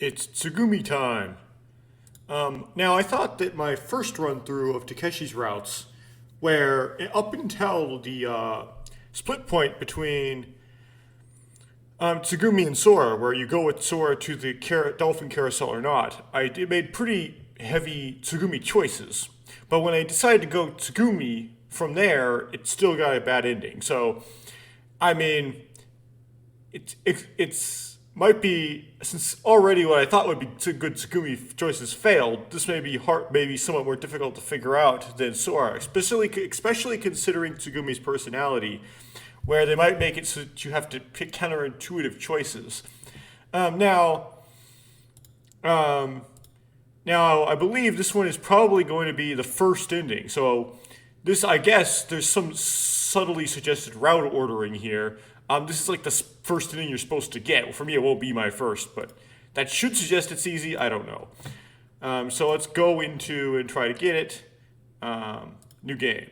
It's Tsugumi time. Now, I thought that my first run through of Takeshi's routes, where up until the split point between Tsugumi and Sora, where you go with Sora to the dolphin carousel or not, I made pretty heavy Tsugumi choices. But when I decided to go Tsugumi from there, it still got a bad ending. So, I mean, it's might be, since already what I thought would be good Tsugumi choices failed. This may be maybe somewhat more difficult to figure out than Sora, especially considering Tsugumi's personality, where they might make it so that you have to pick counterintuitive choices. Um, now, um, Now I believe this one is probably going to be the first ending. So this, I guess, there's some subtly suggested route ordering here. This is like the first inning you're supposed to get. Well, for me, it won't be my first, but that should suggest it's easy. I don't know. So let's go into and try to get it. New game.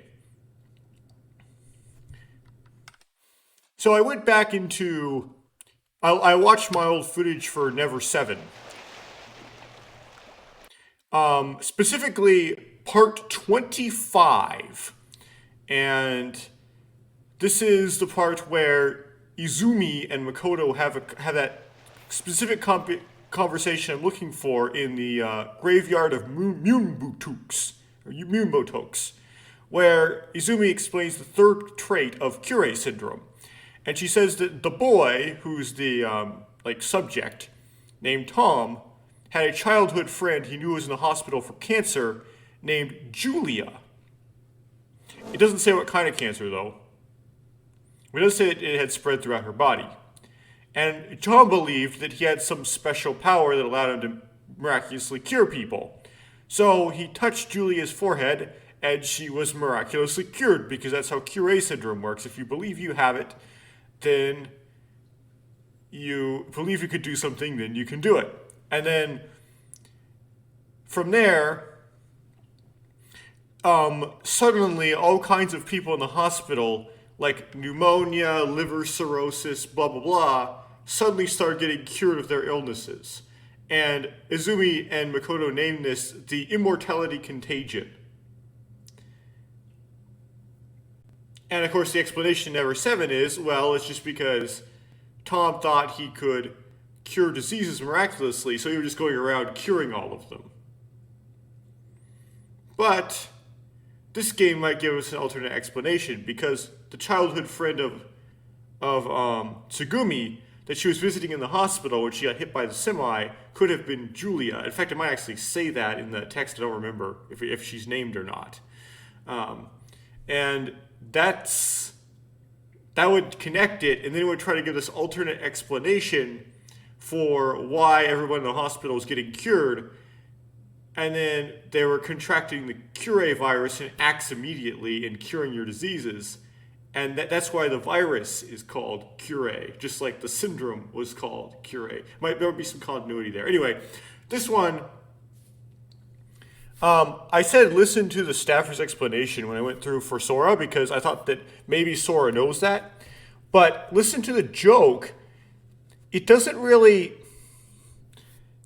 So I went back into. I watched my old footage for Never 7. Specifically part 25. And this is the part where Izumi and Makoto have that specific conversation I'm looking for in the graveyard of Munbotoks, where Izumi explains the third trait of Kure syndrome. And she says that the boy, who's the subject, named Tom, had a childhood friend he knew was in the hospital for cancer named Julia. It doesn't say what kind of cancer, though. It does say that it had spread throughout her body. And Tom believed that he had some special power that allowed him to miraculously cure people. So he touched Julia's forehead, and she was miraculously cured, because that's how Kure syndrome works. If you believe you have it, then you believe you could do something, then you can do it. And then from there, suddenly all kinds of people in the hospital, like pneumonia, liver cirrhosis, blah, blah, blah, suddenly start getting cured of their illnesses. And Izumi and Makoto named this the immortality contagion. And of course, the explanation in Ever17 is, well, it's just because Tom thought he could cure diseases miraculously, so he was just going around curing all of them. But this game might give us an alternate explanation, because the childhood friend of Tsugumi that she was visiting in the hospital when she got hit by the semi could have been Julia. In fact, it might actually say that in the text. I don't remember if she's named or not. And that would connect it, and then it would try to give this alternate explanation for why everyone in the hospital was getting cured, and then they were contracting the Kure virus, and it acts immediately in curing your diseases. And that's why the virus is called Kure, just like the syndrome was called Kure. There would be some continuity there. Anyway, this one, I said listen to the staffer's explanation when I went through for Sora, because I thought that maybe Sora knows that. But listen to the joke. It doesn't really,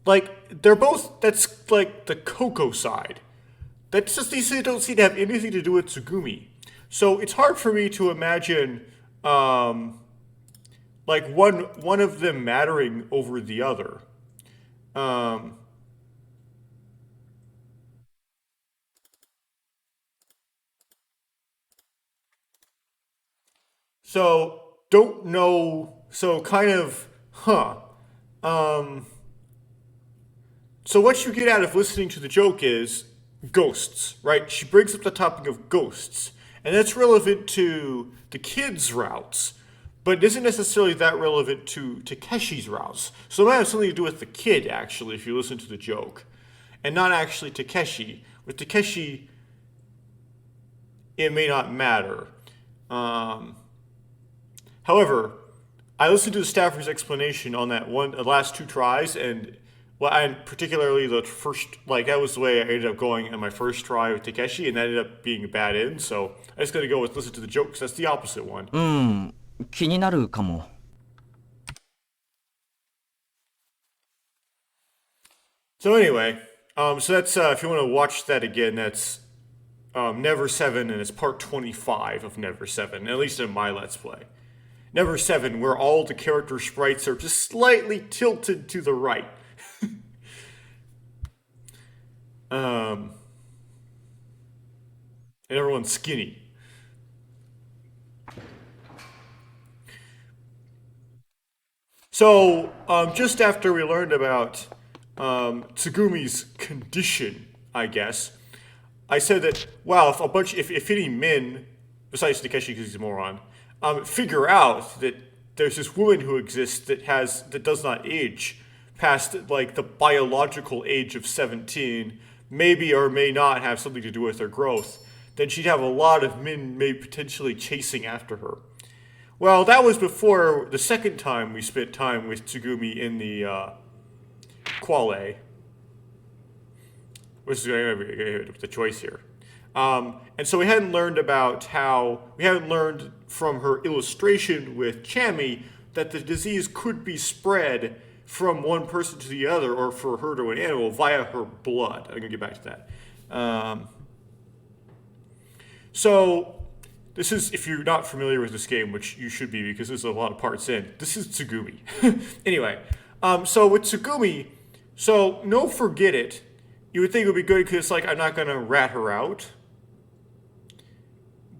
they're both, that's like the Coco side. That's just, these don't seem to have anything to do with Tsugumi. So it's hard for me to imagine, one of them mattering over the other. So don't know, so kind of, So what you get out of listening to the joke is ghosts, right? She brings up the topic of ghosts, and that's relevant to the kids' routes, but it isn't necessarily that relevant to Takeshi's routes. So it might have something to do with the kid, actually, if you listen to the joke, and not actually Takeshi. With Takeshi, it may not matter. However, I listened to the staffer's explanation on the last two tries, and particularly the first, that was the way I ended up going on my first try with Takeshi, and that ended up being a bad end. So I just got to go with listen to the joke, because that's the opposite one. 気になるかも。So anyway, so that's if you want to watch that again, that's Never Seven, and it's part 25 of Never Seven, at least in my Let's Play. Never Seven, where all the character sprites are just slightly tilted to the right. um, and everyone's skinny. So, just after we learned about Tsugumi's condition, I guess, I said that, wow, if any men, besides Takeshi because he's a moron, figure out that there's this woman who exists that does not age past like the biological age of 17, maybe or may not have something to do with her growth, then she'd have a lot of men maybe potentially chasing after her. Well, that was before the second time we spent time with Tsugumi in the Quale. Which is the choice here. And so we hadn't learned from her illustration with Chami that the disease could be spread from one person to the other or for her to an animal via her blood. I'm going to get back to that. So this is, if you're not familiar with this game, which you should be because there's a lot of parts in, this is Tsugumi. Anyway, so with Tsugumi, so no forget it. You would think it would be good because, like, I'm not going to rat her out.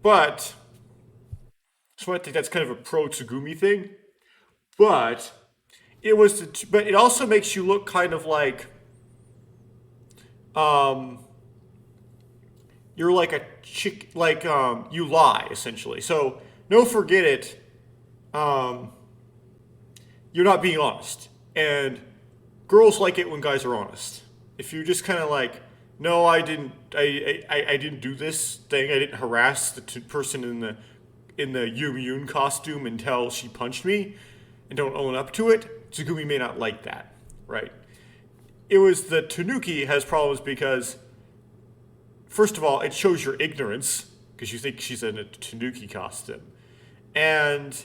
But, so I think that's kind of a pro-Tsugumi thing. But, but it also makes you look kind of like, you're like a chick, like, you lie, essentially. So, no forget it, you're not being honest. And girls like it when guys are honest. If you just kind of like, no, I didn't do this thing. I didn't harass the person in the Yum costume until she punched me, and don't own up to it. Tsugumi may not like that, right? It was the Tanuki has problems because, first of all, it shows your ignorance because you think she's in a Tanuki costume, and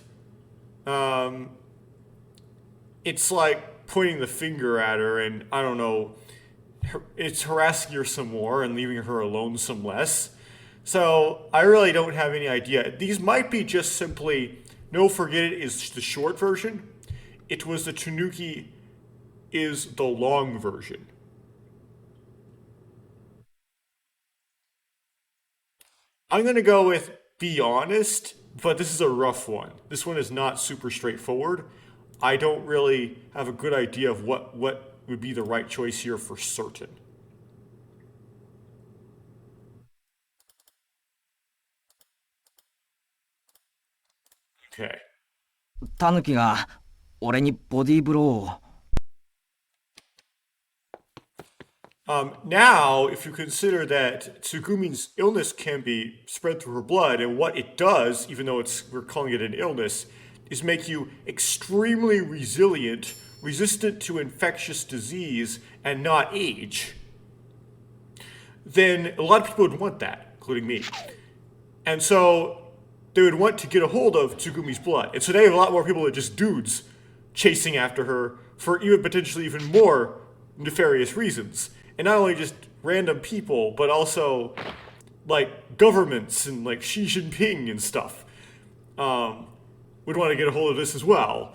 it's like pointing the finger at her, and I don't know. It's harassing her some more and leaving her alone some less. So I really don't have any idea. These might be just simply, no forget it is the short version. It was the Tanuki is the long version. I'm going to go with be honest, but this is a rough one. This one is not super straightforward. I don't really have a good idea of what would be the right choice here for certain. Okay. タヌキが俺にボディーブローを。Now, if you consider that Tsugumi's illness can be spread through her blood, and what it does, even though we're calling it an illness, is make you extremely resilient, resistant to infectious disease, and not age, then a lot of people would want that, including me. And so they would want to get a hold of Tsugumi's blood. And so they have a lot more people that just dudes chasing after her for even potentially even more nefarious reasons. And not only just random people, but also like governments and like Xi Jinping and stuff would want to get a hold of this as well.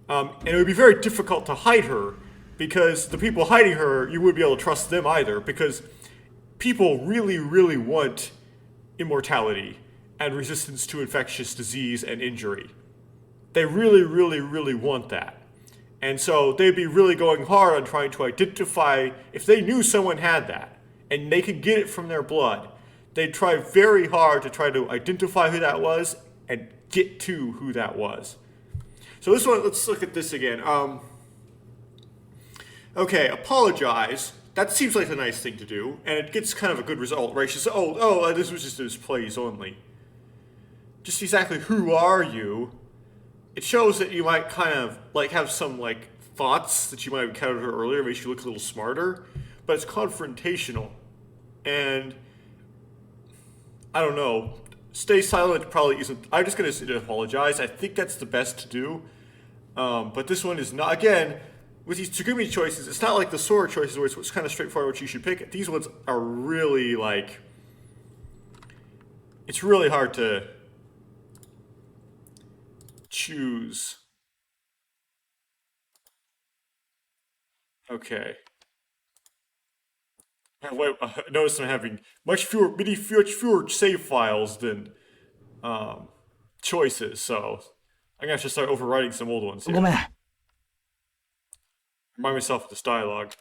And it would be very difficult to hide her because the people hiding her, you wouldn't be able to trust them either because people really, really want immortality and resistance to infectious disease and injury. They really, really, really want that. And so they'd be really going hard on trying to identify, if they knew someone had that and they could get it from their blood, they'd try very hard to try to identify who that was and get to who that was. So this one, let's look at this again. Okay, apologize. That seems like a nice thing to do, and it gets kind of a good result, right? She says, this was just displays only. Just exactly who are you? It shows that you might kind of like have some like thoughts that you might have encountered her earlier, makes you look a little smarter, but it's confrontational. And I don't know, stay silent probably isn't, I'm just going to apologize. I think that's the best to do. But this one is not, again, with these Tsugumi choices, it's not like the Sora choices where it's kind of straightforward what you should pick. These ones are really like, it's really hard to choose. Okay. Wait, notice I'm having much fewer save files than choices, so I'm gonna have to start overwriting some old ones ごめ here. ん。Remind myself of this dialogue.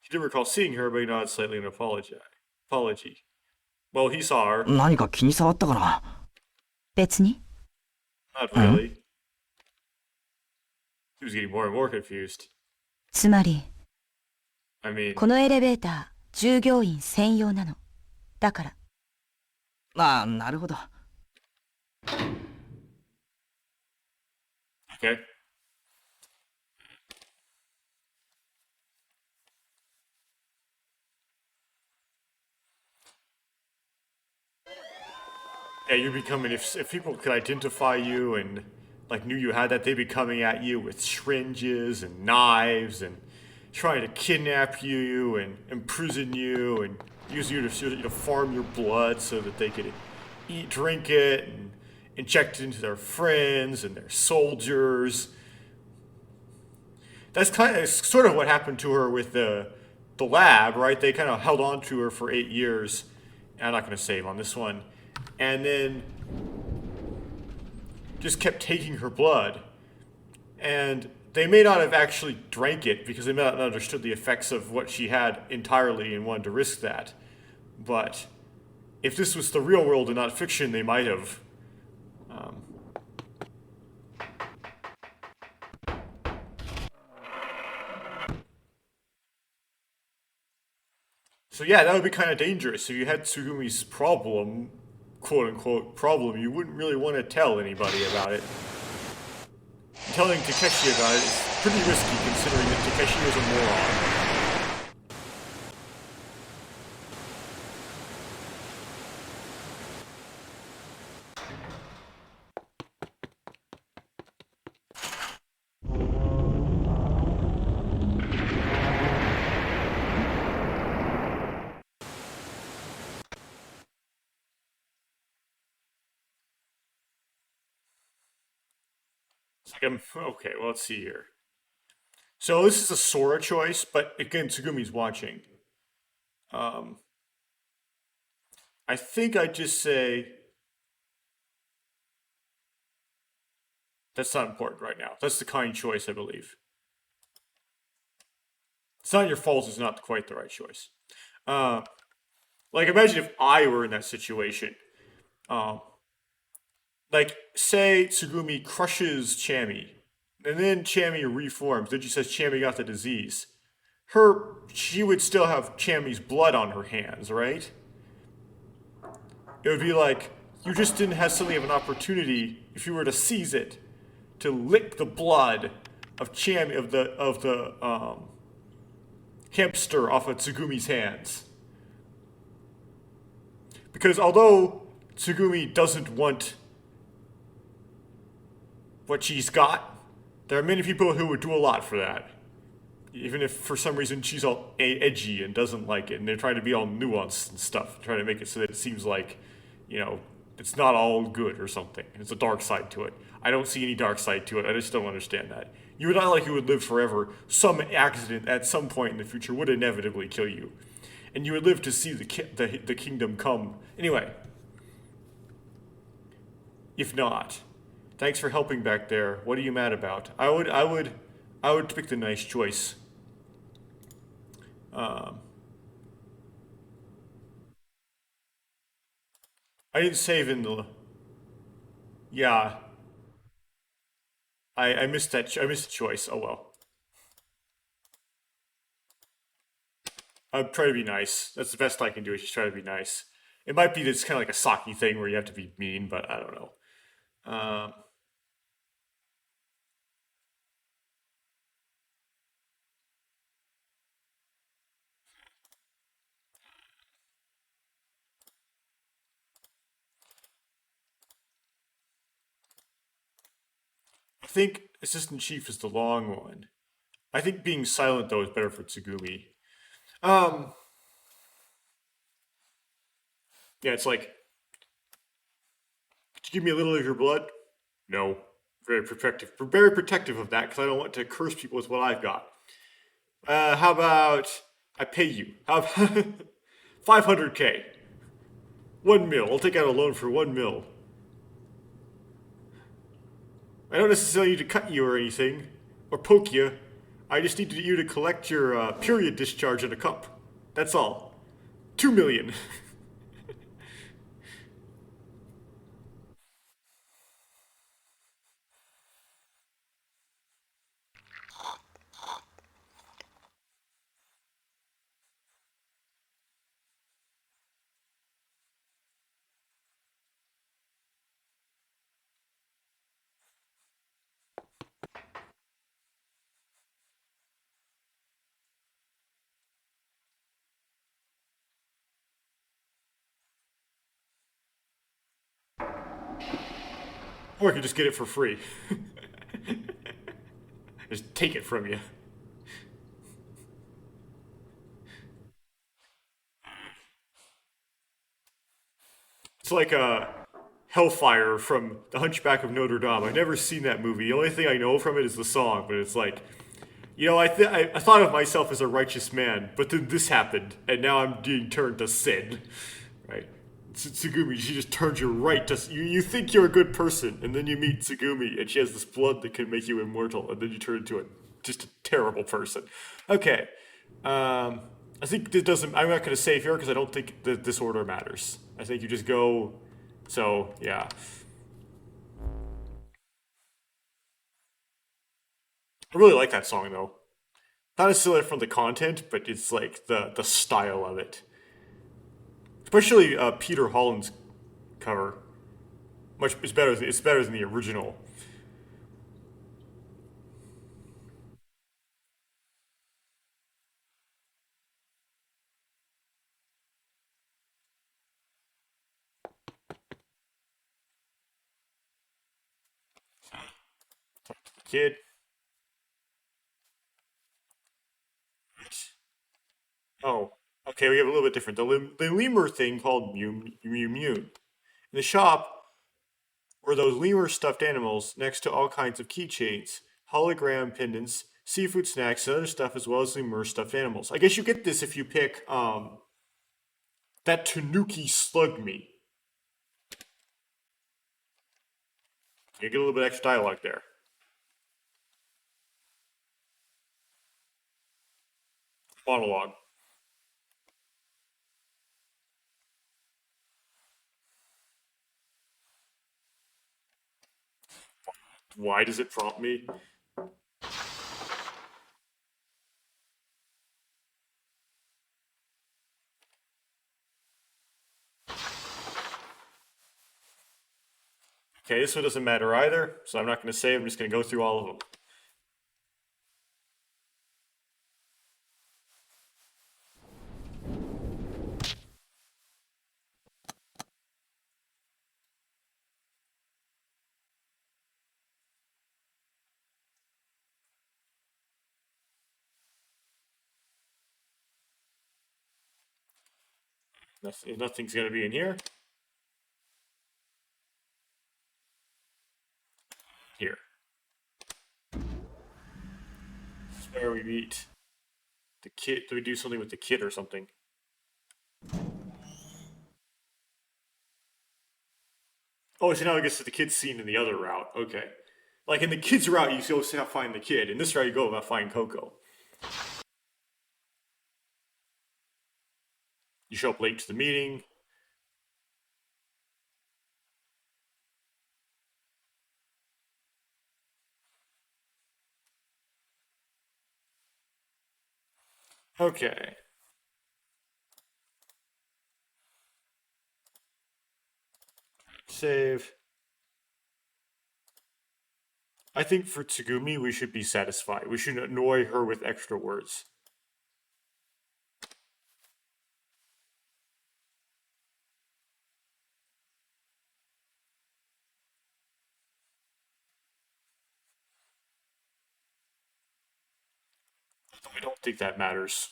He did recall seeing her, but he nodded slightly in apology. Well, he saw her. 何か気に障ったかな。別に。Not really. He was getting more and more confused. つまり、I mean, このエレベーター、従業員専用なの。だから。ああ、なるほど。okay. Yeah, you're becoming, if people could identify you and like knew you had that, they'd be coming at you with syringes and knives and trying to kidnap you and imprison you and use you to farm your blood so that they could drink it and inject it into their friends and their soldiers. That's kind of sort of what happened to her with the lab, right? They kind of held on to her for 8 years. I'm not going to save on this one, and then just kept taking her blood. And they may not have actually drank it because they may not have understood the effects of what she had entirely and wanted to risk that. But if this was the real world and not fiction, they might have. So yeah, that would be kind of dangerous. If you had Tsugumi's problem, quote unquote problem, you wouldn't really want to tell anybody about it. Telling Takeshi about it is pretty risky considering that Takeshi is a moron. It's like, okay, well, let's see here. So this is a Sora choice, but again, Tsugumi's watching. I think I'd just say that's not important right now. That's the kind choice, I believe. It's not your fault. It's not quite the right choice. Like imagine if I were in that situation. Um, like say Tsugumi crushes Chami, and then Chami reforms. Then she says Chami got the disease. She would still have Chami's blood on her hands, right? It would be like you just didn't have suddenly have an opportunity if you were to seize it to lick the blood of Chami of the hamster off of Tsugumi's hands. Because although Tsugumi doesn't want what she's got, there are many people who would do a lot for that. Even if for some reason she's all edgy and doesn't like it, and they're trying to be all nuanced and stuff, trying to make it so that it seems like, it's not all good or something. It's a dark side to it. I don't see any dark side to it. I just don't understand that. You would not like you would live forever. Some accident at some point in the future would inevitably kill you, and you would live to see the kingdom come. Anyway, if not, thanks for helping back there. What are you mad about? I would pick the nice choice. I didn't save in the. Yeah, I missed that. I missed the choice. Oh well. I'll try to be nice. That's the best I can do. Is just try to be nice. It might be this kind of like a Saki thing where you have to be mean, but I don't know. Um, I think Assistant Chief is the long one. I think being silent though is better for Tsugumi. Um, yeah, it's like, could you give me a little of your blood? No. Very protective of that because I don't want to curse people with what I've got. How about I pay you? How about 500K? 1 mil. I'll take out a loan for 1 mil. I don't necessarily need to cut you or anything, or poke you. I just need you to collect your period discharge in a cup. That's all. 2 million. Or I could just get it for free. Just take it from you. It's like Hellfire from The Hunchback of Notre Dame. I've never seen that movie. The only thing I know from it is the song, but it's like, I thought of myself as a righteous man, but then this happened, and now I'm being turned to sin. Right? Tsugumi, she just turns you right to. You think you're a good person, and then you meet Tsugumi, and she has this blood that can make you immortal, and then you turn into just a terrible person. Okay. I think this doesn't. I'm not going to save here because I don't think the this order matters. I think you just go. So yeah, I really like that song though. Not necessarily from the content, but it's like the style of it. Especially Peter Holland's cover. Much it's better. It's better than the original. Kid. Oh, okay. We have a little bit different. The lemur thing called Mew Mew. In the shop were those lemur stuffed animals next to all kinds of keychains, hologram pendants, seafood snacks, and other stuff, as well as lemur stuffed animals. I guess you get this if you pick that Tanuki slug meat. You get a little bit extra dialogue there. Monologue. Why does it prompt me? Okay, this one doesn't matter either, so I'm not going to say. I'm just going to go through all of them. Nothing's going to be in here. Here. This is where we meet the kid. Do we do something with the kid or something? Oh, so now I guess the kid's scene in the other route. Okay. Like in the kid's route, you go find the kid. In this route, you go about find Coco. You show up late to the meeting. Okay. Save. I think for Tsugumi, we should be satisfied. We should annoy her with extra words. think that matters.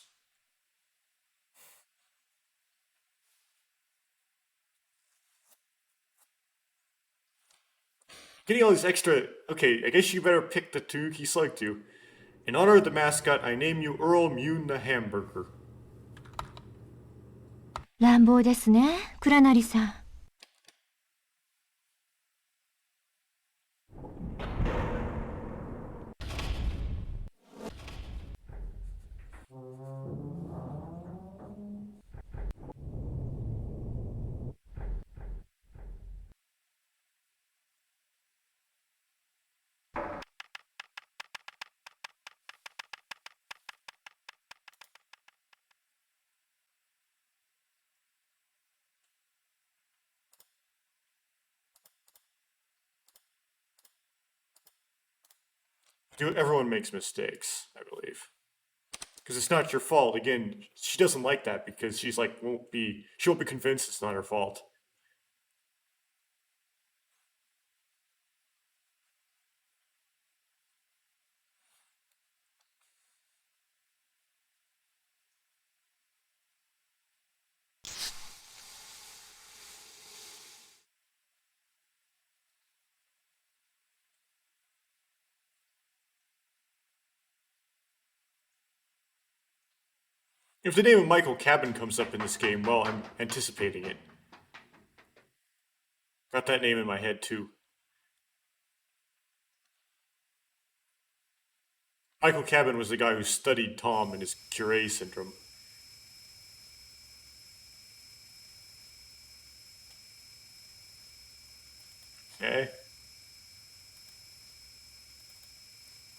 Getting all these extra. Okay, I guess you better pick the two he select you. In honor of the mascot, I name you Earl Mune the Hamburger. 乱暴ですね、倉成さん。Everyone makes mistakes, I believe. Because it's not your fault. Again, she doesn't like that because she's like she won't be convinced it's not her fault. If the name of Michael Cabin comes up in this game, well, I'm anticipating it. Got that name in my head too. Michael Cabin was the guy who studied Tom and his Curie syndrome. Okay.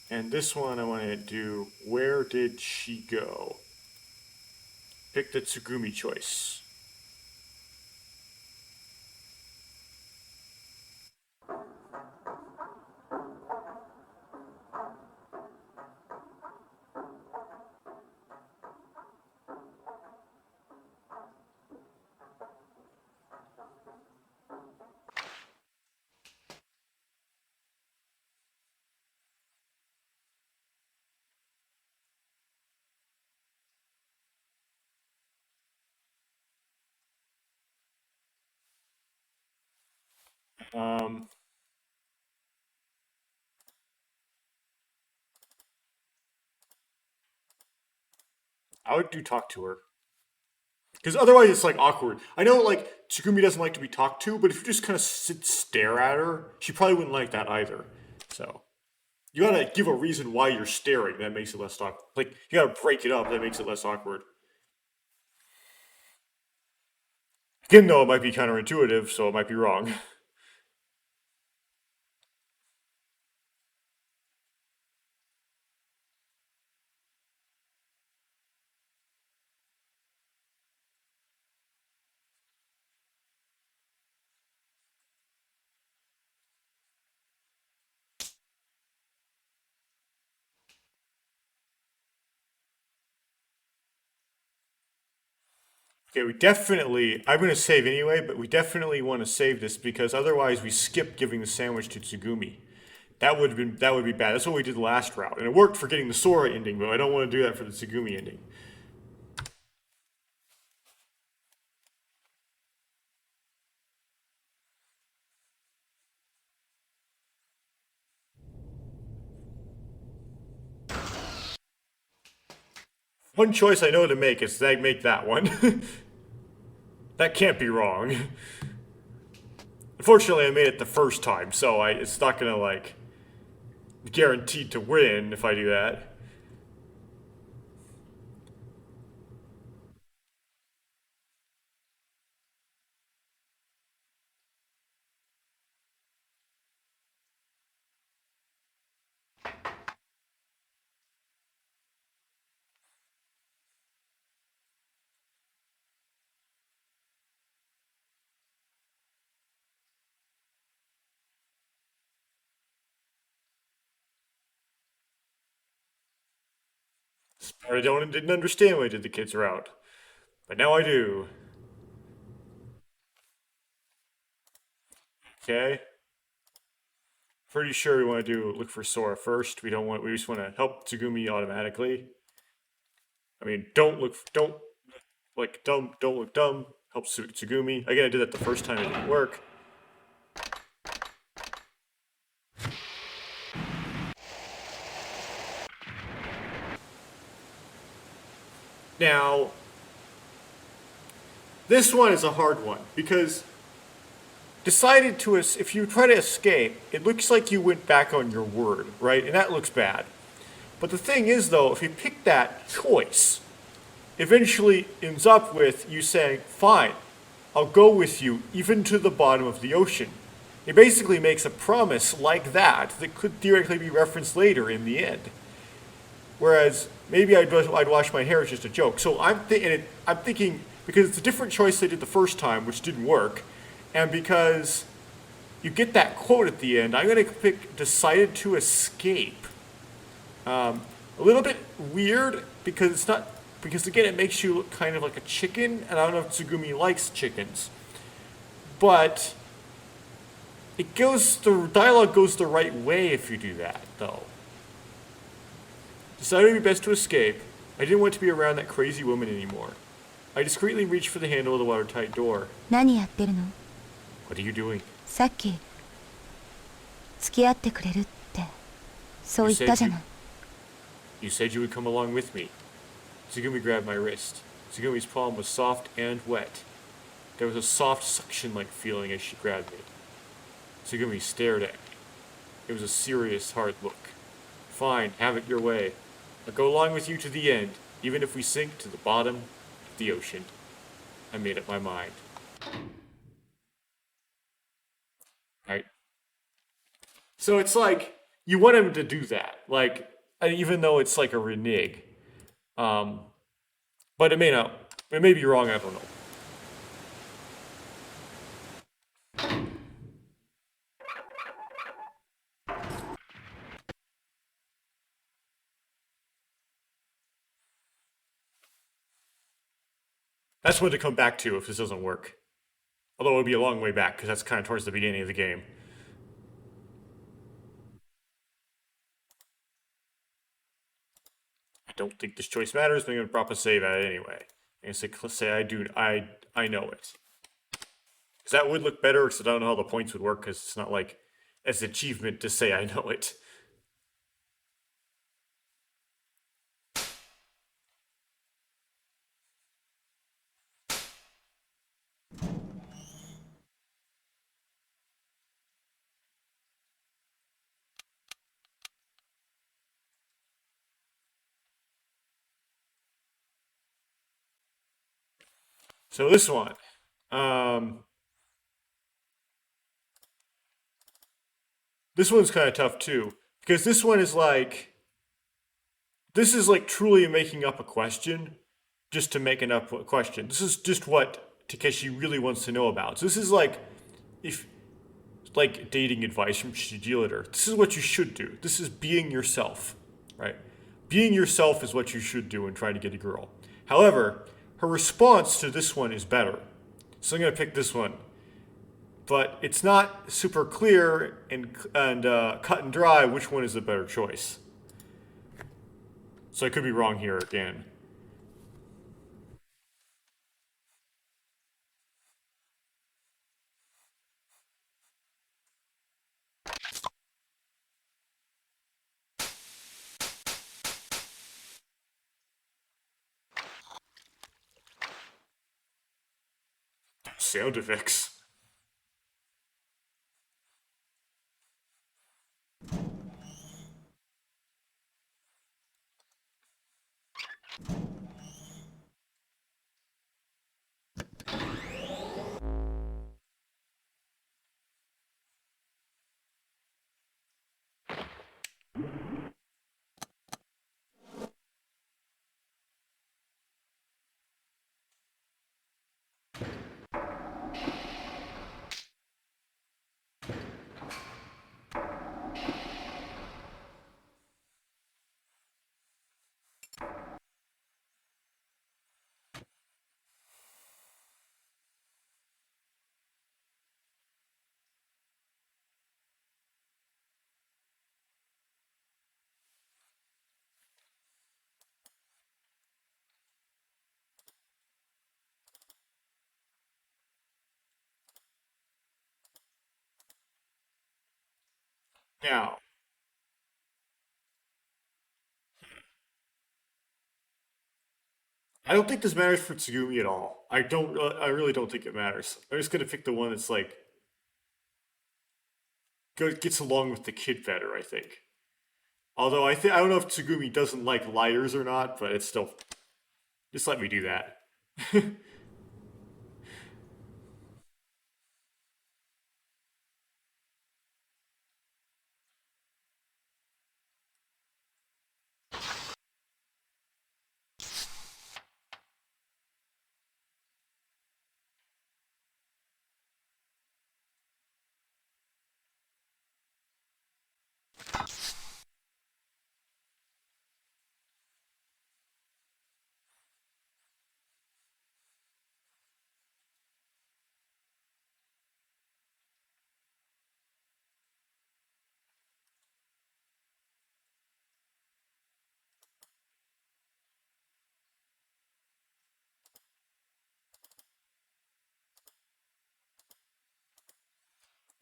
And this one I want to do, where did she go? Pick the Tsugumi choice. Um, I would do talk to her. Because otherwise it's like awkward. I know like Tsugumi doesn't like to be talked to, but if you just kind of stare at her, she probably wouldn't like that either. So you gotta give a reason why you're staring. That makes it less awkward. Like you gotta break it up. That makes it less awkward. Again, though, it might be counterintuitive, so it might be wrong. Okay, we definitely. I'm gonna save anyway, but we definitely want to save this because otherwise we skip giving the sandwich to Tsugumi. That would be bad. That's what we did last route, and it worked for getting the Sora ending, but I don't want to do that for the Tsugumi ending. One choice I know to make is to make that one. That can't be wrong. Unfortunately, I made it the first time, so it's not gonna like guaranteed to win if I do that. I didn't understand why I did the kids route, but now I do. Okay. Pretty sure we want to look for Sora first. We don't want. We just want to help Tsugumi automatically. I mean, don't like dumb, don't look dumb. Helps Tsugumi. Again, I did that the first time, it didn't work. Now, this one is a hard one because if you try to escape, it looks like you went back on your word, right? And that looks bad. But the thing is, though, if you pick that choice, eventually ends up with you saying, fine, I'll go with you even to the bottom of the ocean. It basically makes a promise like that could theoretically be referenced later in the end. Whereas maybe I'd wash my hair as just a joke. So I'm thinking because it's a different choice they did the first time, which didn't work, and because you get that quote at the end, I'm going to pick decided to escape. A little bit weird because again it makes you look kind of like a chicken, and I don't know if Tsugumi likes chickens, but the dialogue goes the right way if you do that, though. Decided it would be best to escape. I didn't want to be around that crazy woman anymore. I discreetly reached for the handle of the watertight door. 何やってるの？ What are you doing? さっき付き合ってくれるってそう言ったじゃない。 You said you would come along with me. Tsugumi grabbed my wrist. Tsugumi's palm was soft and wet. There was a soft suction-like feeling as she grabbed me. Tsugumi stared at me. It was a serious, hard look. Fine, have it your way. I'll go along with you to the end, even if we sink to the bottom of the ocean. I made up my mind. Right? So it's like, you want him to do that. Like, even though it's like a renege. But it may not. It may be wrong, I don't know. That's one to come back to if this doesn't work. Although it would be a long way back, because that's kind of towards the beginning of the game. I don't think this choice matters, but I'm going to drop a save at it anyway. I'm going to say I know it. Because that would look better, because I don't know how the points would work, because it's not like as an achievement to say I know it. So this one. This one's kind of tough too. Because this one is like... This is like truly making up a question just to make up a question. This is just what Takeshi really wants to know about. So this is like... if like dating advice from Shiji Litter. This is what you should do. This is being yourself, right? Being yourself is what you should do in trying to get a girl. However, her response to this one is better. So I'm going to pick this one. But it's not super clear and cut and dry which one is the better choice. So I could be wrong here again. Sound effects. Now, I don't think this matters for Tsugumi at all. I don't. I really don't think it matters. I'm just gonna pick the one that's like gets along with the kid better. I think. Although I don't know if Tsugumi doesn't like liars or not, but it's still just let me do that.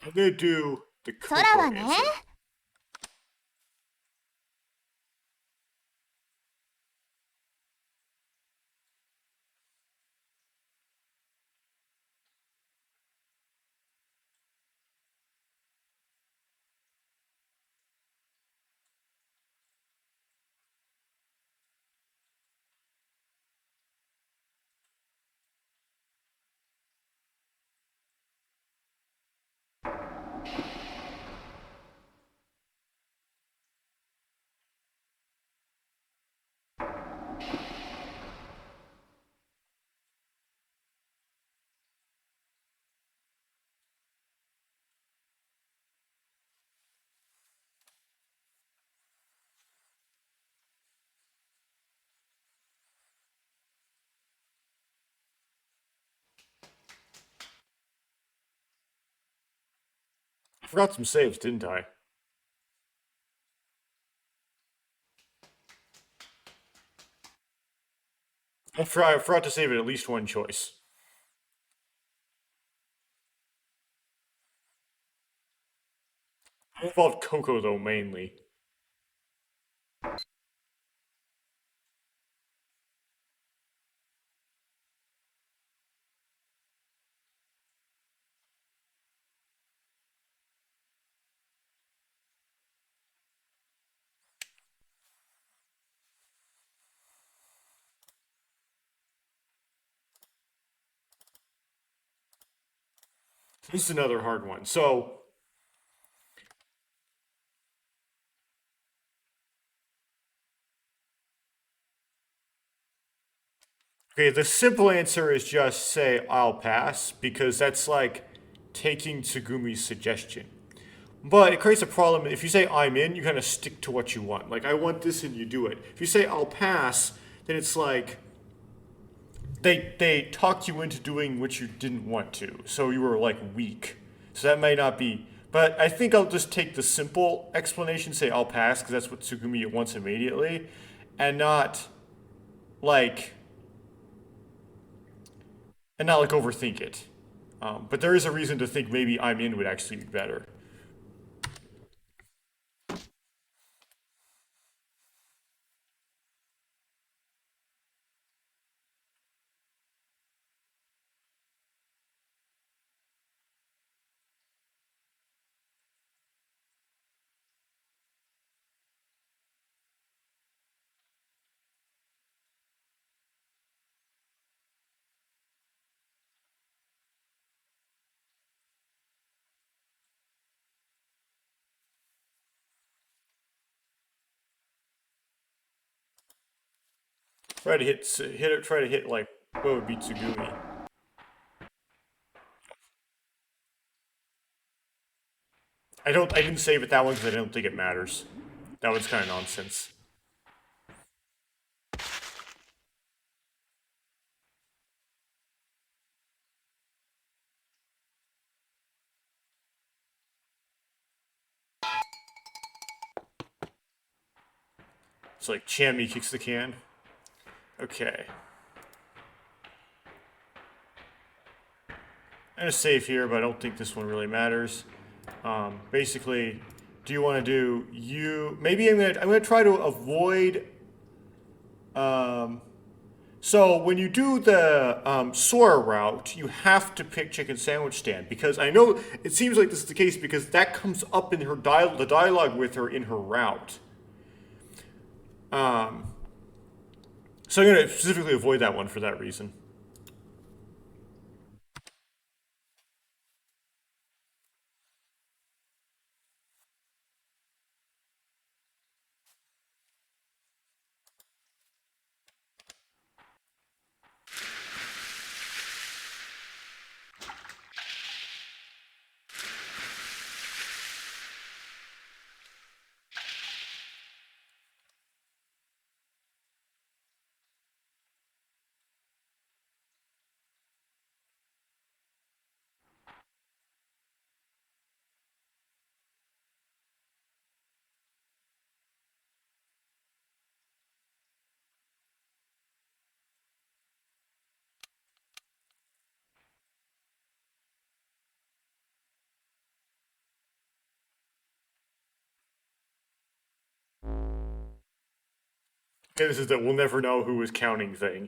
I'm gonna do the 空 Coco はね。answer. I forgot some saves, didn't I? I forgot to save it at least one choice. It involved Coco though mainly. This is another hard one. So, okay, the simple answer is just say I'll pass because that's like taking Tsugumi's suggestion. But it creates a problem if you say I'm in, you kind of stick to what you want. Like I want this and you do it. If you say I'll pass, then it's like they talked you into doing what you didn't want to. So you were like weak. So that might not be. But I think I'll just take the simple explanation, say I'll pass because that's what Tsugumi wants immediately, and not like overthink it. But there is a reason to think maybe I'm in would actually be better. Try to hit it. Try to hit like what would be Tsugumi. I don't. I didn't save it that one because I don't think it matters. That one's kind of nonsense. It's like Chammy kicks the can. Okay. I'm gonna save here, but I don't think this one really matters. Basically, Do you want to do you? Maybe I'm gonna try to avoid. Um, so when you do the Sora route, you have to pick chicken sandwich stand because I know it seems like this is the case because that comes up in her the dialogue with her in her route. Um, so I'm gonna specifically avoid that one for that reason. Okay, this is the we'll never know who was counting thing.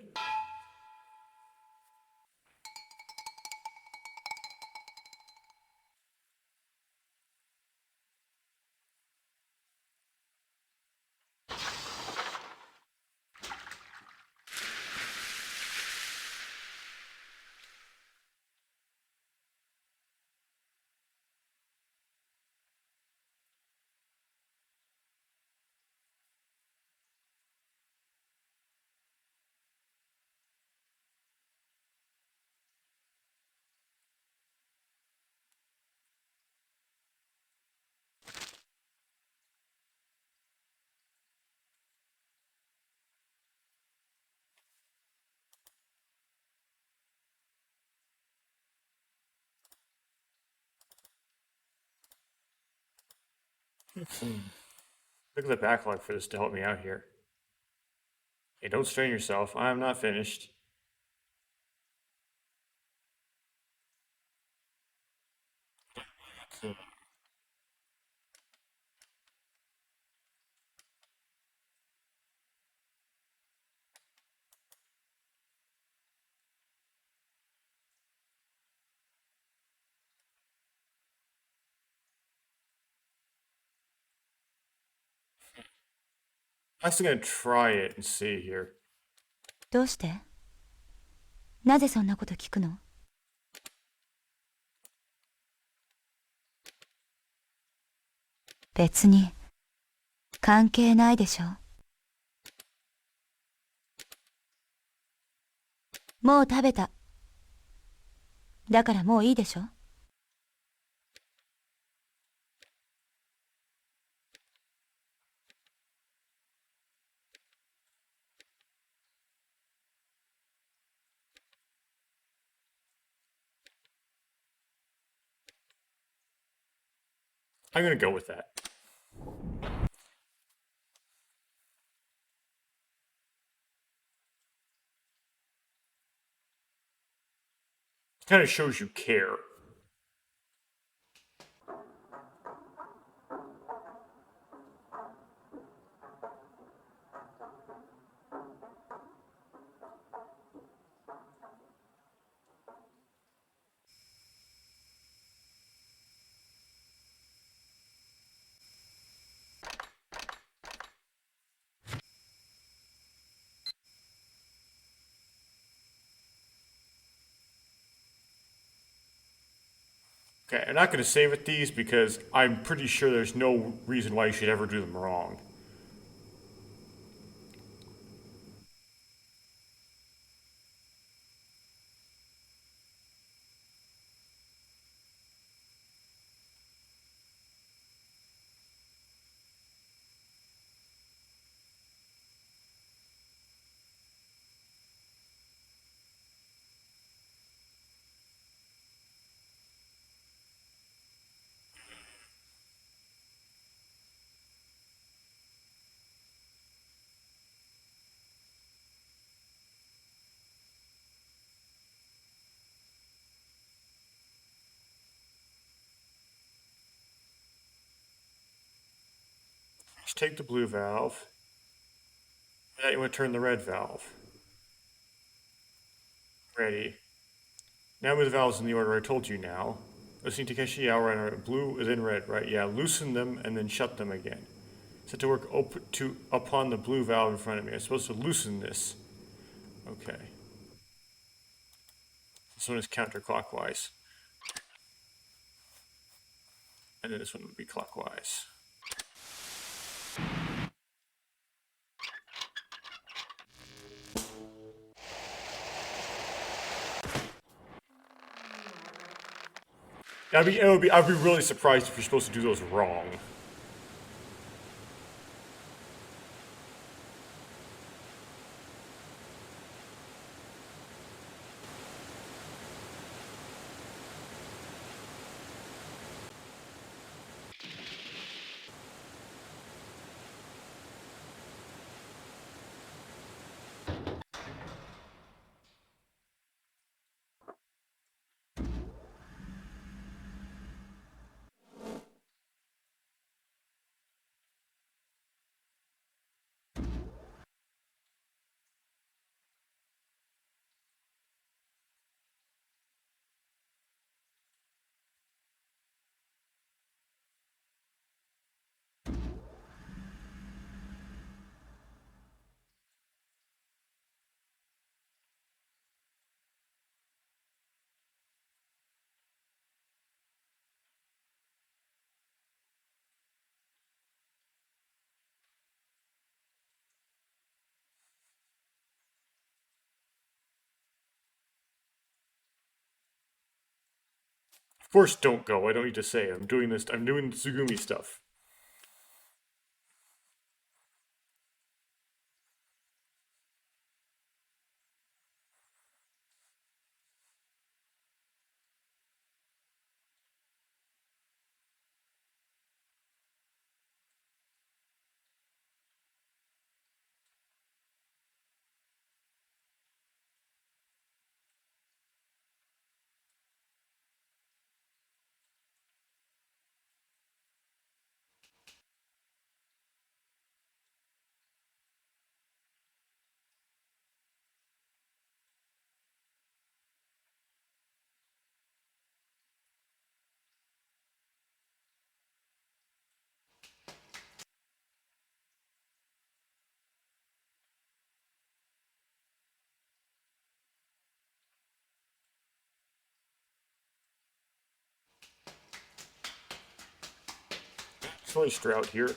Look at the backlog for this to help me out here. Hey, don't strain yourself. I'm not finished. I'm still gonna try it and see here. どうして？なぜそんなこと聞くの？別に関係ないでしょ。もう食べた。だからもういいでしょ。I'm gonna go with that. Kind of shows you care. Okay, I'm not gonna save at these because I'm pretty sure there's no reason why you should ever do them wrong. Just take the blue valve. Now you want to turn the red valve. Ready. Now move the valves in the order I told you now. Listening to Takeshi, yeah, right. Blue is in red, right? Yeah, loosen them and then shut them again. Set to work upon the blue valve in front of me. I'm supposed to loosen this. Okay. This one is counterclockwise. And then this one would be clockwise. I'd be really surprised if you're supposed to do those wrong. Of course, don't go. I don't need to say. I'm doing this. I'm doing the Tsugumi stuff. It's really Stroud here.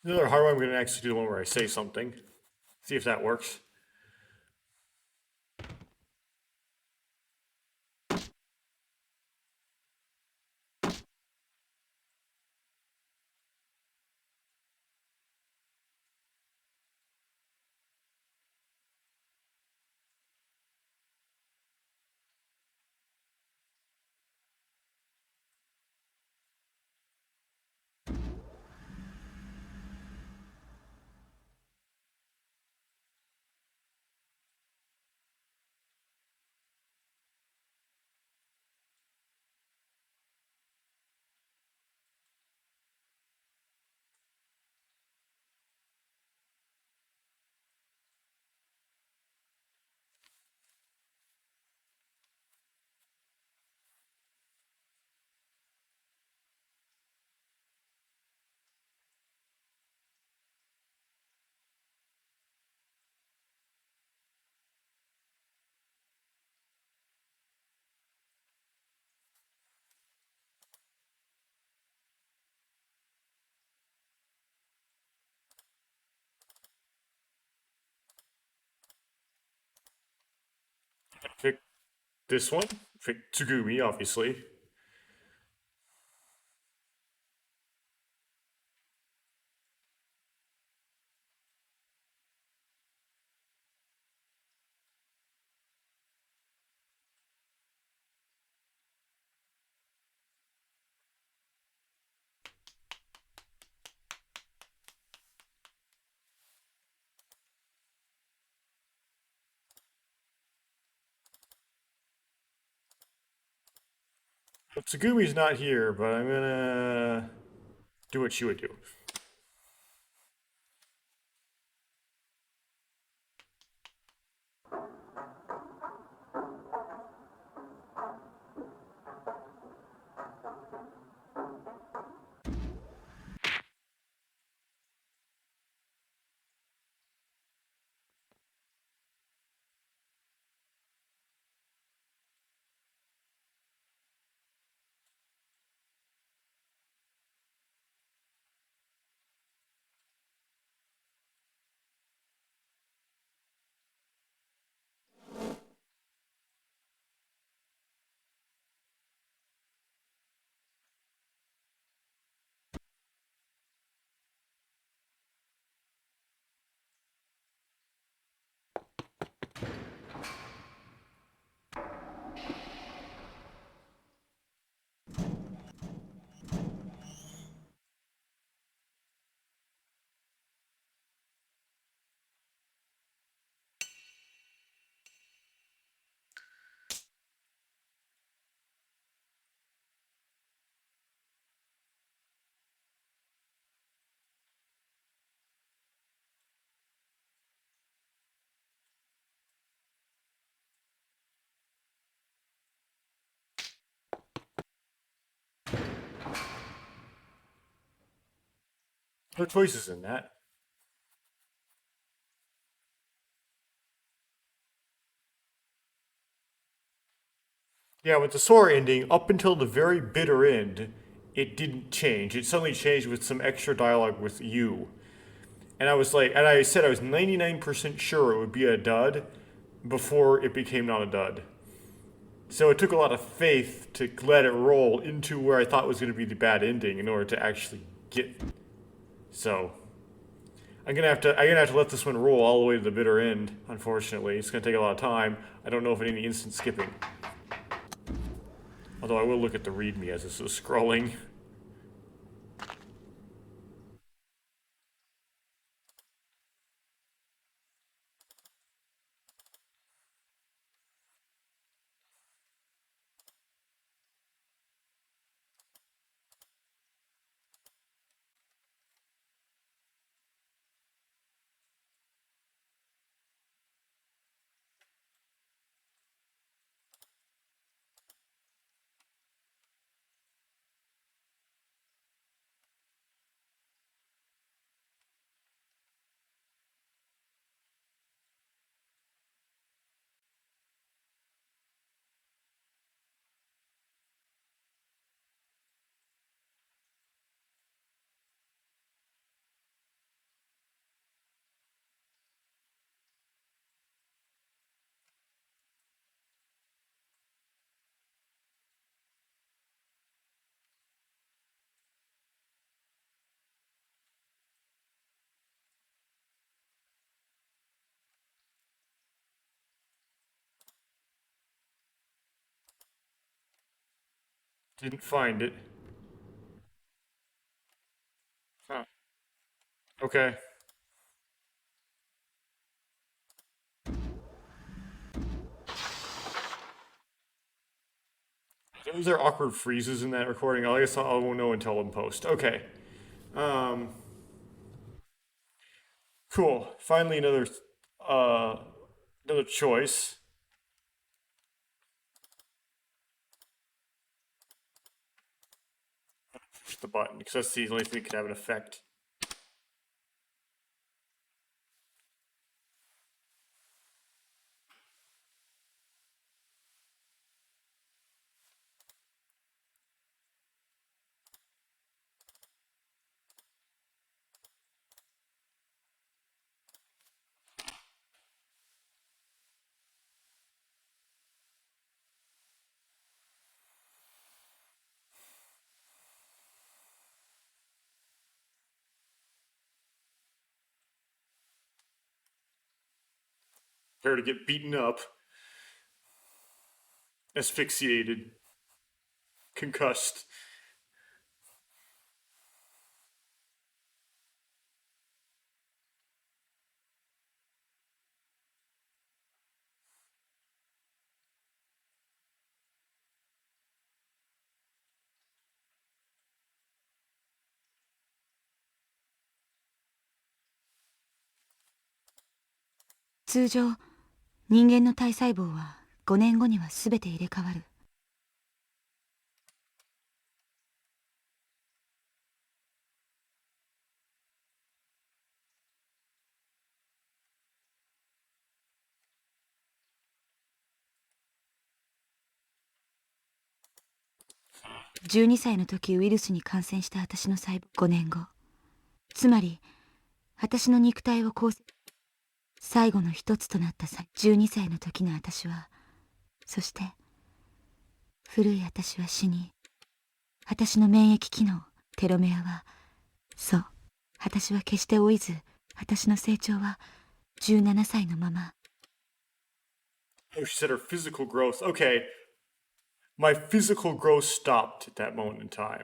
Another hard one. I'm going to actually do the one where I say something. See if that works. Pick this one. Pick Tsugumi, obviously. But Tsugumi's not here, but I'm gonna do what she would do. Her choices in that. Yeah, with the Sora ending, up until the very bitter end, it didn't change. It suddenly changed with some extra dialogue with you. And I was like, and I said I was 99% sure it would be a dud before it became not a dud. So it took a lot of faith to let it roll into where I thought was going to be the bad ending in order to actually get. So I'm gonna have to let this one roll all the way to the bitter end. Unfortunately, it's gonna take a lot of time. I don't know if any instant skipping. Although I will look at the README as this is scrolling. Didn't find it. Huh. Okay. Was there awkward freezes in that recording? I guess I won't know until in post. Okay. Um. Cool. Finally, uh, another choice. Push the button because that's the only thing that could have an effect. Prepare to get beaten up, asphyxiated, concussed. 通常人間の体細胞は5年後には全て入れ替わる。12歳の時ウイルスに感染した私の細胞5年後、つまり私の肉体を構成最後の一つとなった12歳の時の私は、そして古い私は死に、私の免疫機能テロメアは、そう私は決して老いず、私の成長は17歳のまま。 Oh, she said her physical growth. Okay, my physical growth stopped at that moment in time.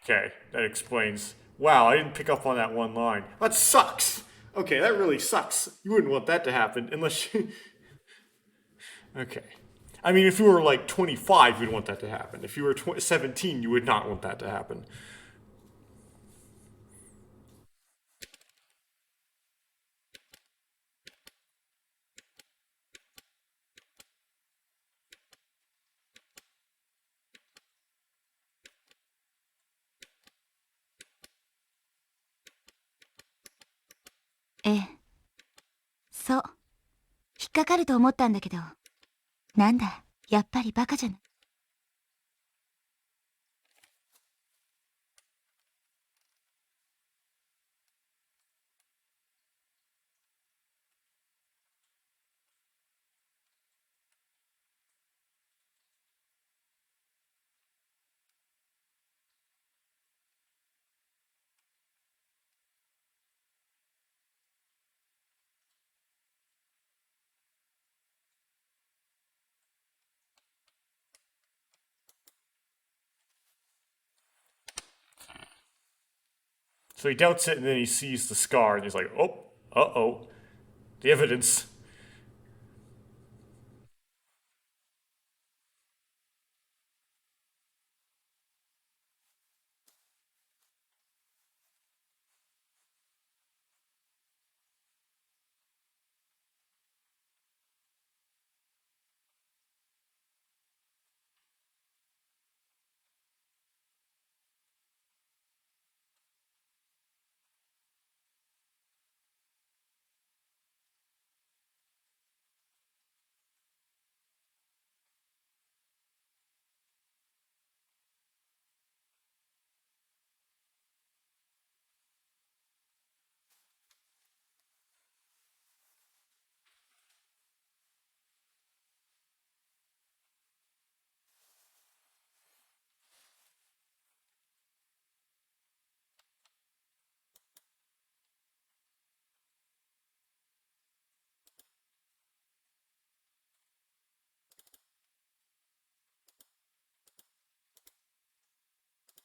Okay, that explains. Wow, I didn't pick up on that one line. That sucks. Okay, that really sucks. You wouldn't want that to happen unless you. Okay. I mean, if you were like 25, you'd want that to happen. If you were 17, you would not want that to happen.ええ、そう、引っかかると思ったんだけど、なんだ、やっぱりバカじゃない。So he doubts it, and then he sees the scar, and he's like, "Oh, uh-oh, the evidence."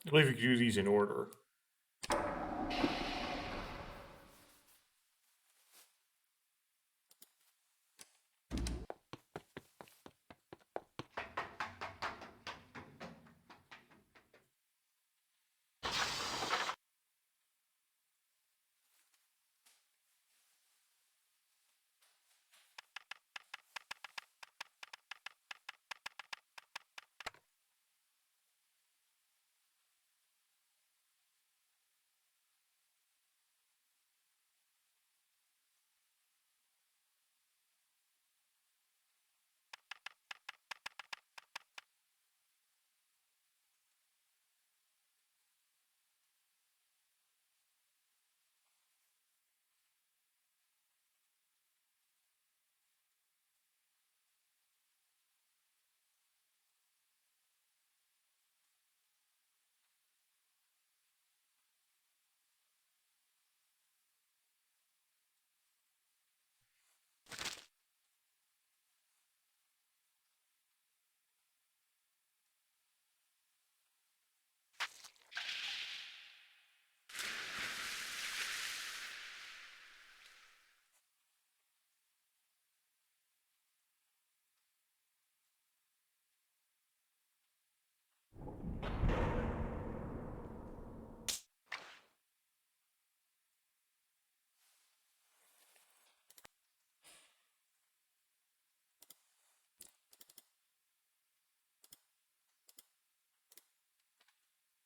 I believe you could do these in order.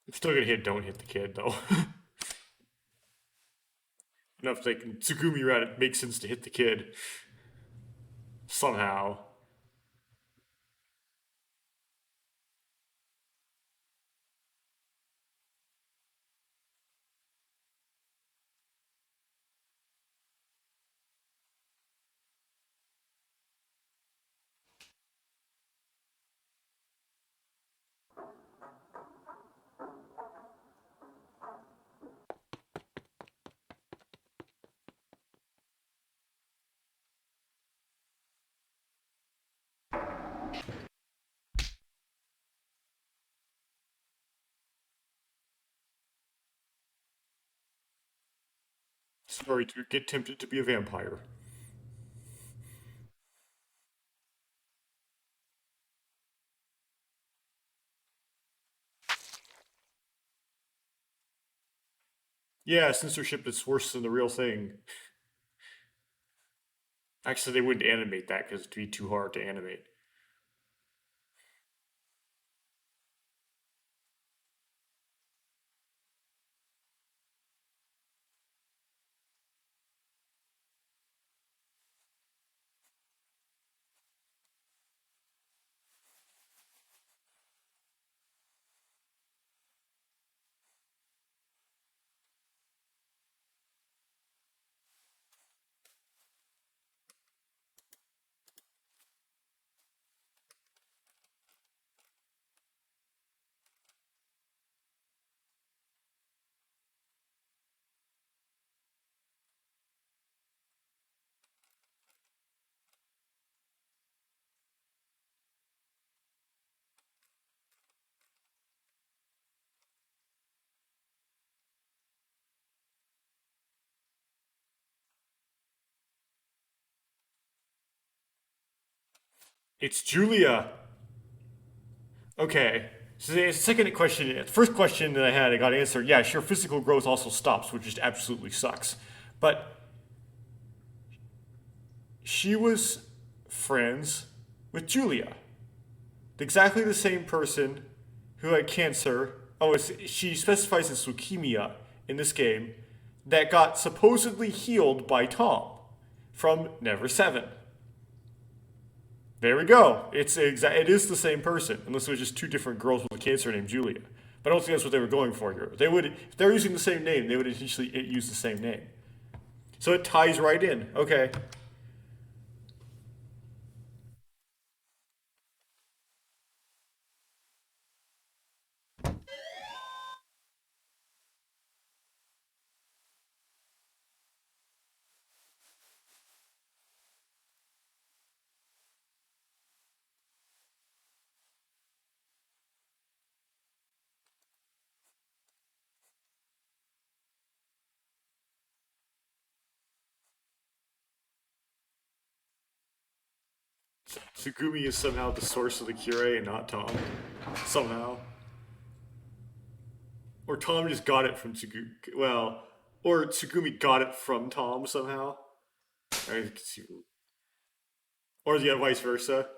I'm still gonna hit don't hit the kid though. Enough like Tsugumi rat it makes sense to hit the kid. Somehow. Sorry to get tempted to be a vampire. Yeah, censorship is worse than the real thing. Actually, they wouldn't animate that because it'd be too hard to animate. It's Julia. Okay. So the second question, the first question that I had, I got answered. Yeah, sure, physical growth also stops, which just absolutely sucks. But she was friends with Julia, exactly the same person who had cancer. Oh, she specifies as leukemia in this game that got supposedly healed by Tom from Never 7. There we go. It is the same person, unless it was just two different girls with cancer named Julia. But I don't think that's what they were going for here. They would, if they're using the same name, they would essentially use the same name. So it ties right in. Okay. Tsugumi is somehow the source of the Cure and not Tom. Somehow. Or Tom just got it from Tsugumi. Well, or Tsugumi got it from Tom somehow. Or the vice versa.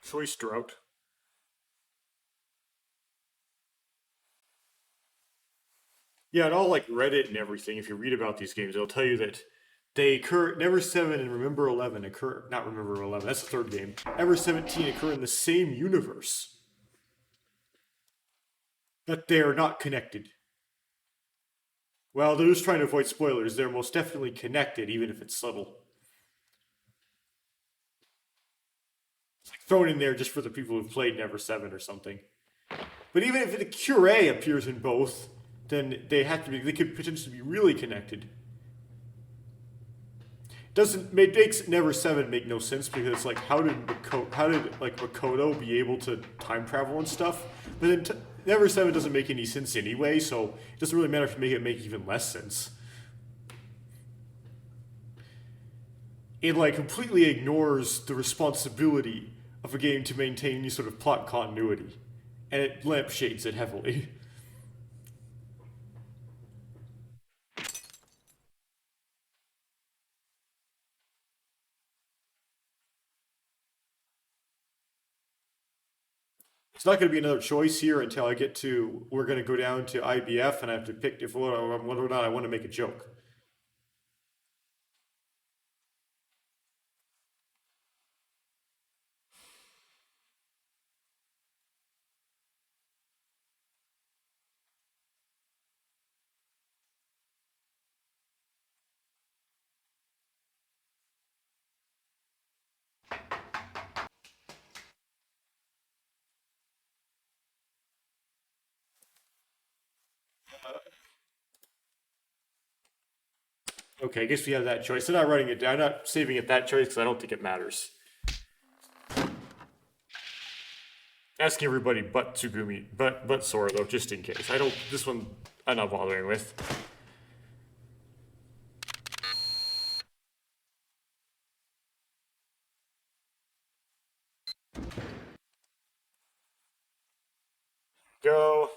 choice drought. Yeah, and all like Reddit and everything, if you read about these games, they'll tell you that they occur. Never 7 and Remember 11 occur. Not Remember 11. That's the third game. Ever 17 occur in the same universe, but they are not connected. Well, they're just trying to avoid spoilers. They're most definitely connected, even if it's subtle. It's like thrown in there just for the people who've played Never 7 or something. But even if the Cure appears in both, then they have to be. They could potentially be really connected. It makes Never 7 make no sense because it's like how did like Makoto be able to time travel and stuff? But then Never 7 doesn't make any sense anyway, so it doesn't really matter if you make it make even less sense. It like completely ignores the responsibility of a game to maintain any sort of plot continuity, and it lampshades it heavily. It's not going to be another choice here until I get to. We're going to go down to IBF, and I have to pick if whether or not I want to make a joke. Okay, I guess we have that choice. I'm not writing it down. I'm not saving it that choice because I don't think it matters. Asking everybody but Tsugumi, but Sora though, just in case. I don't. This one I'm not bothering with. Go.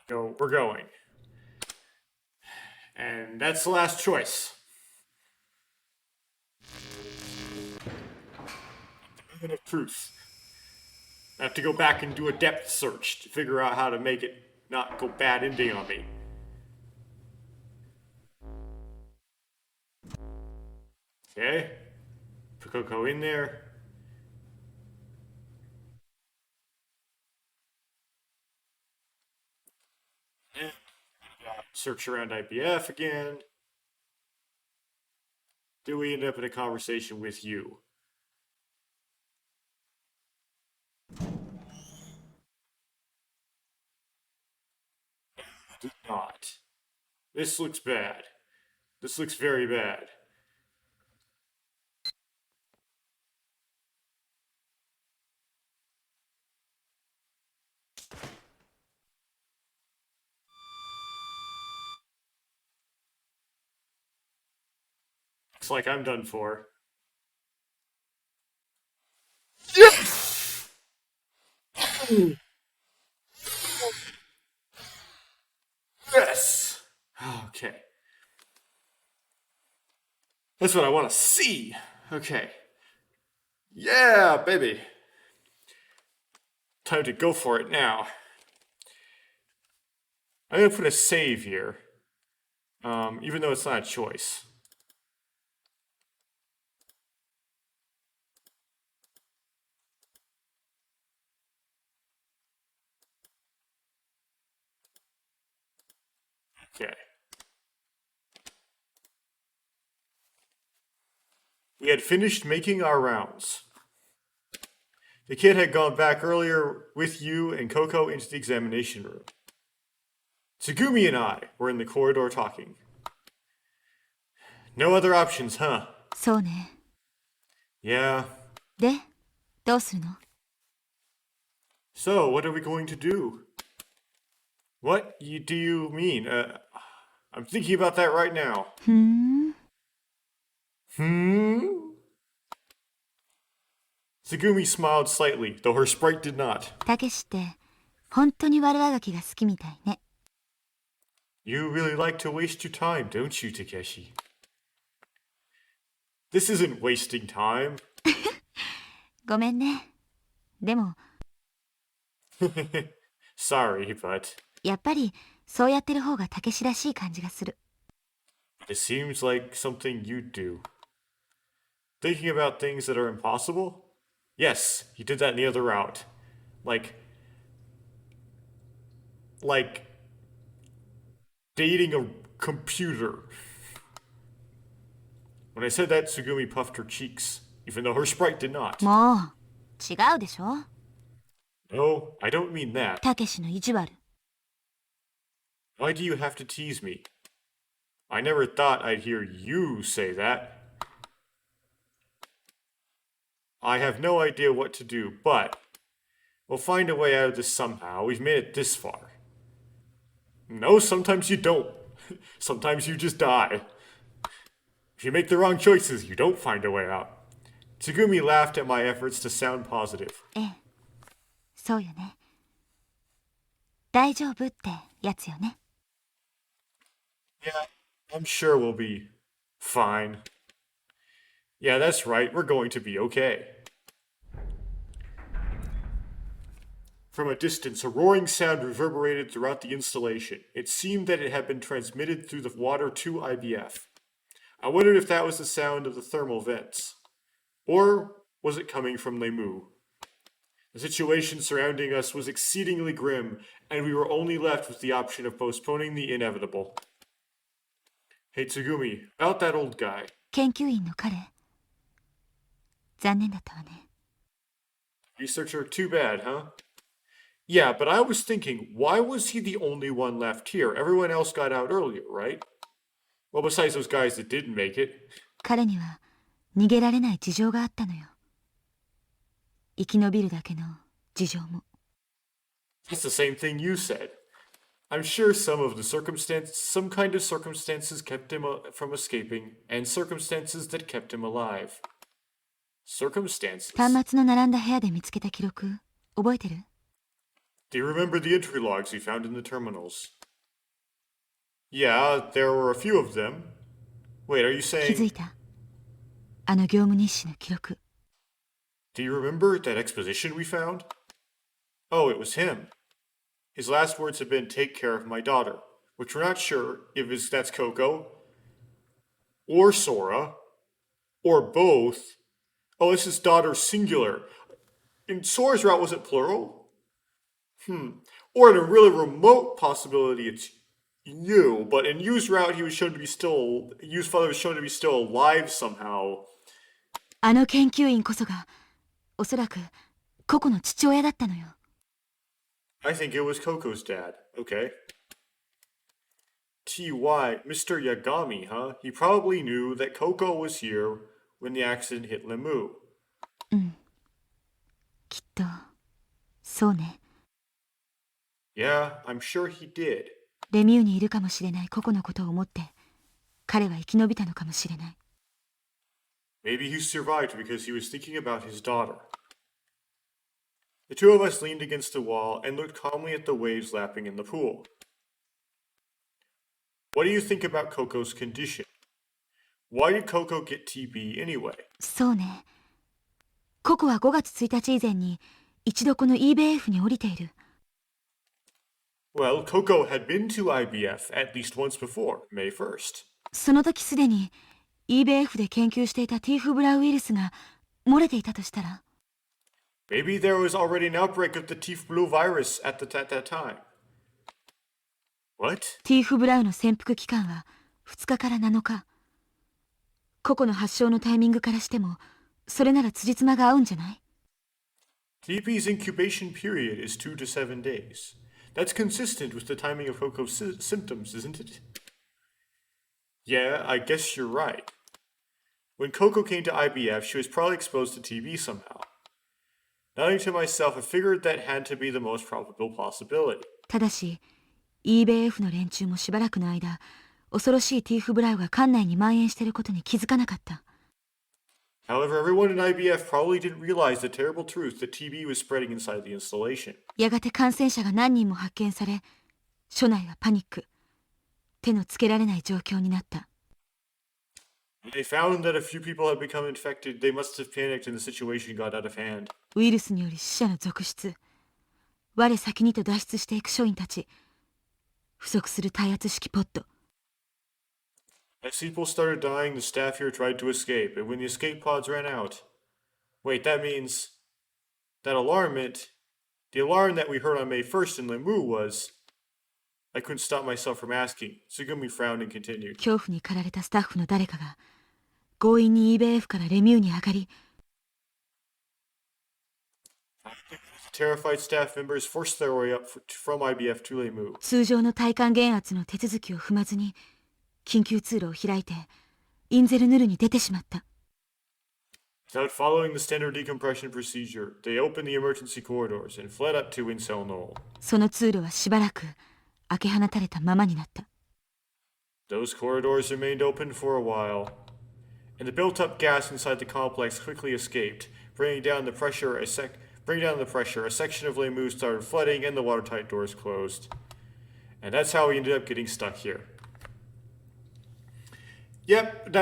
Go. We're going. And that's the last choice. Moment of truth. I have to go back and do a depth search to figure out how to make it not go bad ending on me. Okay. Put Coco in there. And search around IBF again. Do we end up in a conversation with you? Did not. This looks bad. This looks very bad. Looks like I'm done for. Yes! Yes! Okay. That's what I want to see. Okay. Yeah, baby. Time to go for it now. I'm going to put a save here, even though it's not a choice. Okay. We had finished making our rounds. The kid had gone back earlier with you and Coco into the examination room. Tsugumi and I were in the corridor talking. No other options, huh? そうね。 Yeah. で、どうするの？ So, what are we going to do? What do you mean? I'm thinking about that right now. ふーん。 Tsugumi smiled slightly, though her sprite did not. たけしって本当に悪あがきが好きみたいね。 You really like to waste your time, don't you, Takeshi? This isn't wasting time. ごめんね。でも Sorry, but やっぱりそうやってる方がたけしらしい感じがする。 it seems like something you'd do. Thinking about things that are impossible? Yes, he did that in the other route. Like dating a computer. When I said that, Tsugumi puffed her cheeks, even though her sprite did not. もう違うでしょ。 No, I don't mean that. たけしの意地悪。 Why do you have to tease me? I never thought I'd hear you say that. I have no idea what to do, but we'll find a way out of this somehow. We've made it this far. No, sometimes you don't. Sometimes you just die. If you make the wrong choices, you don't find a way out. Tsugumi laughed at my efforts to sound positive. ええ、そうよね。大丈夫ってやつよね。 Yeah, I'm sure we'll be fine. Yeah, that's right. We're going to be okay. From a distance, a roaring sound reverberated throughout the installation. It seemed that it had been transmitted through the water to IBF. I wondered if that was the sound of the thermal vents. Or was it coming from Lemu? The situation surrounding us was exceedingly grim, and we were only left with the option of postponing the inevitable. Hey Tsugumi, about that old guy. 研究員の彼。残念だったわね。 Researcher, too bad, huh? Yeah, but I was thinking, why was he the only one left here? Everyone else got out earlier, right? Well, besides those guys that didn't make it. 彼には逃げられない事情があったのよ。生き延びるだけの事情も。 That's the same thing you said. I'm sure some kind of circumstances kept him from escaping, and circumstances that kept him alive. Circumstances? 端末の並んだ部屋で見つけた記録、覚えてる？ Do you remember the entry logs we found in the terminals? Yeah, there were a few of them. Wait, are you 気づい saying... た？あの業務日誌の記録。 Do you remember that exposition we found? Oh, it was him. His last words had been, take care of my daughter, which we're not sure if that's Coco, or Sora, or both. Oh, this is daughter singular. In Sora's route, was it plural? Or in a really remote possibility, it's you, but in Yu's route, Yu's father was shown to be still alive somehow. あの研究員こそが、おそらくココの父親だったのよ。 I think it was Coco's dad. Okay. T.Y. Mr. Yagami, huh? He probably knew that Coco was here when the accident hit Lemu. きっと、そうね。 Yeah, I'm sure he did. レミューにいるかもしれないココのことを思って、彼は生き延びたのかもしれない。 Maybe he survived because he was thinking about his daughter. The two of us leaned against the wall and looked calmly at the waves lapping in the pool. What do you think about Coco's condition? Why did Coco get TB anyway? そうね。ココは5月1日以前に一度この EBF に降りている。 Well, Coco had been to IBF at least once before, May 1st. その時すでに EBF で研究していたティーフブラウウイルスが漏れていたとしたら、 Maybe there was already an outbreak of the Teeth Blue virus at that time. What? ティーフブラウの潜伏期間は2日から7日。ココの発症のタイミングからしても、それなら辻褄が合うんじゃない？ TB's incubation period is 2 to 7 days. That's consistent with the timing of Coco's symptoms, isn't it? Yeah, I guess you're right. When Coco came to IBF, she was probably exposed to TB somehow. Nodding to myself, I figured that had to be the most probable possibility. ただし EBF の連中もしばらくの間恐ろしいティーフブラウが館内に蔓延していることに気づかなかった。However, everyone in IBF probably didn't realize the terrible truth that TB was spreading inside the installation. やがて感染者が何人も発見され、署内はパニック。手のつけられない状況になった。When they found that a few people had become infected, they must have panicked and the situation got out of hand. ウイルスにより死者の続出。我先にと脱出していく署員たち。不足する耐圧式ポッド。As people started dying, the staff here tried to escape, and when the escape pods ran out... Wait, that means... That alarm meant... The alarm that we heard on May 1st in Limu was... I couldn't stop myself from asking. Tsugumi frowned and continued. 恐怖に駆られたスタッフの誰かが強引に EBF からレミューに上がり、Terrified staff members forced their way up from IBF to Limu. 通常の体感減圧の手続きを踏まずに緊急通路を開いてインゼルヌルに出てしまった。Without following the standard decompression procedure, they opened the emergency corridors and fled up to Wincell Knoll. その通路はしばらく開け放たれたままになった。Those corridors remained open for a while, and the built-up gas inside the complex quickly escaped, bringing down the pressure. A section of Limu started flooding, and the watertight doors closed. And that's how we ended up getting stuck here. Yep,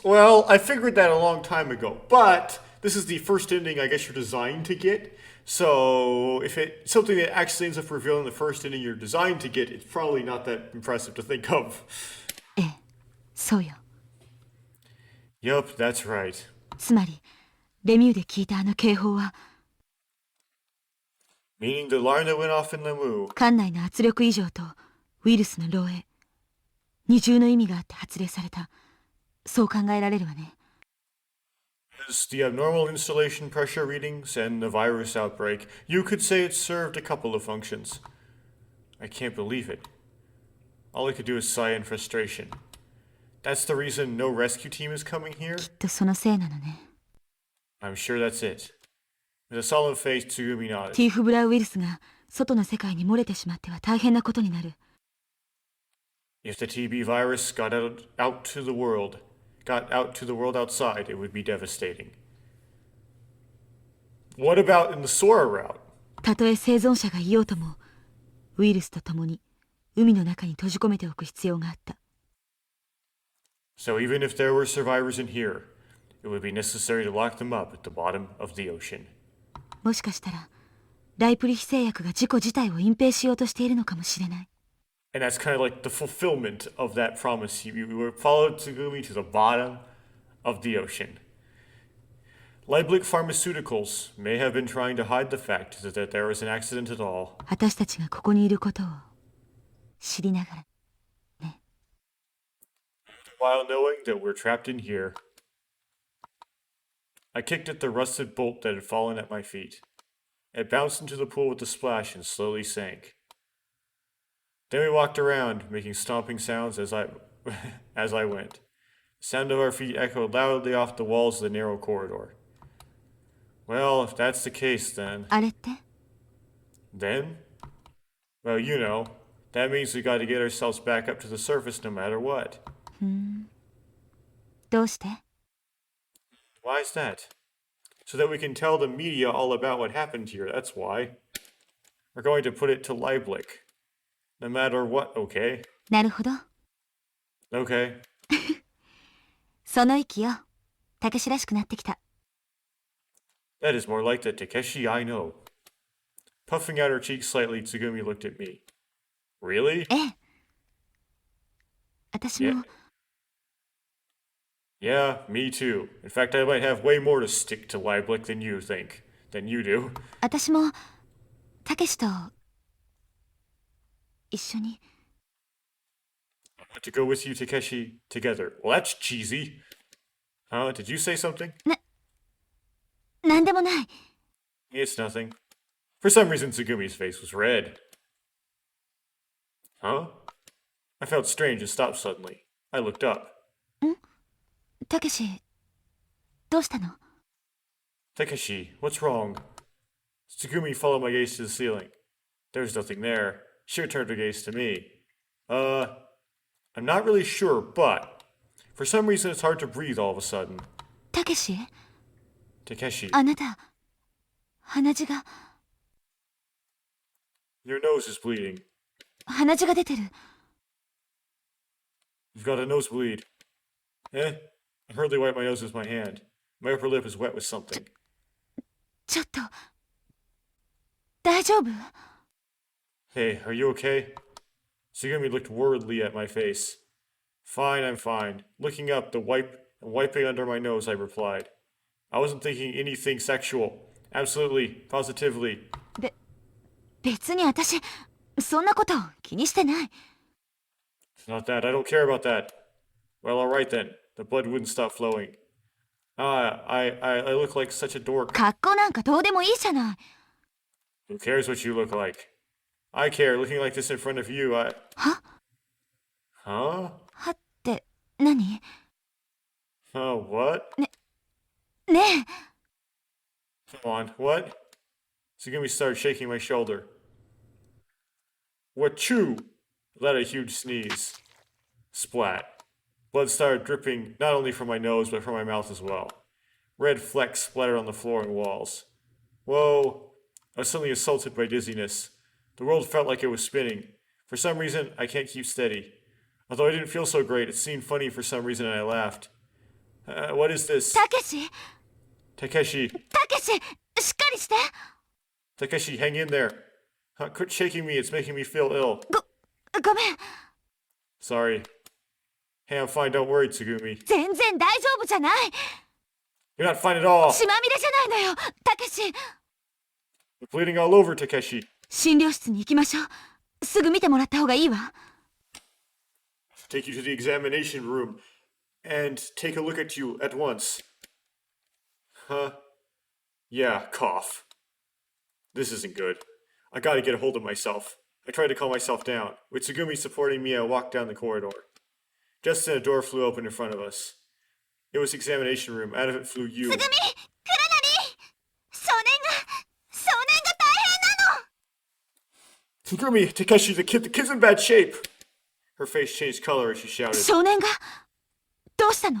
well, I figured that a long time ago, but this is the first ending I guess you're designed to get. So if it's something that actually ends up revealing the first ending you're designed to get, it's probably not that impressive to think of. ええ、そうよ。 Yup, that's right. つまりレミューで聞いたあの警報は Meaning the alarm that went off in Limu. 館内の圧力異常とウイルスの漏洩、二重の意味があって発令された。そう考えられるわね。As the abnormal installation pressure readings and the virus outbreak, you could say it served a couple of functions. I can't believe it. All I could do is sigh in frustration. That's the reason no rescue team is coming here? きっとそのせいなのね。 I'm sure that's it. With a solemn face, Tsugumi nodded. ティーフブラウイルスが外の世界に漏れてしまっては大変なことになる。 If the TB virus got out to the world outside, it would be devastating. What about in the Sora route? たとえ生存者がいようとも、ウイルスと共に海の中に閉じ込めておく必要があった。 So even if there were survivors in here, it would be necessary to lock them up at the bottom of the ocean. もしかしたらライプリヒ製薬が事故自体を隠蔽しようとしているのかもしれない。 And that's kind of like the fulfillment of that promise. You followed Tsugumi to the bottom of the ocean. Lieblich Pharmaceuticals may have been trying to hide the fact that there was an accident at all. 私たちがここにいることを知りながら。 While knowing that we're trapped in here, I kicked at the rusted bolt that had fallen at my feet. It bounced into the pool with a splash and slowly sank. Then we walked around, making stomping sounds as I went. The sound of our feet echoed loudly off the walls of the narrow corridor. Well, if that's the case, then... あれって Then? Well, you know, that means we gotta get ourselves back up to the surface no matter what. どうして Why is that? So that we can tell the media all about what happened here, that's why. We're going to put it to Lieblich. No matter what, okay? なるほど。 Okay. その息よ。たけしらしくなってきた。 That is more like the Takeshi I know. Puffing out her cheeks slightly, Tsugumi looked at me. Really? ええ。私も Yeah, me too. In fact, I might have way more to stick to Lieblich than you do. 私もたけしと一緒に。 I want to go with you, Takeshi, together. Well, that's cheesy. Huh? Did you say something? なんでもない。 It's nothing. For some reason, Tsugumi's face was red. Huh? I felt strange and stopped suddenly. I looked up. たけし、どうしたの？ Takeshi, what's wrong? Tsugumi followed my gaze to the ceiling. There was nothing there. She returned her gaze to me. I'm not really sure, but for some reason it's hard to breathe all of a sudden. たけし Takeshi, あなた鼻血が your nose is bleeding. 鼻血が出てる You've got a nosebleed. Eh? I hurriedly wipe my nose with my hand. My upper lip is wet with something. ちょっと大丈夫 Hey, are you okay? Sugumi looked worriedly at my face. Fine, I'm fine. Looking up, wiping under my nose, I replied. I wasn't thinking anything sexual. Absolutely, positively. 別に私そんなこと気にしてない It's not that. I don't care about that. Well, alright then. The blood wouldn't stop flowing. I look like such a dork. 格好なんかどうでもいいじゃない Who cares what you look like? I care. Looking like this in front of you, I... は Huh? はって何 Oh, what? ねえ Come on, what? Sugumi started shaking my shoulder. What chew? Let a huge sneeze. Splat. Blood started dripping not only from my nose, but from my mouth as well. Red flecks splattered on the floor and walls. Whoa. I was suddenly assaulted by dizziness. The world felt like it was spinning. For some reason, I can't keep steady. Although I didn't feel so great, it seemed funny for some reason and I laughed. What is this? たけし Takeshi. たけししっかりして Takeshi, hang in there. Quit shaking me, it's making me feel ill. ごめん Sorry. Hey, I'm fine, don't worry, Tsugumi. 全然大丈夫じゃない You're not fine at all. 血まみれじゃないのよたけし You're bleeding all over, Takeshi. 診療室に行きましょうすぐ見てもらった方がいいわ Take you to the examination room and take a look at you at once. Huh? Yeah, cough. This isn't good. I gotta get a hold of myself. I tried to calm myself down. With Tsugumi supporting me, I walked down the corridor. Just then a door flew open in front of us. It was the examination room. Out of it flew you. すぐみくらなり少年が大変なの Tsugumi, Takeshi, the kid's in bad shape. Her face changed color as she shouted. 少年がどうしたの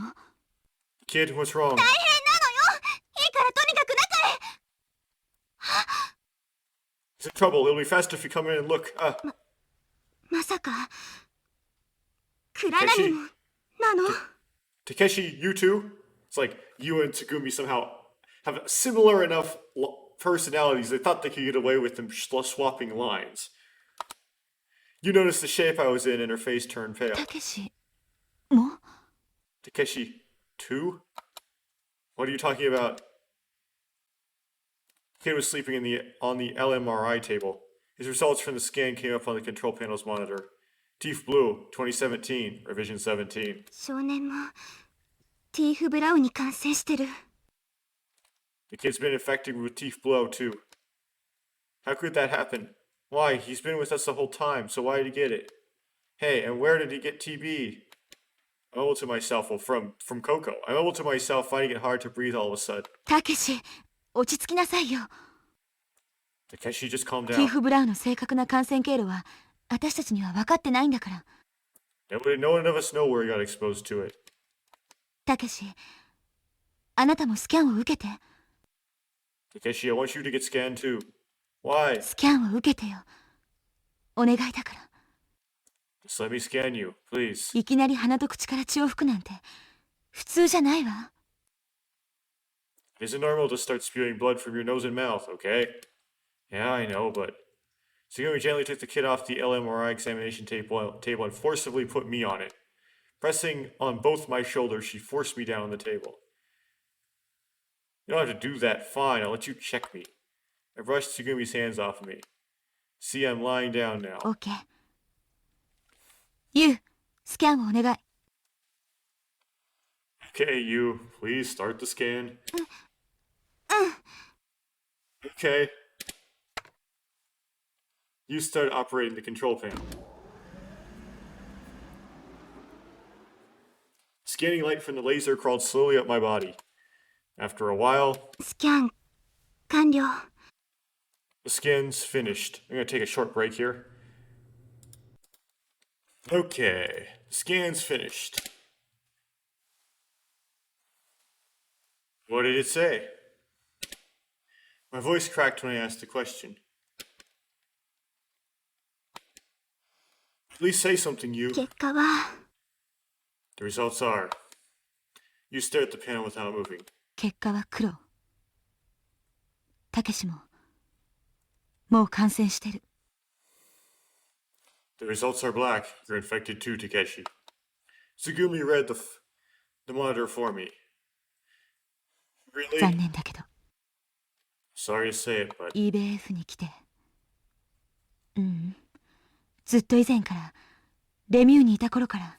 Kid, what's wrong? 大変なのよいいからとにかく中へ He's in trouble. It'll be faster if you come in and look. まさかくらなりもなの Takeshi, you too? It's like you and Tsugumi somehow have similar enough personalities. They thought they could get away with them swapping lines. You noticed the shape I was in and her face turned pale. たけしも Takeshi, too? What are you talking about? Kid was sleeping on the LMRI table. His results from the scan came up on the control panel's monitor. Teeth blue, 2017, revision 17. 少年もティーフブラウンに感染してる The kid's been infected with teeth blow too. How could that happen? Why? He's been with us the whole time, so why did he get it? Hey, and where did he get TB? I'm able to myself, well, from Coco. I'm able to myself, finding it hard to breathe all of a sudden. たけし落ち着きなさいよ Takeshi, just calm ティー down. フブラウンの正確な感染経路は私たちには分かってないんだから No one of us know where he got exposed to it. たけしあなたもスキャンを受けて Takeshi, I want you to get scanned too. Why? スキャンを受けてよお願いだから Just let me scan you, please. いきなり鼻と口から血を吹くなんて普通じゃないわ It isn't normal to start spewing blood from your nose and mouth, okay? Yeah, I know, but... Sugumi gently took the kid off the LMRI examination table and forcibly put me on it. Pressing on both my shoulders, she forced me down on the table. You don't have to do that. Fine, I'll let you check me. I brushed Sugumi's hands off of me. See, I'm lying down now. OK ユウスキャンをお願い Okay, you, please start the scan. Okay. You start operating the control panel. Scanning light from the laser crawled slowly up my body. After a while, スキャン完了 the scan's finished. I'm gonna take a short break here. Okay, scan's finished. What did it say? My voice cracked when I asked the question. Please say something, you. 結果は The results are. You stare at the panel without moving. 結果は黒。たけしももう感染してる。 The results are black. You're infected too, Takeshi. Tsugumi read the monitor for me. 残 Really? 念だけど Sorry to say it, but EBF に来てずっと以前からレミューにいた頃から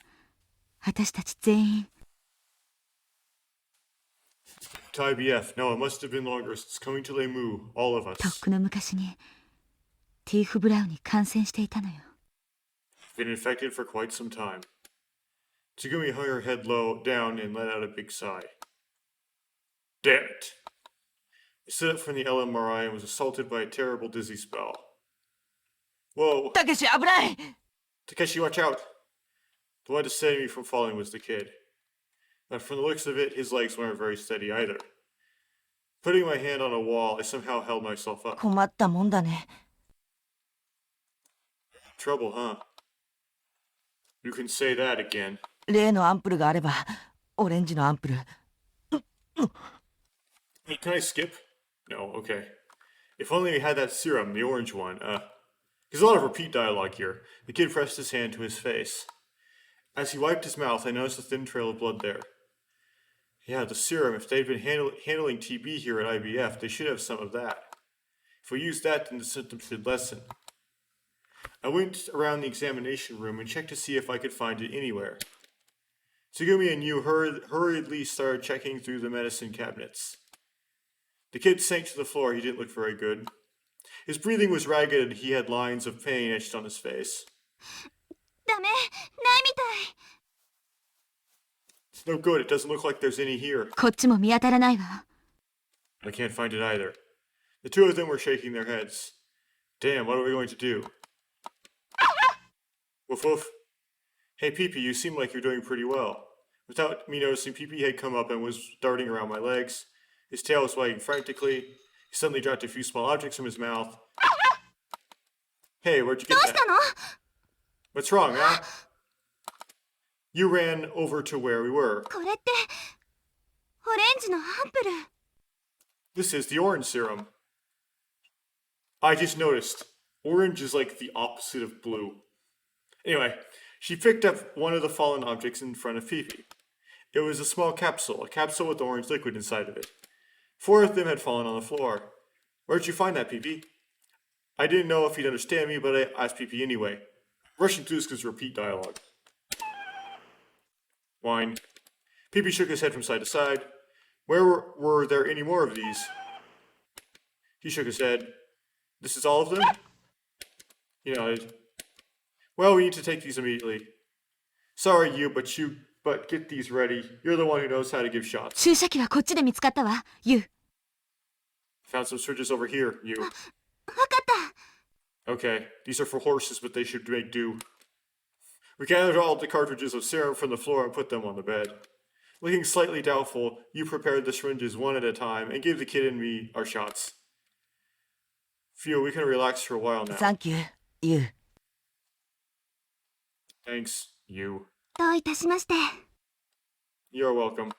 私たち全員 to IBF. No, it must have been longer since coming to Lemu, all of とっ us. くの昔にティーフ・ブラウンに感染していたのよ。 Been infected for quite some time. Tsugumi hung her head low down and let out a big sigh. Damn it. I stood up from the LMRI and was assaulted by a terrible dizzy spell. Whoa. たけし危ない Takeshi, watch out! The one to save me from falling was the kid. But from the looks of it, his legs weren't very steady either. Putting my hand on a wall, I somehow held myself up. 困ったもんだね Trouble, huh? You can say that again. 例のアンプルがあればオレンジのアンプル Hey, can I skip? No, okay. If only we had that serum, the orange one. There's a lot of repeat dialogue here. The kid pressed his hand to his face. As he wiped his mouth, I noticed a thin trail of blood there. Yeah, the serum. If they'd been handling TB here at IBF, they should have some of that. If we used that, then the symptoms should lessen. I went around the examination room and checked to see if I could find it anywhere. Tsugumi and Yu hurriedly started checking through the medicine cabinets. The kid sank to the floor. He didn't look very good. His breathing was ragged and he had lines of pain etched on his face. ダメないみたい It's no good. It doesn't look like there's any here. こっちも見当たらないわ。 I can't find it either. The two of them were shaking their heads. Damn, what are we going to do? Woof woof. Hey, Pee-Pee, you seem like you're doing pretty well. Without me noticing, Pee-Pee had come up and was darting around my legs. His tail was wagging frantically. He suddenly dropped a few small objects from his mouth. Hey, where'd you get どうした that? の What's wrong, huh? You ran over to where we were. これってオレンジのアンプル This is the orange serum. I just noticed. Orange is like the opposite of blue. Anyway, she picked up one of the fallen objects in front of Fifi. It was a small capsule, a capsule with orange liquid inside of it. 4 of them had fallen on the floor. Where'd you find that, Pee-Pee? I didn't know if he'd understand me, but I asked Pee-Pee anyway. Rushing through this because repeat dialogue. Whine. Pee-Pee shook his head from side to side. Where were there any more of these? He shook his head. This is all of them? He nodded. Well, we need to take these immediately. Sorry, but get these ready. You're the one who knows how to give shots. 注射器はこっちで見つかったわユウ Found some syringes over here, you. わかった Okay, these are for horses, but they should make do. We gathered all the cartridges of serum from the floor and put them on the bed. Looking slightly doubtful, you prepared the syringes one at a time and gave the kid and me our shots. Phew, we can relax for a while now. サンキューユウ Thanks, you. どういたしまして You're welcome.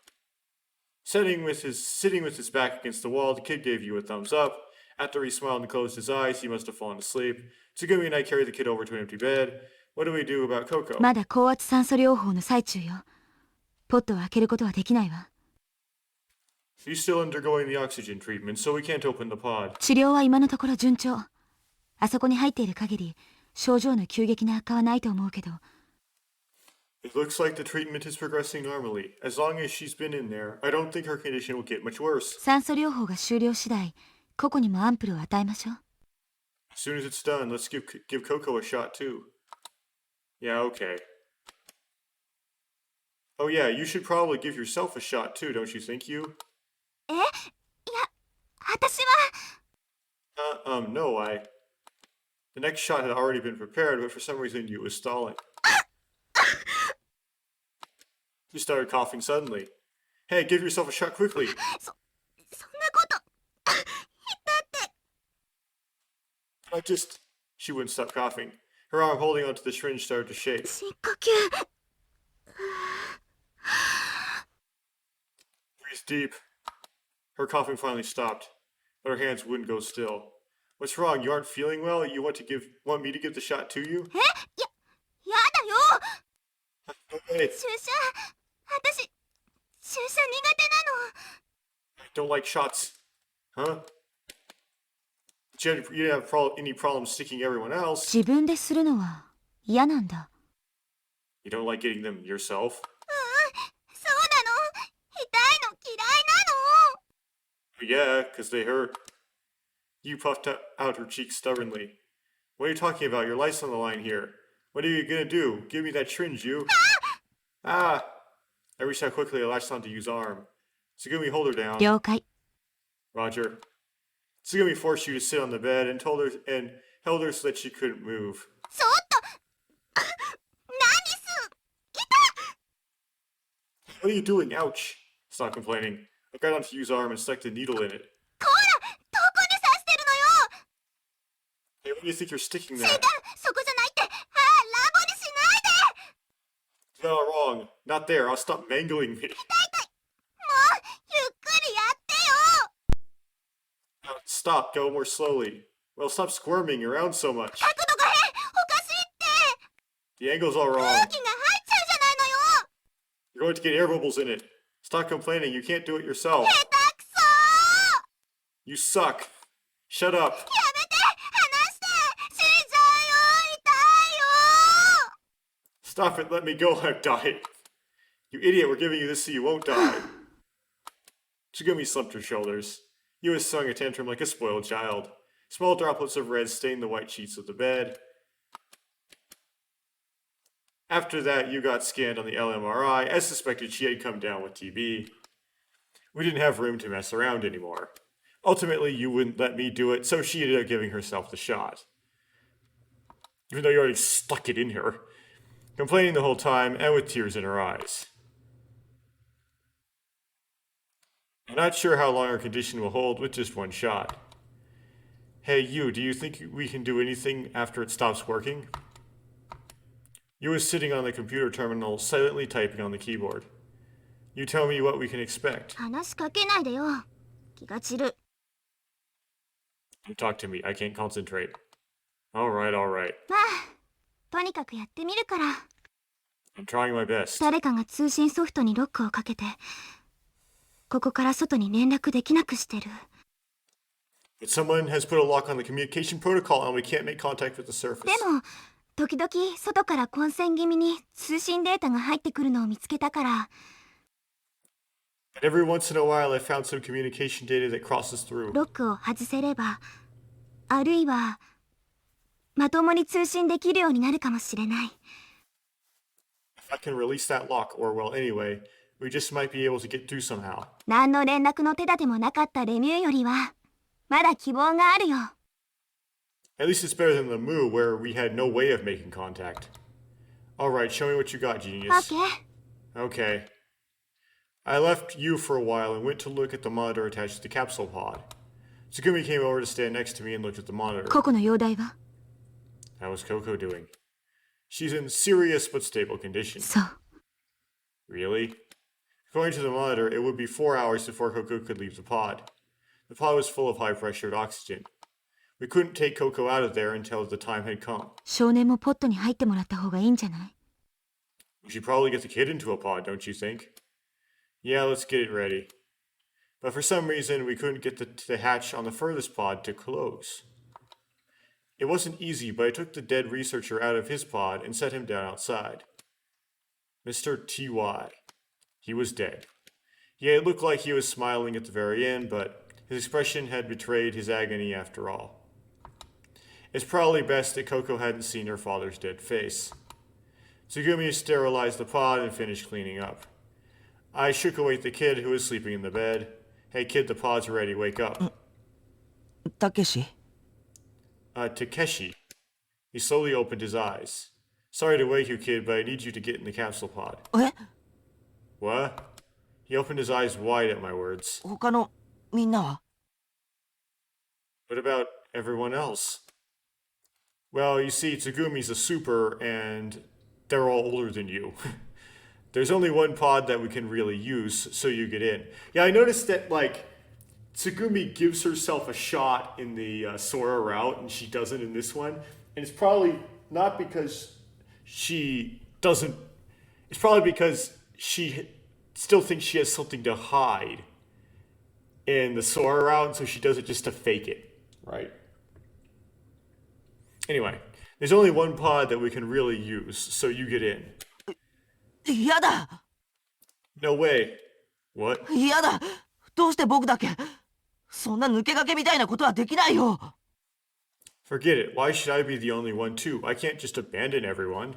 Sitting with his back against the wall, the kid gave you a thumbs up. After he smiled and closed his eyes, he must have fallen asleep. Tsugumi and I carried the kid over to an empty bed. What do we do about Coco? まだ高圧酸素療法の最中よポットを開けることはできないわ He's still undergoing the oxygen treatment, so we can't open the pod. 治療は今のところ順調あそこに入っている限り症状の急激な悪化はないと思うけど It looks like the treatment is progressing normally. As long as she's been in there, I don't think her condition will get much worse. 酸素療法が終了次第個々にもアンプルを与えましょう As soon as it's done, let's give Coco a shot too. Yeah, okay. Oh yeah, you should probably give yourself a shot too, don't you think, you? えいや私は No, The next shot had already been prepared, but for some reason you was stalling. She started coughing suddenly. Hey, give yourself a shot quickly. そんなこと。痛って。 I just... She wouldn't stop coughing. Her arm holding onto the syringe started to shake. 深呼吸。 Breathe deep. Her coughing finally stopped, but her hands wouldn't go still. What's wrong? You aren't feeling well? You want me to give the shot to you? え、やだよ。 No way. 注射。私、注射苦手なの。 I don't like shots. Huh? You didn't have any problem sticking everyone else. 自分でするのは嫌なんだ。 You don't like getting them yourself? そうなの。痛いの嫌いなの。 Yeah, because they hurt. You puffed out her cheeks stubbornly. What are you talking about? Your life's on the line here. What are you gonna do? Give me that syringe, you. Ah! I reached out quickly and latched onto Yu's arm. Tsugumi, hold her down. 了解。 Roger. Tsugumi forced you to sit on the bed and held her so that she couldn't move. ちょっと。何す。痛っ。 What are you doing? Ouch! Stop complaining. I got onto Yu's arm and stuck the needle in it. こら、どこに刺してるのよ。 Hey, what do you think you're sticking 違う、 that? そこじゃないって。ああ、ラボにしないで。 No, wrong. Not there. I'll stop mangling me. もう、ゆっくりやってよ。 Stop. Go more slowly. Well, stop squirming around so much. 角度が変。おかしいって。 The angle's all 空 wrong. 気が入っちゃうじゃないのよ。 You're going to get air bubbles in it. Stop complaining. You can't do it yourself. 下手くそー。 You suck. Shut up. やめて。離して。死んじゃうよ。痛いよ。 Stop it. Let me go. I'm dying. You idiot. We're giving you this so you won't die. Tsugumi slumped her shoulders. You was throwing a tantrum like a spoiled child. Small droplets of red stained the white sheets of the bed. After that, you got scanned on the LMRI. As suspected, she had come down with TB. We didn't have room to mess around anymore. Ultimately, you wouldn't let me do it, so she ended up giving herself the shot. Even though you already stuck it in her. Complaining the whole time, and with tears in her eyes. I'm not sure how long her condition will hold with just one shot. Hey, you, do you think we can do anything after it stops working? You was sitting on the computer terminal, silently typing on the keyboard. You tell me what we can expect. 話しかけないでよ。気が散る。 You talk to me, I can't concentrate. Alright, alright. まあ、とにかくやってみるから。 I'm trying my best. 誰かが通信ソフトにロックをかけて、ここから外に連絡できなくしてる。 But someone has put a lock on the communication protocol and we can't make contact with the surface. でも、時々外から混戦気味に通信データが入ってくるのを見つけたから。 And every once in a while I found some communication data that crosses through. ロックを外せれば、あるいは、まともに通信できるようになるかもしれない。 If I can release that lock, or well, anyway, we just might be able to get through somehow. 何の連絡の手立てもなかったレミューよりは、まだ希望があるよ。 At least it's better than the Moo, where we had no way of making contact. Alright, show me what you got, genius. オッケー。 Okay. I left you for a while and went to look at the monitor attached to the capsule pod. Tsugumi came over to stand next to me and looked at the monitor. ココの容体は？ How is Coco doing? She's in serious but stable condition. そう。 Really? According to the monitor, it would be 4 hours before Coco could leave the pod. The pod was full of high-pressured oxygen. We couldn't take Coco out of there until the time had come. 少年もポットに入ってもらった方がいいんじゃない？ We should probably get the kid into a pod, don't you think? Yeah, let's get it ready. But for some reason, we couldn't get the hatch on the furthest pod to close. It wasn't easy, but I took the dead researcher out of his pod and set him down outside. Mr. T.Y. He was dead. Yeah, it looked like he was smiling at the very end, but his expression had betrayed his agony after all. It's probably best that Coco hadn't seen her father's dead face. Tsugumi sterilized the pod and finished cleaning up. I shook awake the kid who was sleeping in the bed. Hey kid, the pod's ready, wake up. たけし Takeshi. He slowly opened his eyes. Sorry to wake you, kid, but I need you to get in the capsule pod. え What? He opened his eyes wide at my words. 他のみんなは What about everyone else? Well, you see, Tsugumi's a super, and they're all older than you. There's only one pod that we can really use, so you get in. Yeah, I noticed that, like, Tsugumi gives herself a shot in the Sora route, and she doesn't in this one. And it's probably not because she doesn't. It's probably because she still thinks she has something to hide in the Sora route, so she does it just to fake it, right? Anyway, there's only one pod that we can really use, so you get in. 嫌だ No way. What? 嫌だどうして僕だけそんな抜け駆けみたいなことはできないよ Forget it. Why should I be the only one too? I can't just abandon everyone.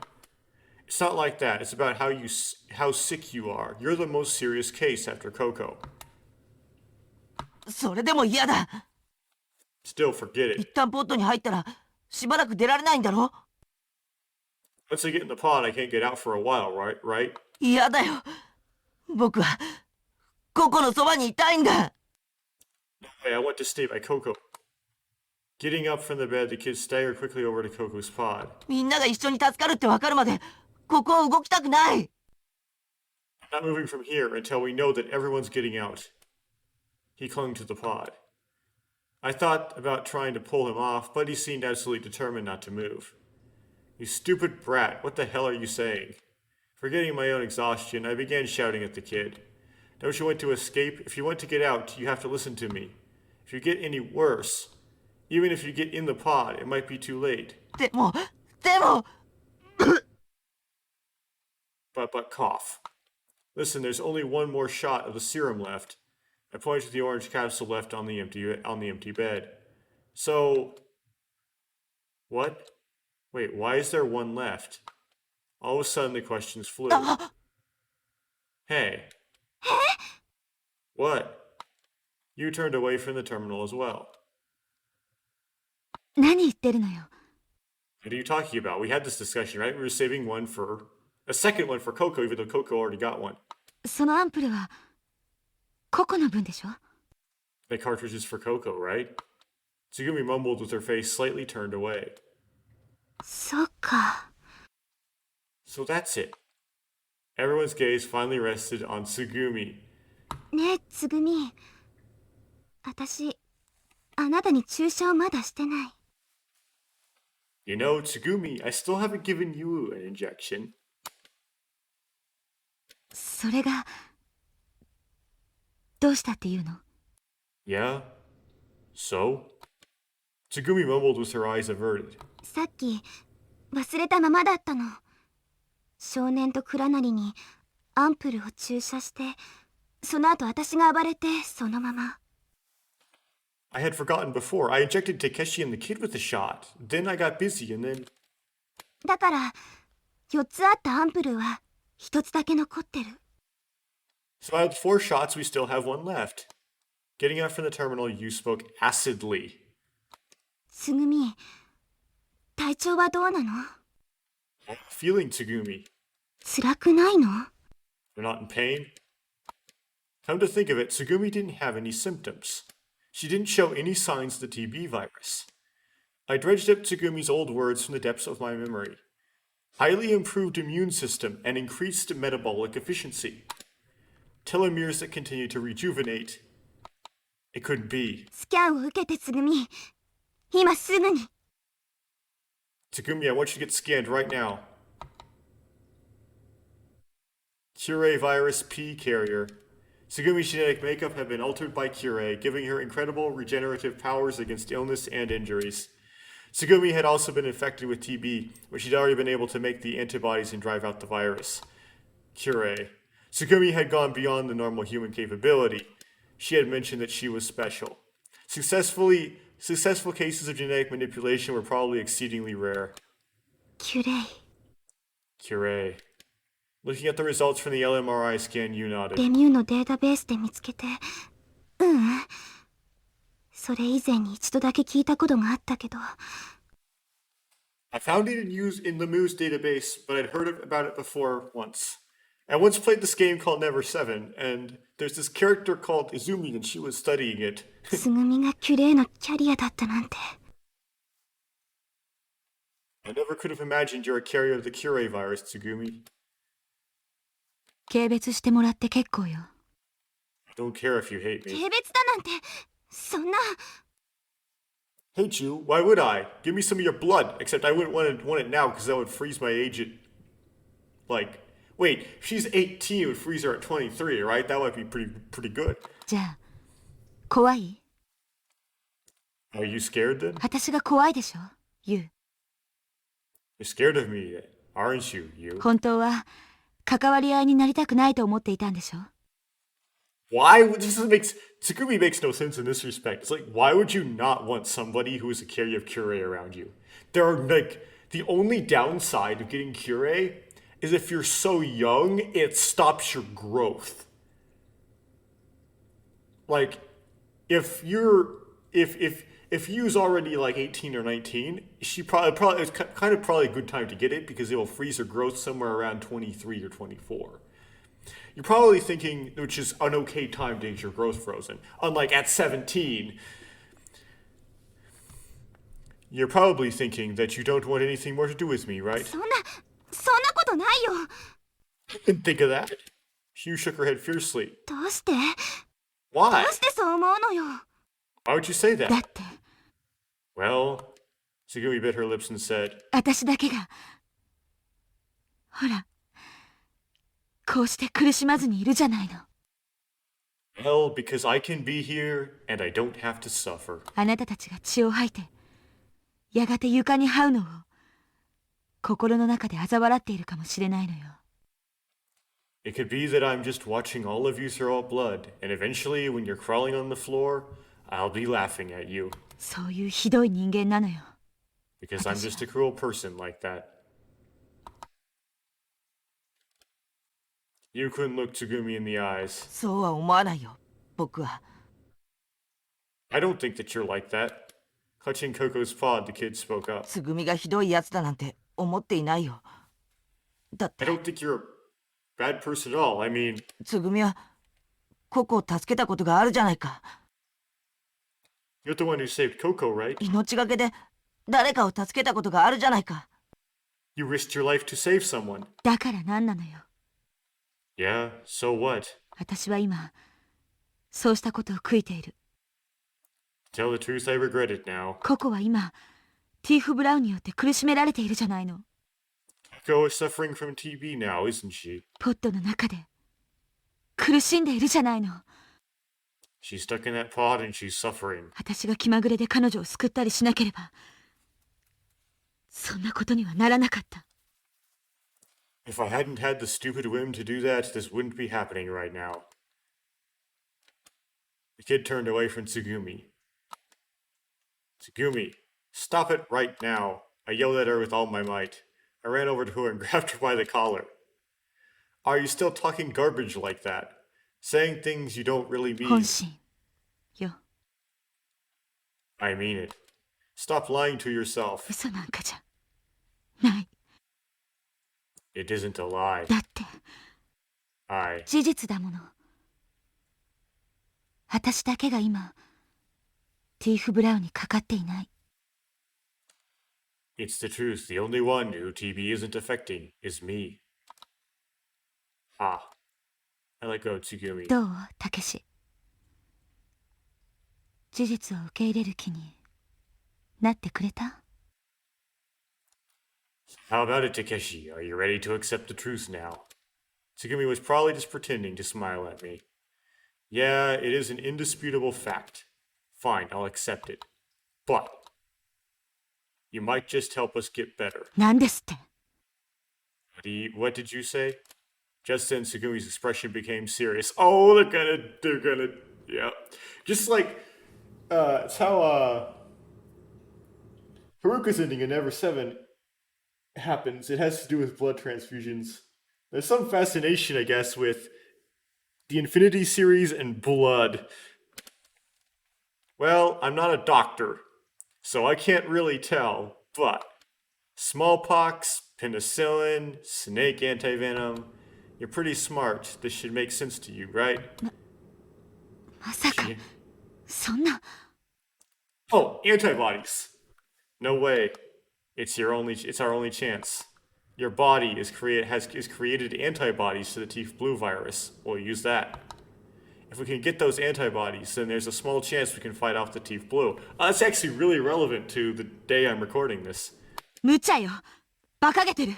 It's not like that. It's about how sick you are. You're the most serious case after Coco. それでも嫌だ Still, forget 一 it. 旦ポットに入ったらしばらく出られないんだろ Once I get in the pod, I can't get out for a while, right? 嫌だよ僕はココのそばにいたいんだ Hey, I want to stay by Coco. Getting up from the bed, the kids stagger quickly over to Coco's pod. みんなが一緒に助かるって分かるまでここを動きたくない Not moving from here until we know that everyone's getting out. He clung to the pod. I thought about trying to pull him off, but he seemed absolutely determined not to move. You stupid brat, what the hell are you saying? Forgetting my own exhaustion, I began shouting at the kid. Don't you want to escape? If you want to get out, you have to listen to me. If you get any worse, even if you get in the pod, it might be too late. でも But cough. Listen, there's only one more shot of the serum left. I pointed to the orange capsule left on the empty bed. So, what? Wait, why is there one left? All of a sudden, the questions flew. Hey. What? You turned away from the terminal as well. 何言ってるのよ。 What are you talking about? We had this discussion, right? We were saving a second one for Coco, even though Coco already got one. そのアンプルはココの分でしょ？ The cartridge is for Coco, right? Tsugumi mumbled with her face slightly turned away. そっか。 So that's it. Everyone's gaze finally rested on Tsugumi. ねえ、つぐみ。私、あなたに注射をまだしてない。You know, Tsugumi, I still haven't given you an injection. それが、どうしたっていうの？ Yeah? So? Tsugumi mumbled with her eyes averted. さっき、忘れたままだったの。少年と倉成にアンプルを注射して、その後私が暴れて、そのまま。I had forgotten before. I injected Takeshi and the kid with the shot. Then I got busy and then... だから、4つあったアンプルは、1つだけ残ってる。So out of 4 shots, we still have 1 left. Getting out from the terminal, you spoke acidly. つぐみ、体調はどうなの？ Feeling Tsugumi. 辛くないの？ You're not in pain? Come to think of it, Tsugumi didn't have any symptoms. She didn't show any signs of the TB virus. I dredged up Tsugumi's old words from the depths of my memory. Highly improved immune system and increased metabolic efficiency. Telomeres that continue to rejuvenate. It couldn't be. スキャンを受けてつぐみ。今すぐに。Tsugumi, I want you to get scanned right now. Cure virus P carrier. Tsugumi's genetic makeup had been altered by Cure, giving her incredible regenerative powers against illness and injuries. Tsugumi had also been infected with TB, but she'd already been able to make the antibodies and drive out the virus. Cure. Tsugumi had gone beyond the normal human capability. She had mentioned that she was special. Successful cases of genetic manipulation were probably exceedingly rare. キュレイ。 Cure. Looking at the results from the LMRI scan, you nodded. レミューのデータベースで見つけて。それ以前に一度だけ聞いたことがあったけど。I found it in the Moose database, but I'd heard about it before once. I once played this game called Ever17, and there's this character called Izumi, and she was studying it. つぐみがキュレイのキャリアだったなんて。 I never could have imagined you're a carrier of the Cure virus, Tsugumi. 軽蔑してもらって結構よ。 I don't care if you hate 軽 me. 蔑だなんて、そんな。 Hate you? Why would I? Give me some of your blood. Except I wouldn't want it now because that would freeze my age at... Like... Wait, if she's 18, it would freeze her at 23, right? That might be pretty good. じゃあ、怖い？ Are you scared then? 私が怖いでしょ、ユウ。 You're scared of me, aren't you, you? 本当は関わり合いになりたくないと思っていたんでしょ。 Why would this makes Tsugumi makes no sense in this respect. It's like, why would you not want somebody who is a carrier of Cure around you? There are like the only downside of getting Cure is if you're so young, it stops your growth. Like, if you's already like 18 or 19, she probably it's kind of probably a good time to get it because it will freeze her growth somewhere around 23 or 24. You're probably thinking, which is an okay time to get your growth frozen. Unlike at 17, you're probably thinking that you don't want anything more to do with me, right? そんなことないよ。 Didn't think of that. Hugh shook her head fiercely. どうして？ Why? どうしてそう思うのよ。 Why would you say だ that? って Well, Tsugumi bit her lips and said, 私だけがほらこうして苦しまずにいるじゃないの。 Well, because I can be here and I don't have to suffer. あなたたちが血を吐いてやがて床に這うのを心の中で嘲笑っているかもしれないのよ。 It could be that I'm just watching all of you throw out blood, and eventually, when you're crawling on the floor, I'll be laughing at you. そういうひどい人間なのよ。 Because I'm just a cruel person like that. You couldn't look Tsugumi in the eyes. そうは思わないよ、僕は。 I don't think that you're like that. Clutching Coco's paw, the kid spoke up. つぐみがひどいやつだなんて思っていないよ。だって I don't think you're a bad person at all. I mean, つぐみはココを助けたことがあるじゃないか。 you're the one who saved Coco, right? 命がけで誰かを助けたことがあるじゃないか。 You risked your life to save someone. だから何なのよ。 Yeah, so what? 私は今そうしたことを悔いている。 To tell the truth, I regret it now. ココは今ティーフ・ブラウンによって苦しめられているじゃないの。 Coco is suffering from TB now, isn't she? ポットの中で苦しんでいるじゃないの。 She's stuck in that pod and she's suffering. 私が気まぐれで彼女を救ったりしなければそんなことにはならなかった。 If I hadn't had the stupid whim to do that, this wouldn't be happening right now. The kid turned away from Tsugumi. Tsugumi, stop it right now. I yelled at her with all my might. I ran over to her and grabbed her by the collar. Are you still talking garbage like that? Saying things you don't really 本 mean? 心よ。 I mean it. Stop lying to yourself. 嘘なんかじゃない。 It isn't a lie. だって I. 事実だもの。私だけが今ティーフ・ブラウンにかかっていない。 It's the truth. The only one who TB isn't affecting is me. Ah. I let go, Tsugumi. どうたけし。事実を受け入れる気になってくれた？ How about it, Takeshi? Are you ready to accept the truth now? Tsugumi was probably just pretending to smile at me. Yeah, it is an indisputable fact. Fine, I'll accept it. But you might just help us get better. なんですって？ What did you say? Just then, Tsugumi's expression became serious. Oh, they're gonna, yeah. Just like, it's how, Haruka's ending in Ever17 happens. It has to do with blood transfusions. There's some fascination, I guess, with the Infinity series and blood. Well, I'm not a doctor, so I can't really tell, but smallpox, penicillin, snake antivenom, You're pretty smart. This should make sense to you, right? まさか She- そんな Oh, antibodies. No way. It's our only chance. Your body is created antibodies to the Teeth Blue virus. We'll use that. If we can get those antibodies, then there's a small chance we can fight off the Teeth Blue. That's actually really relevant to the day I'm recording this. 無茶よ馬鹿げてる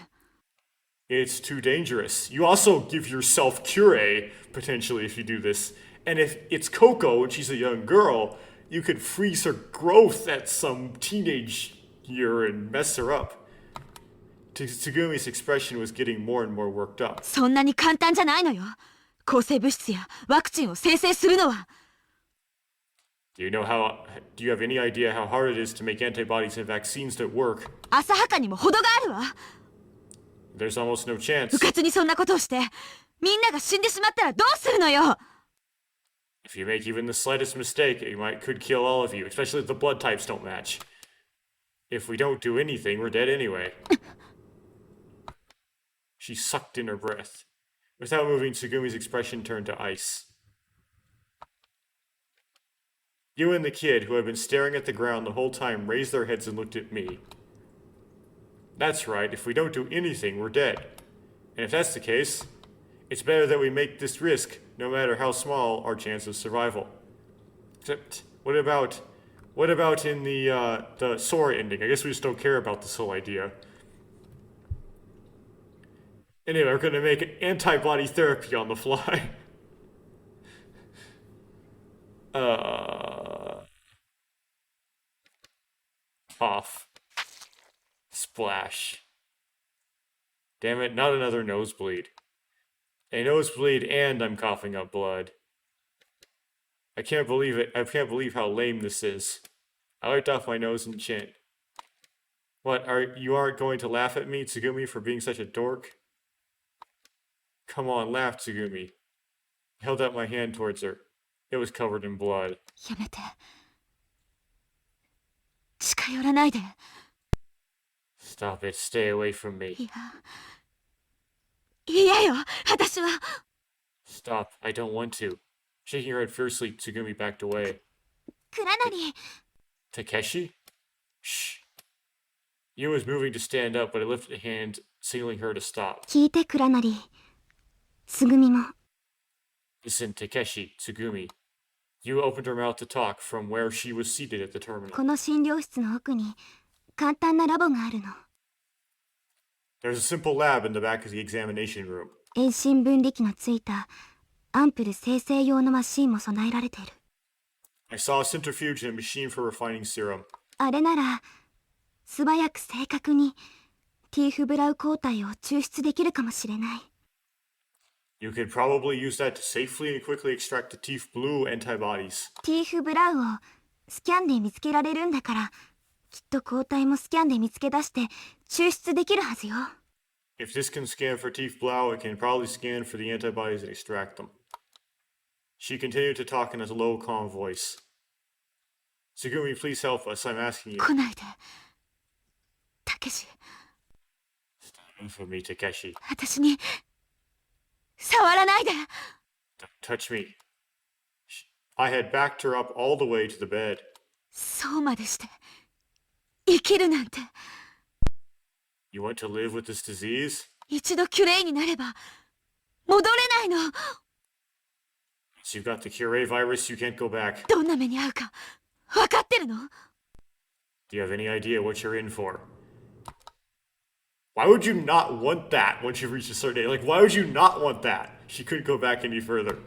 It's too dangerous. You also give yourself cure, potentially, if you do this. And if it's Coco and she's a young girl, you could freeze her growth at some teenage year and mess her up. Tsugumi's expression was getting more and more worked up. そんなに簡単じゃないのよ抗生物質やワクチンを生成するのは Do you have any idea how hard it is to make antibodies and vaccines that work? 浅はかにも程があるわ There's almost no chance. うかつにそんなことをしてみんなが死んでしまったらどうするのよ If you make even the slightest mistake, could kill all of you, especially if the blood types don't match. If we don't do anything, we're dead anyway. She sucked in her breath. Without moving, Tsugumi's expression turned to ice. You and the kid, who had been staring at the ground the whole time, raised their heads and looked at me. That's right, if we don't do anything, we're dead. And if that's the case, it's better that we make this risk, no matter how small our chance of survival. Except, what about in the Sora ending? I guess we just don't care about this whole idea. Anyway, we're gonna make antibody therapy on the fly. Off. Splash. Damn it, not another nosebleed. A nosebleed and I'm coughing up blood. I can't believe it. I can't believe how lame this is. I wiped off my nose and chin. What, you aren't going to laugh at me, Tsugumi, for being such a dork? Come on, laugh, Tsugumi. I held out my hand towards her. It was covered in blood. やめて近寄らないで Stop it, stay away from me. 嫌よ私は Stop, I don't want to. Shaking her head fiercely, Tsugumi backed away. 倉成 Takeshi? Shh. Yu was moving to stand up, but I lifted a hand, signaling her to stop. 聞いて倉成つぐみも Listen, Takeshi, Tsugumi. Yu opened her mouth to talk from where she was seated at the terminal. この診療室の奥に簡単なラボがあるの There's a simple lab in the back of the examination room. 遠心分離機のついたアンプル生成用のマシンも備えられている I saw a centrifuge and a machine for refining serum. あれなら素早く正確にティーフブラウ抗体を抽出できるかもしれない You could probably use that to safely and quickly extract the Teeth Blue antibodies. ティーフブラウをスキャンで見つけられるんだからきっと抗体もスキャンで見つけ出して抽出できるはずよ If this can scan for Teeth Blue, it can probably scan for the antibodies and extract them. She continued to talk in a low, calm voice. Tsugumi, please help us, I'm asking you. 来ないでたけし Stand for me, Takeshi. 私に触らないで Don't touch me. I had backed her up all the way to the bed. そうまでして生きるなんて You want to live with this disease? 一度キュレイになれば戻れないの Once you've got the Cure virus, you can't go back. どんな目に遭うか分かってるの Do you have any idea what you're in for? Why would you not want that once you reach a certain age? Like, why would you not want that? She couldn't go back any further.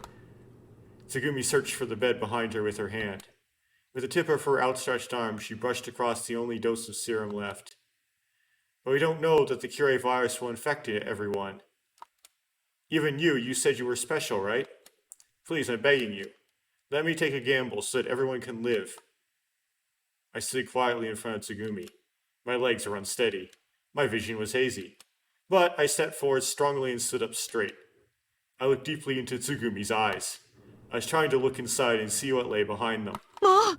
Tsugumi searched for the bed behind her with her hand. With the tip of her outstretched arm, she brushed across the only dose of serum left. But we don't know that the Cure virus will infect everyone. Even you said you were special, right? Please, I'm begging you. Let me take a gamble so that everyone can live. I slid quietly in front of Tsugumi. My legs were unsteady. My vision was hazy. But I stepped forward strongly and stood up straight. I looked deeply into Tsugumi's eyes. I was trying to look inside and see what lay behind them. もう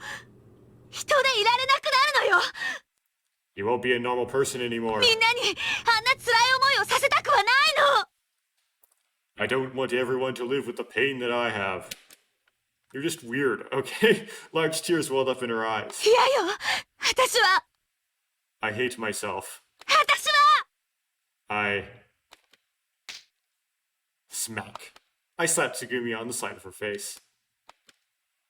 人でいられなくなるのよ You won't be a normal person anymore. みんなにあんな辛い思いをさせたくはないの I don't want everyone to live with the pain that I have. You're just weird, okay? Large tears welled up in her eyes. 嫌よ私は I hate myself. 私は I... Smack. I slapped Tsugumi on the side of her face.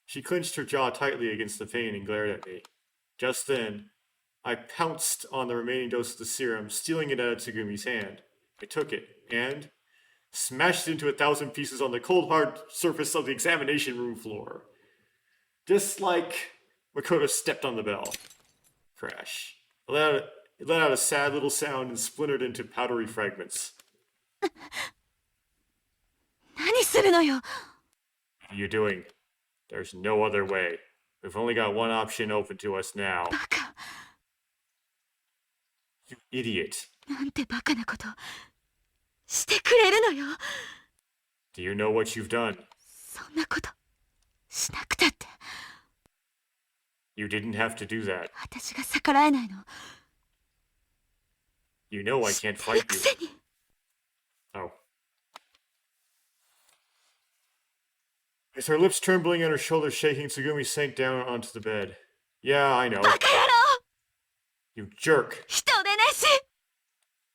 She clenched her jaw tightly against the pain and glared at me. Just then, I pounced on the remaining dose of the serum, stealing it out of Tsugumi's hand. I took it, and smashed it into 1,000 pieces on the cold, hard surface of the examination room floor. Just like Makoto stepped on the bell. Crash. It let out a sad little sound and splintered into powdery fragments. 何するのよ What are you doing? There's no other way. We've only got one option open to us now. バカ You idiot. なんてバカなことしてくれるのよ Do you know what you've done? そんなことしなくたって You didn't have to do that. 私が逆らえないの You know I can't く fight you. せに Oh. With her lips trembling and her shoulders shaking, Tsugumi sank down onto the bed. Yeah, I know. バカ野郎 You jerk. 人でねし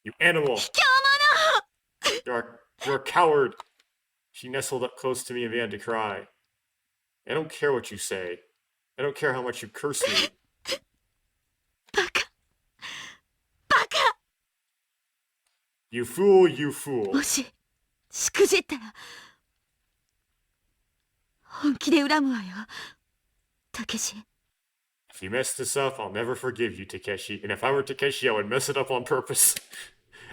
You animal. 卑怯 You're a coward. She nestled up close to me and began to cry. I don't care what you say. I don't care how much you curse me. 者バカバカ You fool, you fool. もししくじったら本気で恨むわよたけし If you mess this up, I'll never forgive you, Takeshi. And if I were Takeshi, I would mess it up on purpose.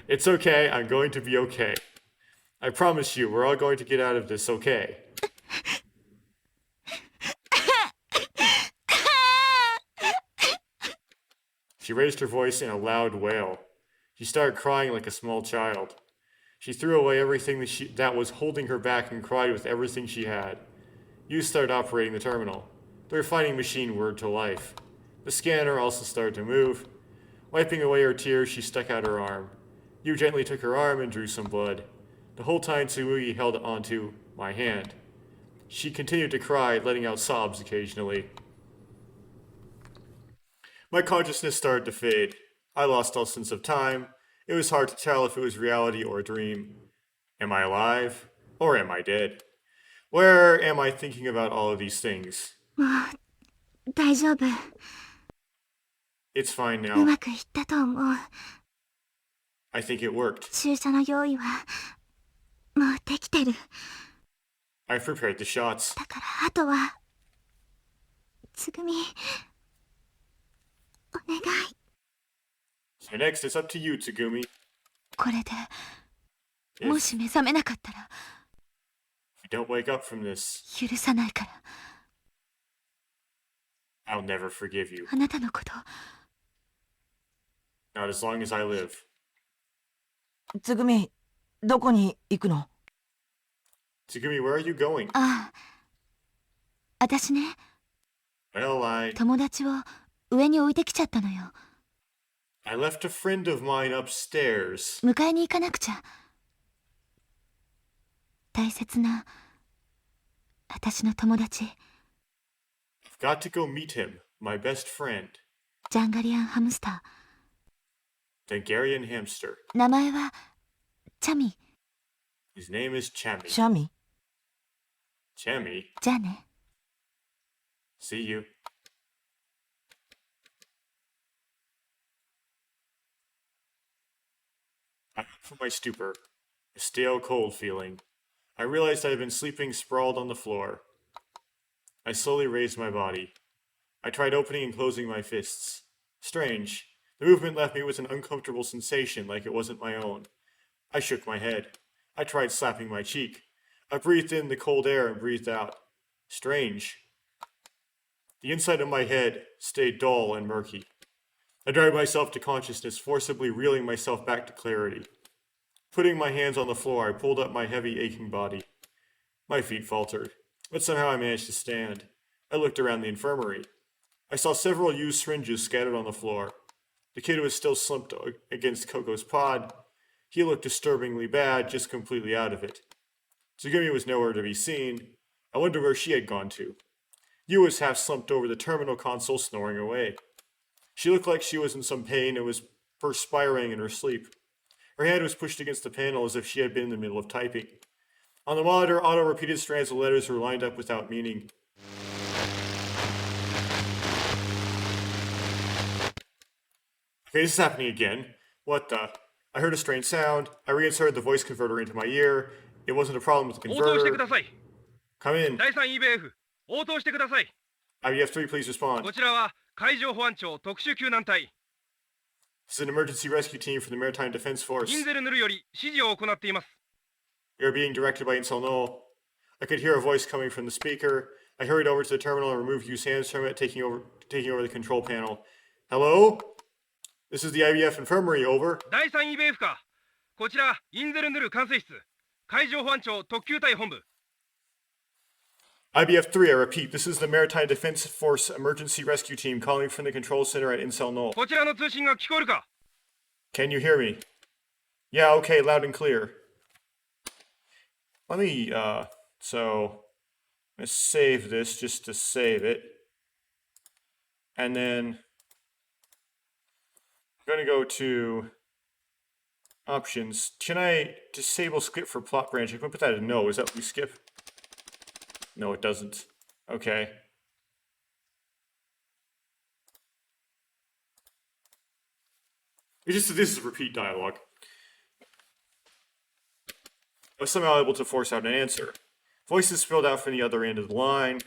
It's okay. I'm going to be okay. I promise you, we're all going to get out of this okay. She raised her voice in a loud wail. She started crying like a small child. She threw away everything that was holding her back and cried with everything she had. You started operating the terminal. The refining machine whirred to life. The scanner also started to move. Wiping away her tears, she stuck out her arm. You gently took her arm and drew some blood. The whole time Tsumugi held onto my hand. She continued to cry, letting out sobs occasionally. My consciousness started to fade. I lost all sense of time. It was hard to tell if it was reality or a dream. Am I alive? Or am I dead? Where am I thinking about all of these things? もう大丈夫 It's fine う now. まくいったと思う I think it worked. 注射の用意はもうできてる I prepared the shots. だからあとはつぐみお願い So next, it's up to you, Tsugumi. これで If もし目覚めなかったら you don't wake up from this, 許さないから I'll never forgive you. あなたのこと Not as long as I live. つぐみどこに行くの？ Tsugumi, where are you going? ああ私ね Well, I 友達を上に置いてきちゃったのよ left a friend of mine upstairs. 迎えに行かなくちゃ大切な私の友達 I've got to go meet him, my best friend, ジャンガリアンハムスタ Hungarian hamster. ー名前はチャミ His name is Chammy. シャミ？ Chammy, じゃあね see you. I woke from my stupor, a stale cold feeling. I realized I had been sleeping sprawled on the floor. I slowly raised my body. I tried opening and closing my fists. Strange. The movement left me with an uncomfortable sensation like it wasn't my own. I shook my head. I tried slapping my cheek. I breathed in the cold air and breathed out. Strange. The inside of my head stayed dull and murky. I dragged myself to consciousness, forcibly reeling myself back to clarity. Putting my hands on the floor, I pulled up my heavy, aching body. My feet faltered, but somehow I managed to stand. I looked around the infirmary. I saw several used syringes scattered on the floor. The kid was still slumped against Coco's pod. He looked disturbingly bad, just completely out of it. Tsugumi was nowhere to be seen. I wondered where she had gone to. Yu was half slumped over the terminal console, snoring away. She looked like she was in some pain and was perspiring in her sleep. Her hand was pushed against the panel as if she had been in the middle of typing. On the monitor, auto-repeated strands of letters were lined up without meaning. Okay, this is happening again. What the? I heard a strange sound. I reinserted the voice converter into my ear. It wasn't a problem with the 応答してく converter. ださい。 Come in. 第3 EBF 応答してください。 IBF3, please respond. こちらは海上保安庁特殊救難隊 This is an emergency rescue team from the Maritime Defense イ Force. ンゼルヌルより指示を行っています。 We are being directed by Insel Null. I could hear a voice coming from the speaker. I hurried over to the terminal and removed Yu's hands from it, taking over the control panel. Hello? This is the IBF infirmary, over. 第3 EBF か。こちらインゼルヌル管制室海上保安庁特急隊本部 IBF3, I repeat, this is the Maritime Defense Force emergency rescue team calling from the control center at Insel Null. こちらの通信が聞こえるか。 Can you hear me? Yeah, okay, loud and clear. Let me, so, let's save this just to save it. And then, I'm going to go to options. Can I disable skip for plot branch? I'm going to put that in no. Is that what we skip? No, it doesn't. Okay. It's just that this is repeat dialogue. I was somehow able to force out an answer. Voices spilled out from the other end of the line.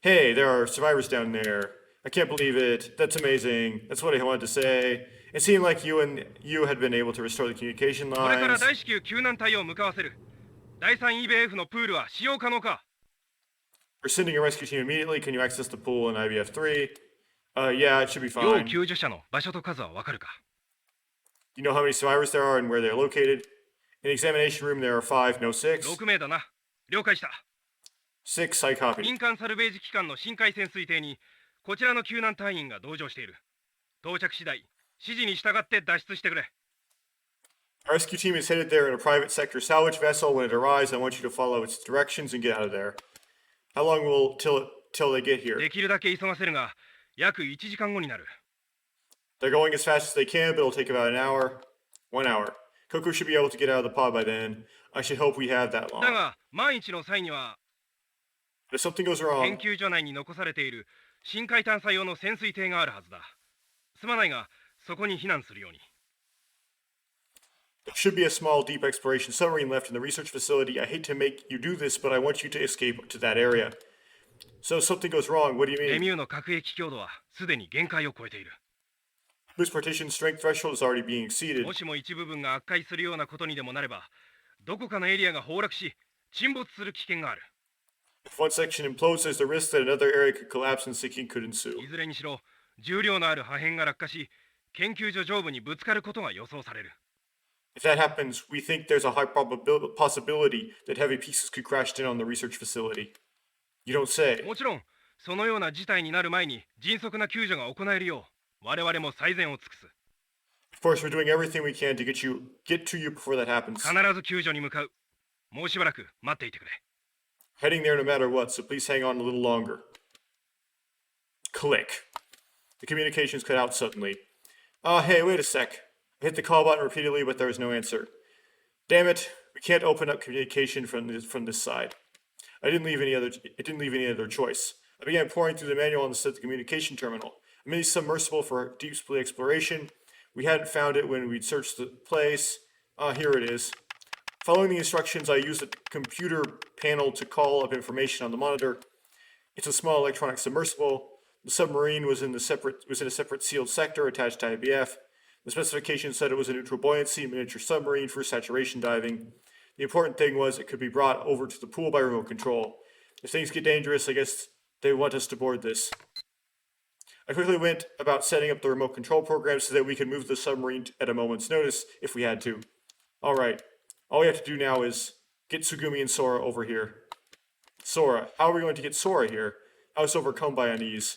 Hey, there are survivors down there. I can't believe it. That's amazing. That's what I wanted to say. It seemed like you had been able to restore the communication これから lines. 大至急救難隊を向かわせる。第3 EBF のプールは使用可能か。 We're sending a rescue team immediately. Can you access the pool in IBF3? Yeah, it should be 要 fine. 救助者の場所と数はわかるか。 You know how many survivors there are and where they're located? In the examination room, there are 5, no 6. 6名だな。了解した。 6, I copy. 民間サルベージ機関の深海潜水艇にこちらの救難隊員が同乗している。到着次第指示に従って脱出してくれ。 Our rescue team is headed there in a private sector salvage vessel. When it arrives, I want you to follow its directions and get out of there. How long will till they get here? できるだけ急がせるが約1時間後になる。 They're going as fast as they can, but it'll take about an hour. 1 hour. Coco should be able to get out of the pod by then. I should hope we have that だ long. が万一の際には But if something goes 研 wrong, 究所内に残されている深海探査用の潜水艇があるはずだ。すまないがそこに避難するように。 there should be a small deep exploration submarine left in the research facility. I hate to make you do this, but I want you to escape to that area. So if something goes wrong, what do you レ mean? ミューの核兵器強度はすでに限界を超えている。 Whose partition strength threshold is already being exceeded. もしも一部分が悪化するようなことにでもなれば、どこかのエリアが崩落し、沈没する危険がある。 If one section implodes, there's the risk that another area could collapse and sinking could ensue. いずれにしろ、重量のある破片が落下し、研究所上部にぶつかることが予想される。 If that happens, we think there's a high possibility that heavy pieces could crash in on the research facility. You don't say. もちろん、そのような事態になる前に迅速な救助が行えるよう、我々も最善を尽くす。 Of course, we're doing everything we can to get to you before that happens. 必ず救助に向かう。もうしばらく待っていてくれ。 Heading there no matter what, so please hang on a little longer. Click. The communications cut out suddenly. Hey, wait a sec. I hit the call button repeatedly, but there was no answer. Damn it, we can't open up communication from this side. It didn't leave any other choice. I began pouring through the manual on the communication terminal. A mini submersible for deep space exploration. We hadn't found it when we'd searched the place. Here it is. Following the instructions, I used a computer panel to call up information on the monitor. It's a small electronic submersible. The submarine was in a separate sealed sector attached to IBF. The specification said it was a neutral buoyancy miniature submarine for saturation diving. The important thing was it could be brought over to the pool by remote control. If things get dangerous, I guess they want us to board this. I quickly went about setting up the remote control program so that we could move the submarine at a moment's notice if we had to. Alright, all we have to do now is get Tsugumi and Sora over here. Sora, how are we going to get Sora here? I was overcome by unease.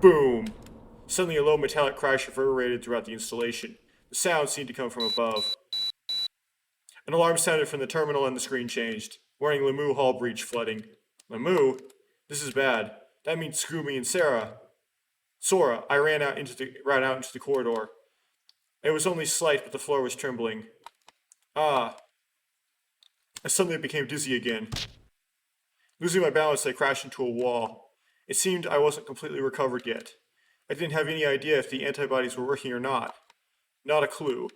Boom! Suddenly a low metallic crash reverberated throughout the installation. The sound seemed to come from above. An alarm sounded from the terminal and the screen changed. Warning Lamu Hall breach flooding. Lamu? This is bad. That means Tsugumi and Sora. I ran out into the corridor. It was only slight, but the floor was trembling. Ah. I suddenly became dizzy again. Losing my balance, I crashed into a wall. It seemed I wasn't completely recovered yet. I didn't have any idea if the antibodies were working or not. Not a clue.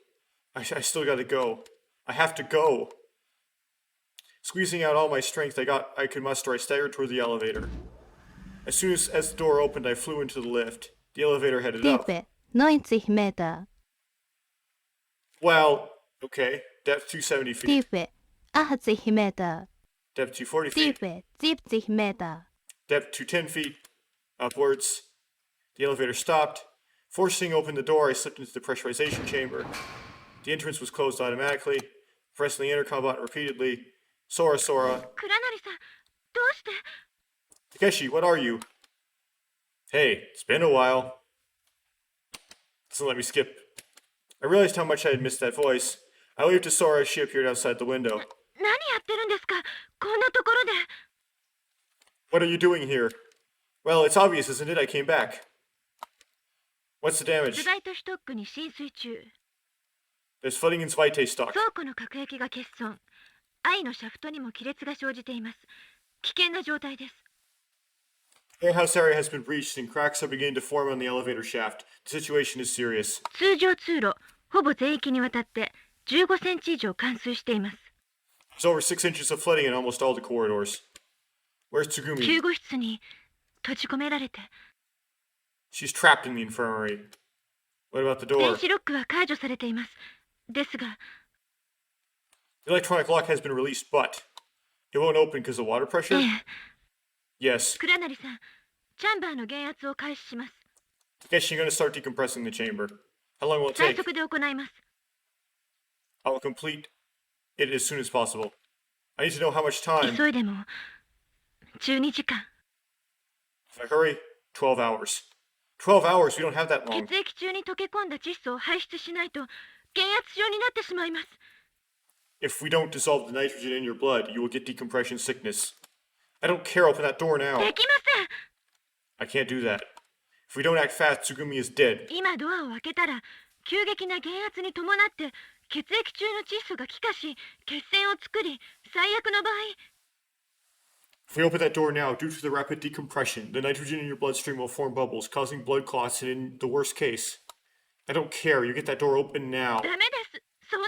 I still gotta go. I have to go. Squeezing out all my strength I could muster, I staggered toward the elevator. As soon as the door opened, I flew into the lift. The elevator headed up. Tiepe, 90 meter. Well, okay. Depth 270 feet. Tiepe, 80 meter. Depth 240 feet. Tiepe, 70 meter. Depth 210 feet. Upwards. The elevator stopped. Forcing open the door, I slipped into the pressurization chamber. The entrance was closed automatically. Pressing the intercom button repeatedly. Sora. 倉成さん、どうして？ Takeshi, what are you? Hey, it's been a while. Doesn't let me skip. I realized how much I had missed that voice. I waved to Sora as she appeared outside the window. 何やってるんですか？こんなところで。 What are you doing here? Well, it's obvious, isn't it? I came back. What's the damage? スバイトストックに浸水中。 There's flooding in Zweite stock. 倉庫の隔壁が欠損。愛のシャフトにも亀裂が生じています。危険な状態です。 Warehouse area has been breached and cracks are beginning to form on the elevator shaft. The situation is serious. 通常通路、ほぼ全域にわたって15センチ以上冠水しています。 There's over 6 inches of flooding in almost all the corridors. Where's Tsugumi? 救護室に閉じ込められて。 She's trapped in the infirmary. What about the 電 door? 子ロックは解除されています。ですが、 The electronic lock has been released, but it won't open because of water え pressure? え、 Yes. 倉成さん、チャンバーの減圧を開始します。 Guess you're gonna start decompressing the chamber. How long will it 最 take? 速で行います。 I will complete it as soon as possible. I need to know how much time. 急いでも12時間。 If I hurry, 12 hours. 12 hours? We don't have that long. 血液中に溶け込んだ窒素を排出しないと減圧症になってしまいます。 If we don't dissolve the nitrogen in your blood, you will get decompression sickness. I don't care. Open that door now. できません。 I can't do that. If we don't act fast, Tsugumi is dead. 今ドアを開けたら急激な減圧に伴って血液中の窒素が気化し血栓を作り、最悪の場合 If we open that door now, due to the rapid decompression, the nitrogen in your bloodstream will form bubbles, causing blood clots, and in the worst case, I don't care. You get that door open now. ダメです。そんな。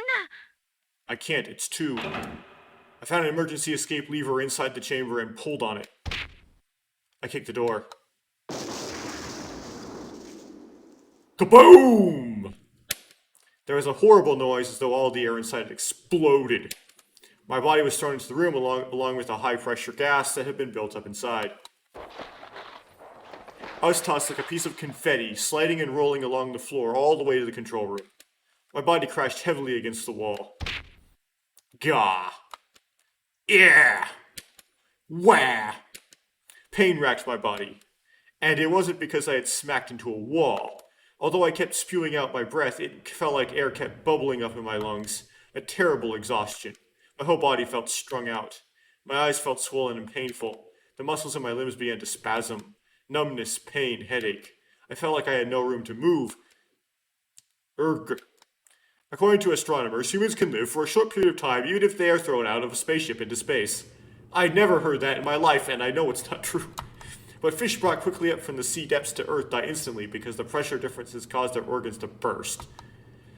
I can't. It's too. I found an emergency escape lever inside the chamber and pulled on it. I kicked the door. Kaboom! There was a horrible noise as though all the air inside it exploded. My body was thrown into the room along with the high-pressure gas that had been built up inside. I was tossed like a piece of confetti, sliding and rolling along the floor all the way to the control room. My body crashed heavily against the wall. Gah! Yeah! Wah! Pain racked my body. And it wasn't because I had smacked into a wall. Although I kept spewing out my breath, it felt like air kept bubbling up in my lungs. A terrible exhaustion. My whole body felt strung out. My eyes felt swollen and painful. The muscles in my limbs began to spasm. Numbness, pain, headache. I felt like I had no room to move. According to astronomers, humans can live for a short period of time even if they are thrown out of a spaceship into space. I'd never heard that in my life, and I know it's not true. But fish brought quickly up from the sea depths to Earth die instantly because the pressure differences caused their organs to burst.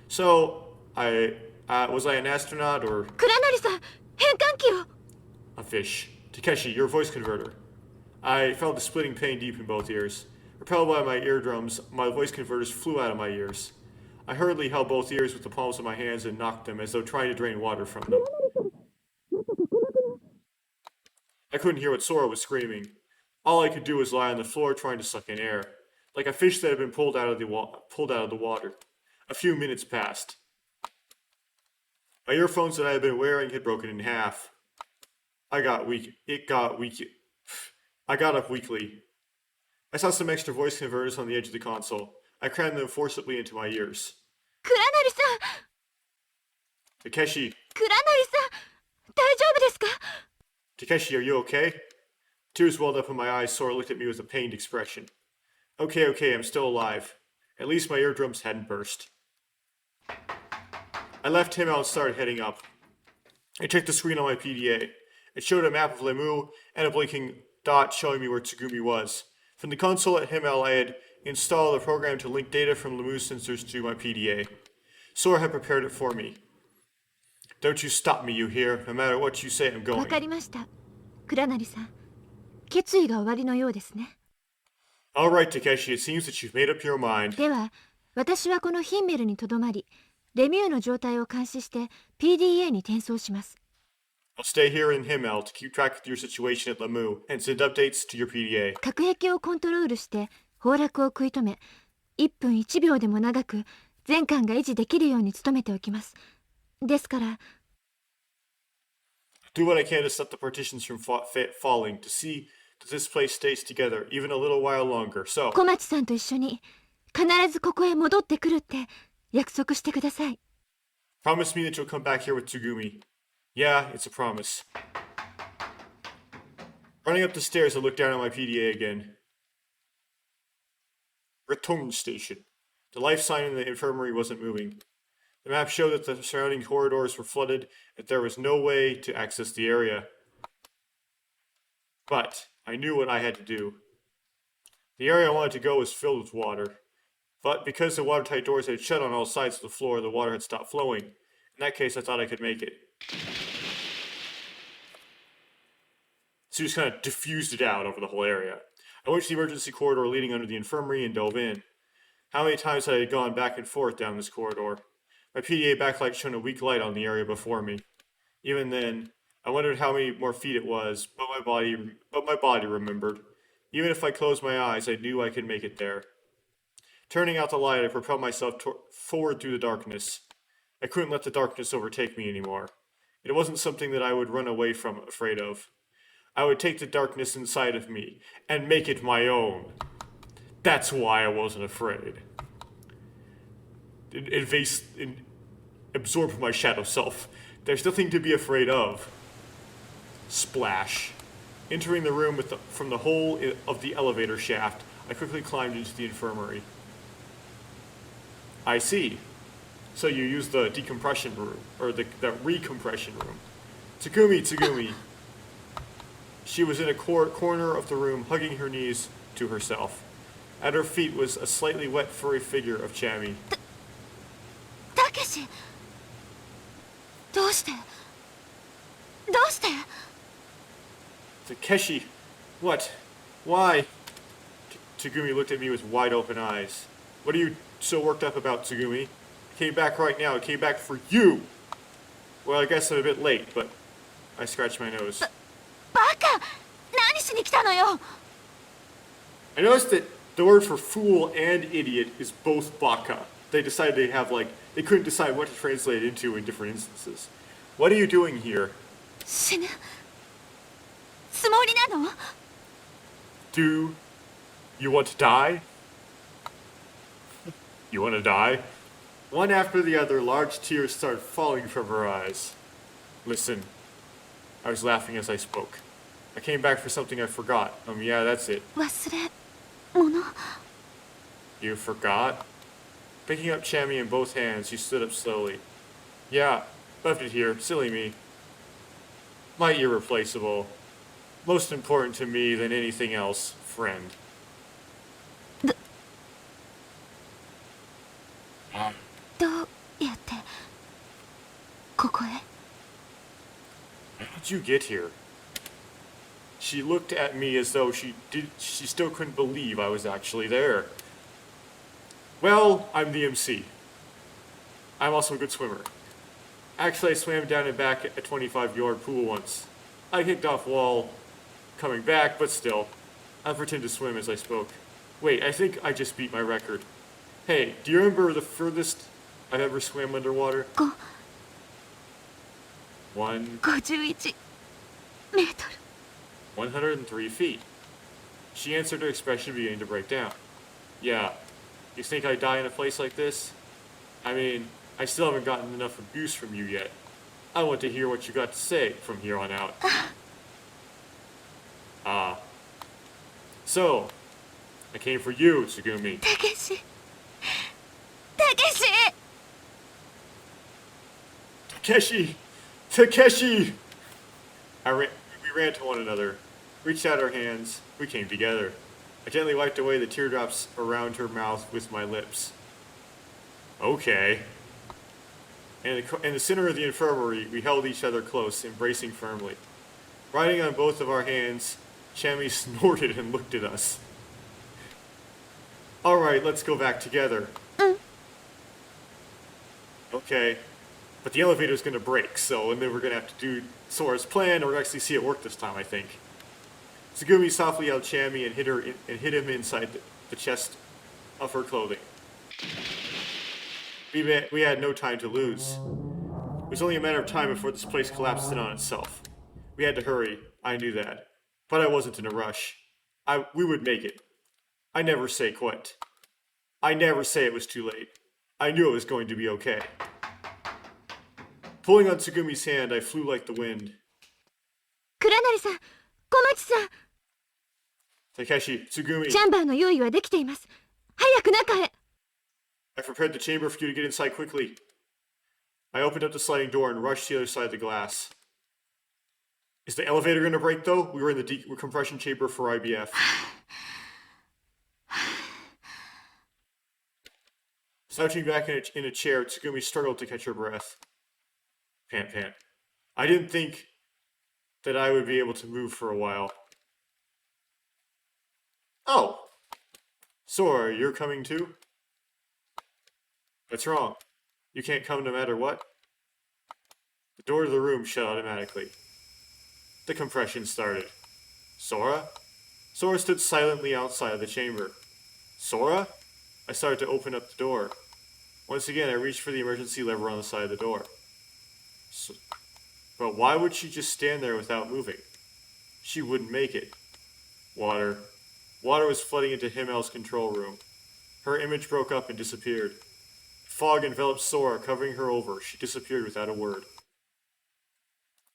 So, was I an astronaut or 倉成さん、変換器を。 a fish? Takeshi, your voice converter. I felt a splitting pain deep in both ears. Repelled by my eardrums, my voice converters flew out of my ears. I hurriedly held both ears with the palms of my hands and knocked them as though trying to drain water from them. I couldn't hear what Sora was screaming. All I could do was lie on the floor trying to suck in air, like a fish that had been pulled out of the water. A few minutes passed. My earphones that I had been wearing had broken in half. I got up weakly. I saw some extra voice converters on the edge of the console. I crammed them forcibly into my ears. 倉成さん。 Takeshi, 倉成さん、大丈夫ですか？ Takeshi, are you okay? Tears welled up in my eyes. Sora looked at me with a pained expression. Okay, okay, I'm still alive. At least my eardrums hadn't burst. I left him out and started heading up. I checked the screen on my PDA. It showed a map of Lemu and a blinking dot showing me where Tsugumi was. From the console at Himmel, I had installed a program to link data from Lemu's sensors to my PDA. Sora had prepared it for me. Don't you stop me, you hear? No matter what you say, I'm わ going. かりました。倉成さん、決意が終わりのようですね。All right, Takeshi, it seems that you've made up your mind. では、私はこのヒンメルにとどまり、レミューの状態を監視して PDA に転送します。I'll stay here in Himmel to keep track of your situation at Lemu and send updates to your PDA. 核壁をコントロールして崩落を食い止め、1分1秒でも長く全艦が維持できるように努めておきます。ですから、Do what I can to stop the partitions from falling, to see that this place stays together even a little while longer. So, 小町さんと一緒に必ずここへ戻ってくるって約束してください。promise me that you'll come back here with Tsugumi. Yeah, it's a promise. Running up the stairs, I looked down at my PDA again. Return station. The life sign in the infirmary wasn't moving. The map showed that the surrounding corridors were flooded, and there was no way to access the area. But I knew what I had to do. The area I wanted to go was filled with water. But because the watertight doors had shut on all sides of the floor, the water had stopped flowing. In that case, I thought I could make it. So just kind of diffused it out over the whole area. I went to the emergency corridor leading under the infirmary and dove in. How many times had I gone back and forth down this corridor? My PDA backlight shone a weak light on the area before me. Even then, I wondered how many more feet it was, but my body remembered. Even if I closed my eyes, I knew I could make it there. Turning out the light, I propelled myself forward through the darkness. I couldn't let the darkness overtake me anymore. It wasn't something that I would run away from, afraid of. I would take the darkness inside of me and make it my own. That's why I wasn't afraid. Absorb my shadow self. There's nothing to be afraid of. Splash. Entering the room from the hole of the elevator shaft, I quickly climbed into the infirmary. I see. So you use the decompression room, or the recompression room. Tsugumi. She was in a corner of the room, hugging her knees to herself. At her feet was a slightly wet, furry figure of Chami. たけし、どうしてTakeshi! What? Why? Tsugumi looked at me with wide open eyes. What are you so worked up about, Tsugumi? I came back right now. I came back for you! Well, I guess I'm a bit late, but I scratched my nose. バカ、何しに来たのよ。 I noticed that the word for fool and idiot is both baka. They decided they couldn't decide what to translate it into in different instances. What are you doing here? 死ぬつもりなの？ Do you want to die? You want to die? One after the other, large tears started falling from her eyes. Listen, I was laughing as I spoke. I came back for something I forgot. Yeah, that's it. 忘れ物？ You forgot? Picking up Chami in both hands, she stood up slowly. Yeah, left it here. Silly me. My irreplaceable. Most important to me than anything else, friend. どうやってここへ？ How did you get here? She looked at me as though she still couldn't believe I was actually there. Well, I'm the MC. I'm also a good swimmer. Actually, I swam down and back a 25-yard pool once. I kicked off while coming back, but still. I'll pretend to swim as I spoke. Wait, I think I just beat my record. Hey, do you remember the furthest I've ever swam underwater? 51メートル。 103 feet. She answered, her expression beginning to break down. Yeah, you think I'd die in a place like this? I mean, I still haven't gotten enough abuse from you yet. I want to hear what you got to say from here on out. Ah. So, I came for you, Tsugumi. たけし。たけし。 Takeshi! Takeshi! We ran to one another, reached out our hands, we came together. I gently wiped away the teardrops around her mouth with my lips. Okay. In the center of the infirmary, we held each other close, embracing firmly. Riding on both of our hands, Chami snorted and looked at us. Alright, let's go back together. Okay. But the elevator's gonna break, and then we're gonna have to do Sora's plan, and we're gonna actually see it work this time, I think. Tsugumi softly yelled Chami and hit him inside the chest of her clothing. We had no time to lose. It was only a matter of time before this place collapsed in on itself. We had to hurry, I knew that. But I wasn't in a rush. We would make it. I never say quit. I never say it was too late. I knew it was going to be okay. Pulling on Tsugumi's hand, I flew like the wind. 倉成さん、小町さん。 Takeshi, Tsugumi, チャンバーの用意はできています。早く中へ。 I prepared the chamber for you to get inside quickly. I opened up the sliding door and rushed to the other side of the glass. Is the elevator going to break, though? We were in the decompression chamber for IBF. Slouching back in a chair, Tsugumi struggled to catch her breath. Pant, pant. I didn't think that I would be able to move for a while. Oh! Sora, you're coming too? What's wrong? You can't come no matter what? The door to the room shut automatically. The compression started. Sora? Sora stood silently outside of the chamber. Sora? I started to open up the door. Once again, I reached for the emergency lever on the side of the door. But why would she just stand there without moving? She wouldn't make it. Water. Water was flooding into Himmel's control room. Her image broke up and disappeared. Fog enveloped Sora, covering her over. She disappeared without a word.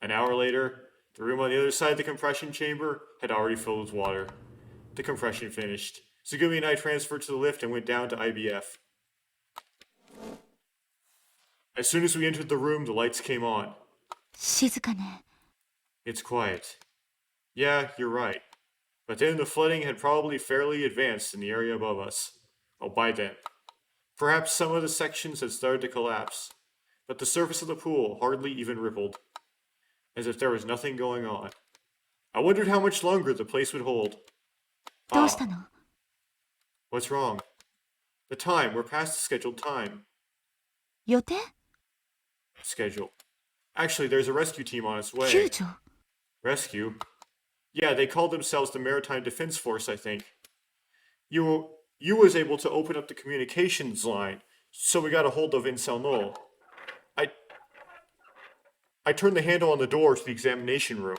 An hour later, the room on the other side of the compression chamber had already filled with water. The compression finished. Tsugumi and I transferred to the lift and went down to IBF. As soon as we entered the room, the lights came on. 静かね。 It's quiet. Yeah, you're right. But then the flooding had probably fairly advanced in the area above us. Oh, by then. Perhaps some of the sections had started to collapse, but the surface of the pool hardly even rippled, as if there was nothing going on. I wondered how much longer the place would hold. どうしたの？ What's wrong? The time. We're past the scheduled time. 予定？ Schedule. Actually, there's a rescue team on its way. 救助？ Rescue? Yeah, they called themselves the Maritime Defense Force, I think. You was able to open up the communications line, so we got a hold of Incel Null. I turned the handle on the door to the examination room.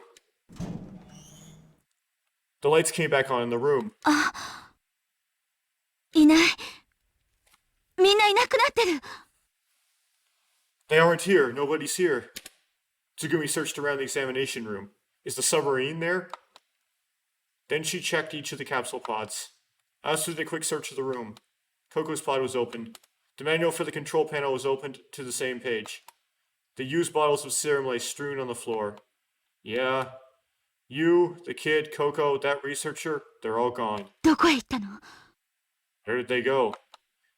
The lights came back on in the room. いない。みんないなくなってる。 They aren't here. Nobody's here. Tsugumi searched around the examination room. Is the submarine there? Then she checked each of the capsule pods. I also did a quick search of the room. Coco's pod was open. The manual for the control panel was opened to the same page. The used bottles of serum lay strewn on the floor. Yeah. You, the kid, Coco, that researcher, they're all gone. どこへ行ったの？ Where did they go?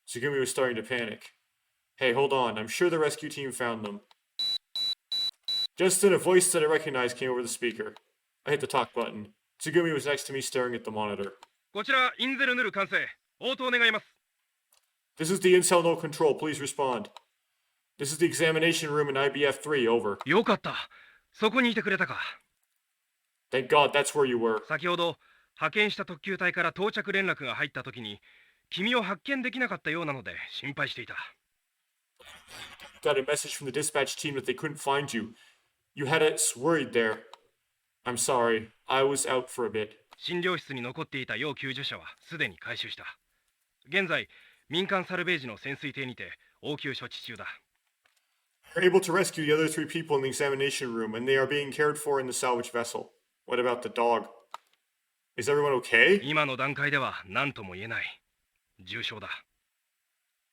Tsugumi was starting to panic. Hey, hold on. I'm sure the rescue team found them. Just then, a voice that I recognized came over the speaker. I hit the talk button. Tsugumi was next to me staring at the monitor. こちらインゼルヌル管制応答願います。 This is the Incel No Control. Please respond. This is the examination room in IBF-3. Over. よかった。そこにいてくれたか。 Thank God that's where you were. 先ほど派遣した特急隊から到着連絡が入った時に君を発見できなかったようなので心配していた。 Got a message from the dispatch team that they couldn't find you. You had us worried there. I'm sorry. I was out for a bit. 診療室に残っていた要救助者はすでに回収した。現在民間サルベージの潜水艇にて応急処置中だ。We're able to rescue the other 3 people in the examination room, and they are being cared for in the salvage vessel. What about the dog? Is everyone okay? 今の段階では何とも言えない。重傷だ。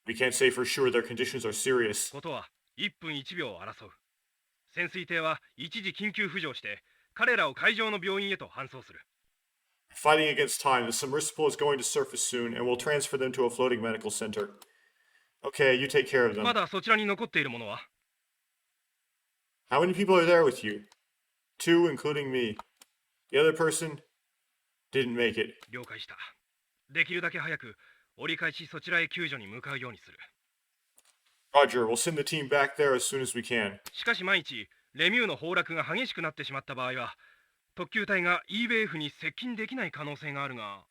We can't say for sure their conditions are serious. ことは1分1秒を争う。潜水艇は一時緊急浮上して彼らを海上の病院へと搬送する。 Fighting against time, the submersible is going to surface soon, and we'll transfer them to a floating medical center. Okay, you take care of them. まだそちらに残っているものは How many people are there with you? 2, including me. The other person didn't make it. 了解した。できるだけ早く折り返しそちらへ救助に向かうようにする。 Roger, we'll send the team back there as soon as we can. しかし万一レミューの崩落が激しくなってしまった場合は特急隊が EBF に接近できない可能性があるが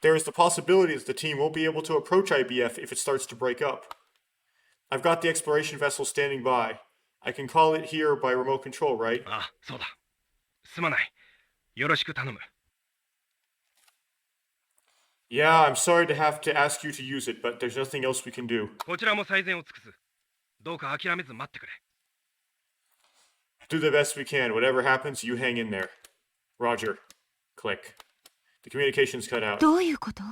There is the possibility that the team won't be able to approach IBF if it starts to break up. I've got the exploration vessel standing by. I can call it here by remote control, right? あ、そうだ。すまない。よろしく頼む。 Yeah, I'm sorry to have to ask you to use it, but there's nothing else we can do. こちらも最善を尽くす。どうか諦めず待ってくれ。 Do the best we can. Whatever happens, you hang in there. Roger. Click. The communication's cut out. どういうこと？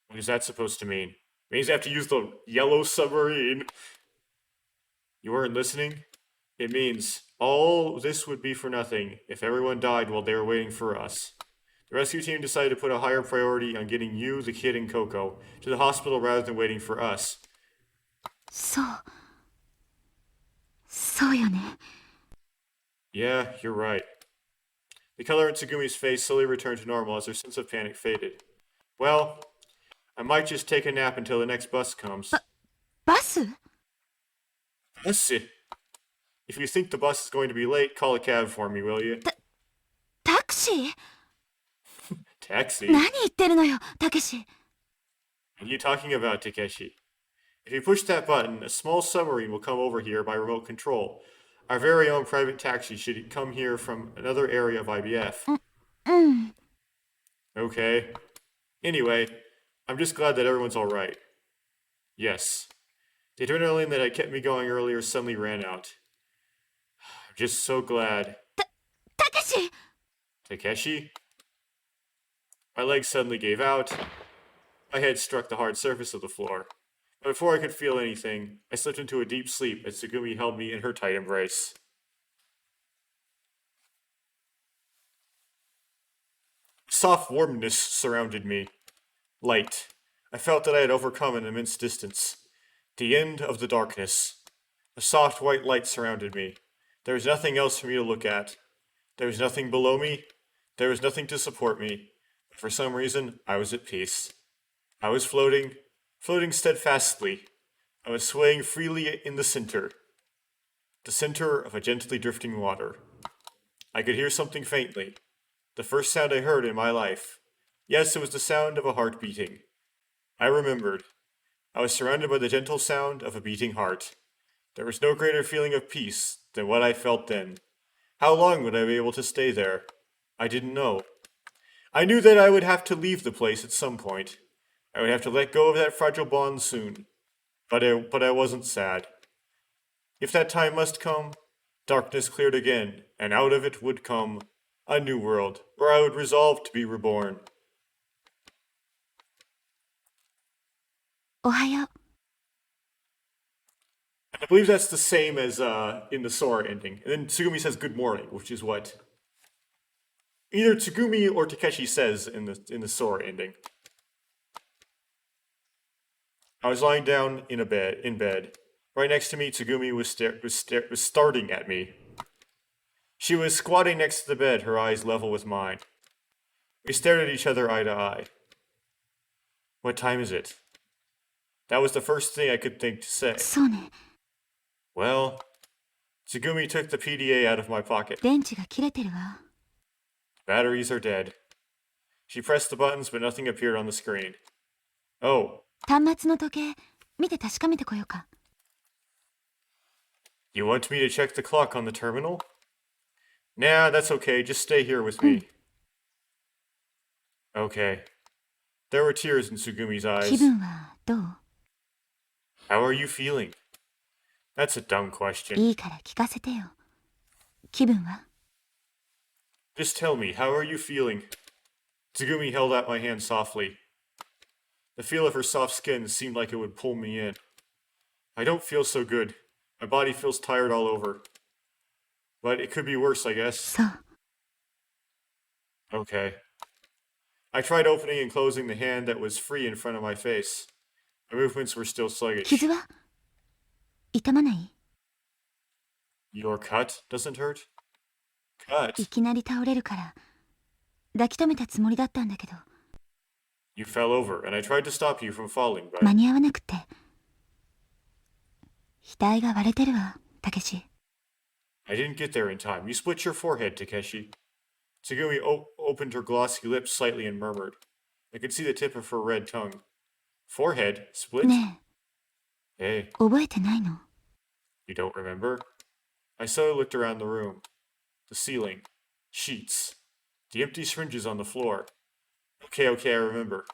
What is that supposed to mean? It means I have to use the yellow submarine. You weren't listening? It means all this would be for nothing if everyone died while they were waiting for us. The rescue team decided to put a higher priority on getting you, the kid, and Coco to the hospital rather than waiting for us. そう。そうよね。 Yeah, you're right. The color in Tsugumi's face slowly returned to normal as her sense of panic faded. Well, I might just take a nap until the next bus comes. バス？ Bus? If you think the bus is going to be late, call a cab for me, will you? タクシー？ Taxi? 何言ってるのよ、たけし。 What are you talking about, Takeshi? If you push that button, a small submarine will come over here by remote control. Our very own private taxi should come here from another area of IBF. うん。 Okay. Anyway, I'm just glad that everyone's alright. Yes. The adrenaline that had kept me going earlier suddenly ran out. I'm just so glad. たけし！ Takeshi? My legs suddenly gave out. My head struck the hard surface of the floor. But before I could feel anything, I slipped into a deep sleep as Tsugumi held me in her tight embrace. Soft warmness surrounded me. Light. I felt that I had overcome an immense distance. The end of the darkness. A soft white light surrounded me. There was nothing else for me to look at. There was nothing below me. There was nothing to support me. But for some reason, I was at peace. I was floating steadfastly. I was swaying freely in the center of a gently drifting water. I could hear something faintly, the first sound I heard in my life. Yes, it was the sound of a heart beating. I remembered. I was surrounded by the gentle sound of a beating heart. There was no greater feeling of peace than what I felt then. How long would I be able to stay there? I didn't know. I knew that I would have to leave the place at some point. I would have to let go of that fragile bond soon. But I wasn't sad. If that time must come, darkness cleared again, and out of it would come a new world, where I would resolve to be reborn. おはよう。 I believe that's the same as in the Sora ending. And then Tsugumi says good morning, which is what either Tsugumi or Takeshi says in the Sora ending. I was lying down in bed. Right next to me, Tsugumi was starting at me. She was squatting next to the bed, her eyes level with mine. We stared at each other eye to eye. What time is it? That was the first thing I could think to say. そうね。 Well, Tsugumi took the PDA out of my pocket. 電池が切れてるわ。 Batteries are dead. She pressed the buttons, but nothing appeared on the screen. Oh, 端末の時計、見て確かめてこようか。 you want me to check the clock on the terminal? Nah, that's okay. Just stay here with me. Okay. There were tears in Tsugumi's 気 eyes. 分はどう？ How are you feeling? That's a dumb question. いいから聞かせてよ。気分は？ Just tell me, how are you feeling? Tsugumi held out my hand softly. The feel of her soft skin seemed like it would pull me in. I don't feel so good. My body feels tired all over. But it could be worse, I guess. そう。 Okay. I tried opening and closing the hand that was free in front of my face. My movements were still sluggish. 傷は？痛まない？ Your cut doesn't hurt? Cut? いきなり倒れるから抱き留めたつもりだったんだけど You fell over, and I tried to stop you from falling, but 間に合わなくて額が割れてるわ、たけし。 I didn't get there in time. You split your forehead, Takeshi. Tsugumi opened her glossy lips slightly and murmured. I could see the tip of her red tongue. Forehead? Split? ね Hey, え、覚えてないの？ you don't remember? I slowly looked around the room. The ceiling. Sheets. The empty syringes on the floor. Okay, I remember.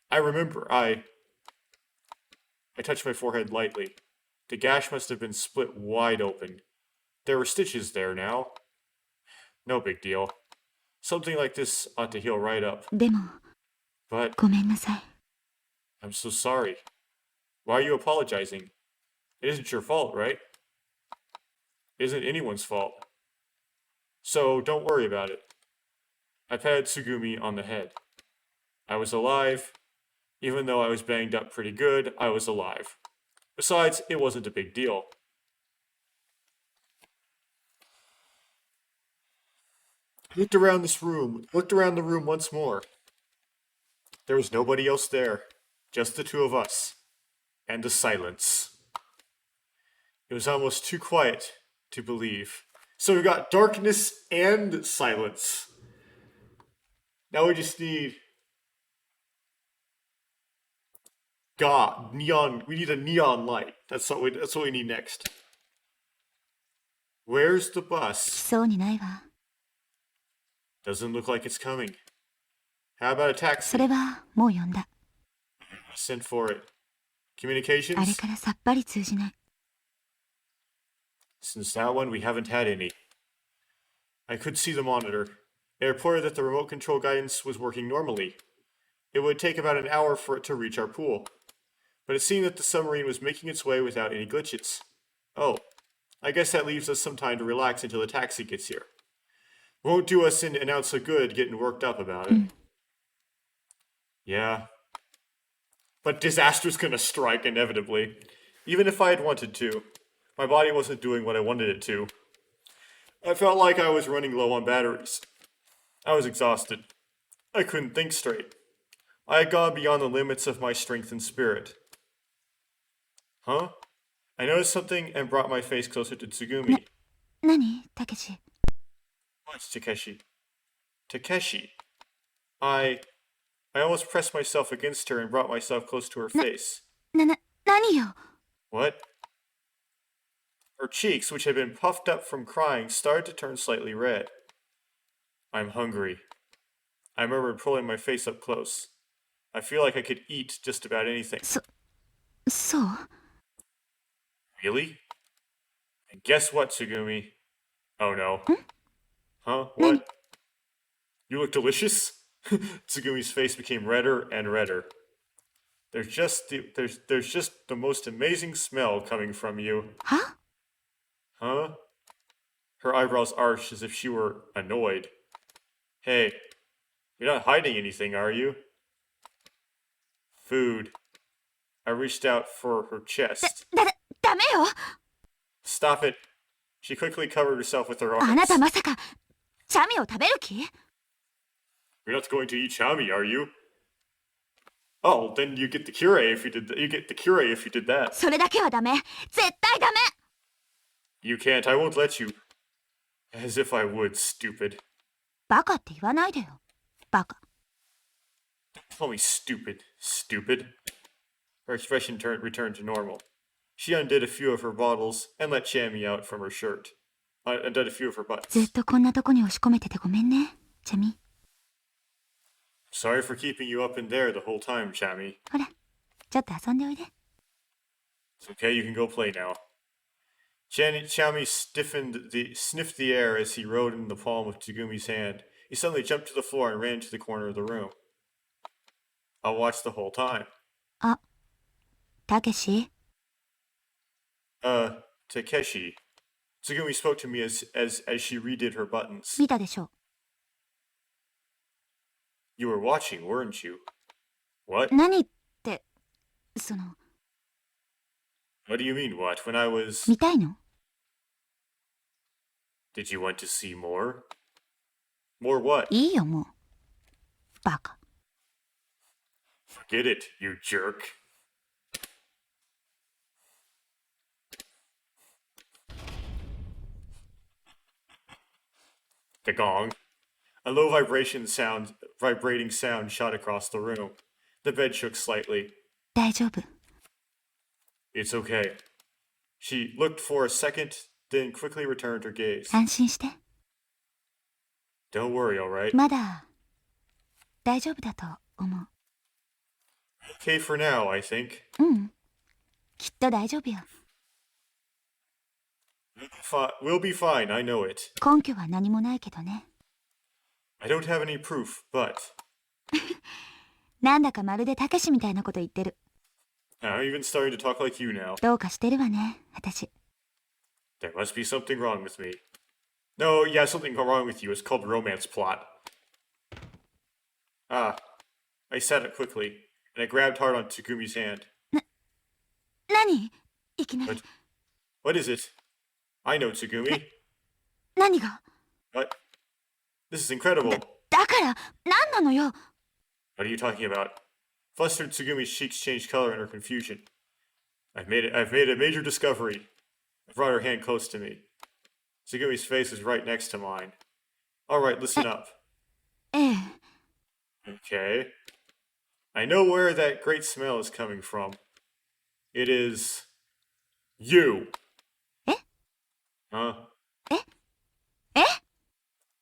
I touched my forehead lightly. The gash must have been split wide open. There were stitches there now. No big deal. Something like this ought to heal right up. でも But ごめんなさい。 I'm so sorry. Why are you apologizing? It isn't your fault, right? It isn't anyone's fault. So don't worry about it. I patted Tsugumi on the head. I was alive. Even though I was banged up pretty good, I was alive. Besides, it wasn't a big deal. I looked around the room once more. There was nobody else there, just the two of us, and the silence. It was almost too quiet to believe. So we got darkness and silence. Now we just need God, neon. We need a neon light. That's what we need next. Where's the 来 bus? そうにないわ。 Doesn't look like it's coming. How about a そ taxi? れはもう呼んだ。 Send for it. あれ Communications? からさっぱり通じない。 Since that one, we haven't had any. I could see the monitor. It reported that the remote control guidance was working normally. It would take about an hour for it to reach our pool. But it seemed that the submarine was making its way without any glitches. Oh, I guess that leaves us some time to relax until the taxi gets here. Won't do us an ounce of good getting worked up about it. Yeah. But disaster's gonna strike inevitably. Even if I had wanted to. My body wasn't doing what I wanted it to. I felt like I was running low on batteries. I was exhausted. I couldn't think straight. I had gone beyond the limits of my strength and spirit. Huh? I noticed something and brought my face closer to Tsugumi. 何たけし。 What's Takeshi? Takeshi. I almost pressed myself against her and brought myself close to her face. 何よ。 What? Her cheeks, which had been puffed up from crying, started to turn slightly red. I'm hungry. I murmured, pulling my face up close. I feel like I could eat just about anything. そう？ Really? And guess what, Tsugumi? Oh no. Huh? What? You look delicious? Tsugumi's face became redder and redder. There's just the most amazing smell coming from you. は？ Huh? Her eyebrows arched as if she were annoyed. Hey, you're not hiding anything, are you? Food. I reached out for her chest. ダメよ。 Stop it. She quickly covered herself with her あな arms. たまさかチャミを食べる気？ You're not going to eat chami, are you? Oh, then you get the cure if you did you get the cure if you did that. それだけはダメ。絶対ダメ。 You can't. I won't let you. As if I would, stupid. バカって言わないでよ。バカ。 Call me stupid. Stupid. Her expression returned to normal. She undid a few of her bottles and let Chami out from her shirt. Undid a few of her ずっ buttons. とこんなとこに押し込めててごめんね、チャミ。 Sorry for keeping you up in there the whole time, Chami. ほら、ちょっと遊んでおいで。It's okay, you can go play now. Chami sniffed the air as he rode in the palm of Tagumi's hand. He suddenly jumped to the floor and ran to the corner of the room. I'll watch the whole time. あ、たけし Takeshi. Tsugumi spoke to me as she redid her buttons. 見たでしょ You were watching, weren't you? What? 何ってその What do you mean, what? When I was... 見たいの Did you want to see more? More what? いいよもうバカ Forget it, you jerk. The gong. A low vibrating sound shot across the room. The bed shook slightly. 大丈夫 It's okay. She looked for a second, then quickly returned her gaze. 安心して Don't worry, alright? まだ大丈夫だと思う Okay for now, I think. うんきっと大丈夫よ We'll be fine, I know it. 根拠は何もないけどね I don't have any proof, but... なんだかまるでたけしみたいなこと言ってる I'm even starting to talk like you now. どうかしてるわね私 There must be something wrong with me. No, yeah, something wrong with you. It's called romance plot. Ah. I said it quickly, and I grabbed hard on Tagumi's hand. 何いきなり What is it? I know, Tsugumi. 何が What? This is incredible. だから何なのよ What are you talking about? Flustered Tsugumi's cheeks changed color in her confusion. I've made a major discovery. I brought her hand close to me. Tsugumi's face is right next to mine. Alright, listen up. ええ Okay. I know where that great smell is coming from. It is... you. Eh? Huh? Eh? Eh?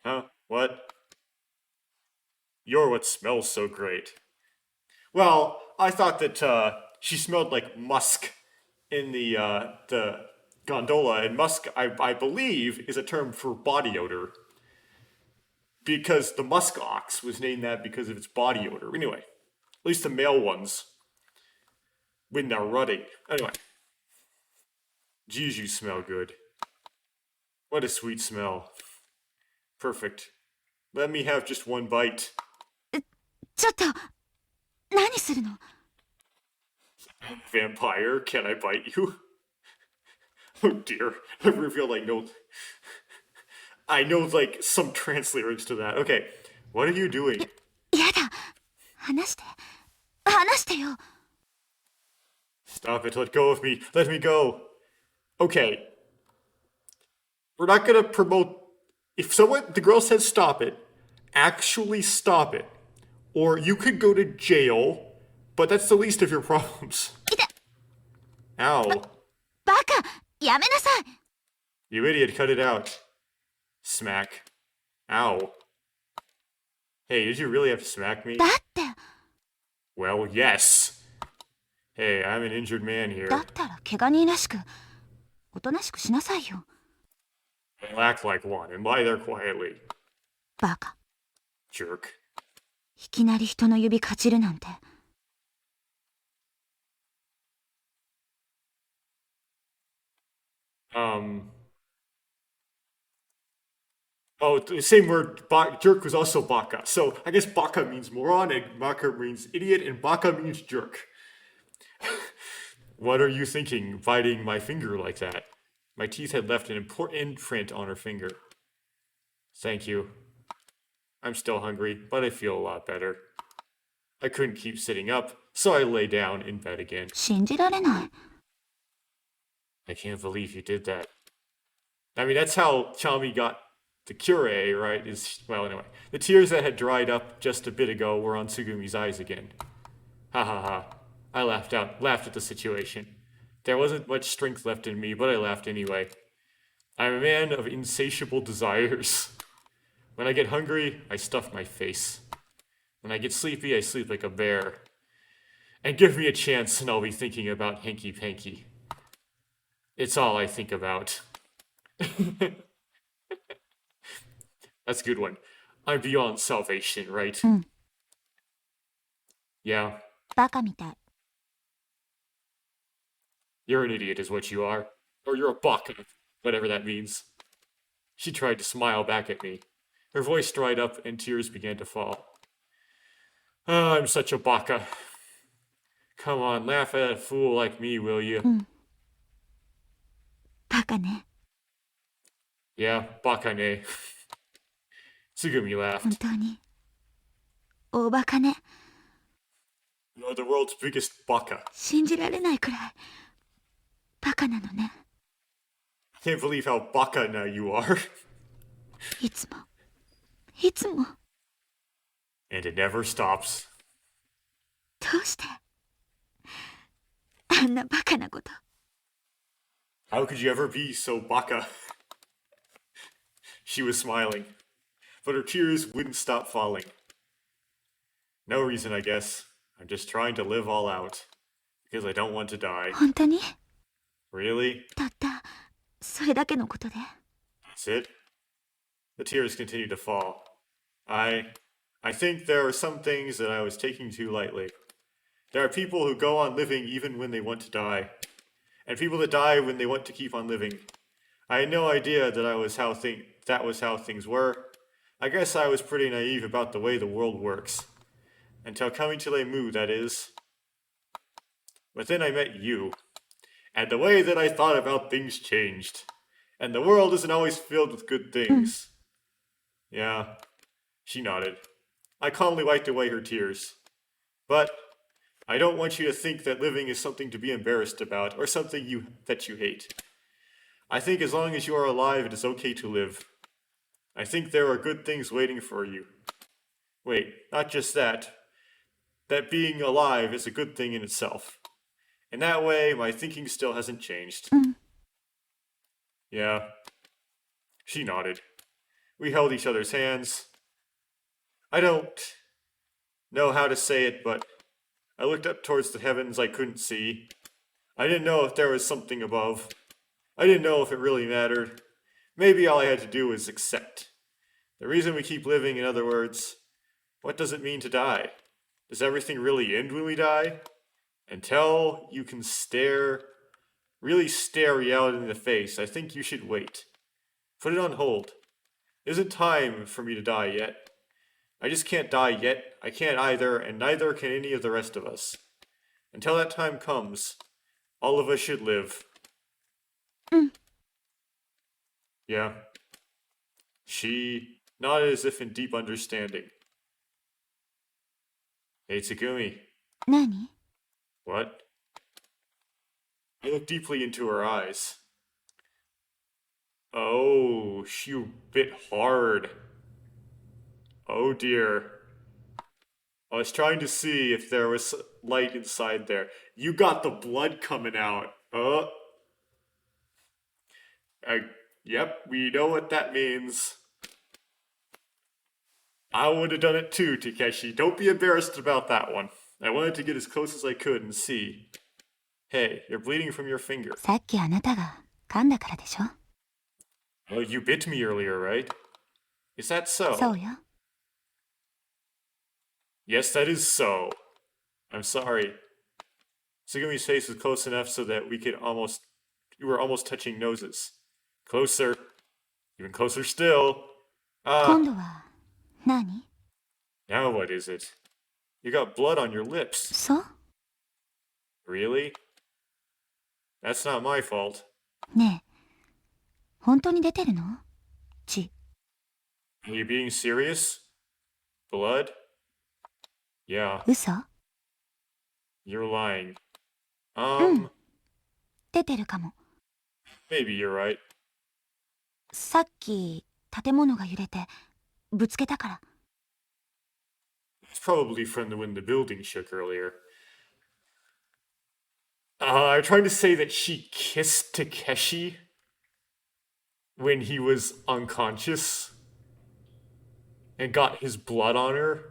Huh? What? You're what smells so great. Well, I thought that she smelled like musk in the gondola, and musk, I believe, is a term for body odor. Because the musk ox was named that because of its body odor. Anyway, at least the male ones, when they're rutting. Anyway. Geez, you smell good. What a sweet smell. Perfect. Let me have just one bite. ちょっと何するの Vampire, can I bite you? Oh dear, I revealed I know like some trance lyrics to that. Okay, what are you doing? やだ話してよ Stop it, let go of me, let me go. Okay. We're not gonna promote... If the girl says stop it, actually stop it. Or you could go to jail, but that's the least of your problems. いた Ow. バカやめなさい You idiot, cut it out. Smack. Ow. Hey, did you really have to smack me? だって Well, yes. Hey, I'm an injured man here. だったら怪我人らしくおとなしくしなさいよ I'll act like one and lie there quietly. バカ Jerk. いきなり人の指かじるなんて Oh, the same word, jerk was also baka. So I guess baka means moron, and baka means idiot, and baka means jerk. What are you thinking, biting my finger like that? My teeth had left an important imprint on her finger. Thank you. I'm still hungry, but I feel a lot better. I couldn't keep sitting up, so I lay down in bed again. 信じられない I can't believe you did that. I mean, that's how Chami got the cure, right? Well, anyway. The tears that had dried up just a bit ago were on Tsugumi's eyes again. Ha ha ha. I laughed at the situation. There wasn't much strength left in me, but I laughed anyway. I'm a man of insatiable desires. When I get hungry, I stuff my face. When I get sleepy, I sleep like a bear. And give me a chance and I'll be thinking about hanky-panky. It's all I think about. That's a good one. I'm beyond salvation, right? うん Yeah, バカみたい you're an idiot, is what you are. Or you're a baka, whatever that means. She tried to smile back at me. Her voice dried up and tears began to fall. Ah, I'm such a baka. Come on, laugh at a fool like me, will you? バカね Yeah, baka ne. Tsugumi 本 laughed. 当に大バカね You're the world's biggest baka. 信じられないくらいバカなのね I can't believe how baka now you are. いつもいつも And it never stops. どうしてあんなバカなこと How could you ever be so baka? She was smiling, but her tears wouldn't stop falling. No reason, I guess. I'm just trying to live all out. Because I don't want to die. 本当に Really? たったそれだけのことで That's it? The tears continued to fall. I think there are some things that I was taking too lightly. There are people who go on living even when they want to die. And people that die when they want to keep on living. I had no idea that that was how things were. I guess I was pretty naive about the way the world works. Until coming to Lemu, that is. But then I met you. And the way that I thought about things changed. And the world isn't always filled with good things. Yeah. She nodded. I calmly wiped away her tears. But I don't want you to think that living is something to be embarrassed about or something that you hate. I think as long as you are alive, it is okay to live. I think there are good things waiting for you. Wait, not just that. That being alive is a good thing in itself. In that way, my thinking still hasn't changed. Yeah. She nodded. We held each other's hands. I don't know how to say it, but I looked up towards the heavens I couldn't see. I didn't know if there was something above. I didn't know if it really mattered. Maybe all I had to do was accept. The reason we keep living, in other words, what does it mean to die? Does everything really end when we die? Until you can really stare reality in the face, I think you should wait. Put it on hold. It isn't time for me to die yet. I just can't die yet. I can't either, and neither can any of the rest of us. Until that time comes, all of us should live. Yeah. She nodded as if in deep understanding. Hey, Tsugumi. 何 What? I looked deeply into her eyes. Oh, she bit hard. Oh dear. I was trying to see if there was light inside there. You got the blood coming out. Yep, we know what that means. I would have done it too, Takeshi. Don't be embarrassed about that one. I wanted to get as close as I could and see. Hey, you're bleeding from your finger. さっきあなたが噛んだからでしょ Oh, you bit me earlier, right? Is that so? そうよ Yes, that is so. I'm sorry. Tsugumi's face was close enough so that we were almost touching noses. Closer. Even closer still. 今度は何 Now what is it? You got blood on your lips. そう Really? That's not my fault. ねえ本当に出てるの血 Are you being serious? Blood? Yeah, 嘘 you're lying. 出てるかも Maybe you're right. さっき建物が揺れてぶつけたから It's probably from when the building shook earlier. I'm trying to say that she kissed Takeshi when he was unconscious and got his blood on her.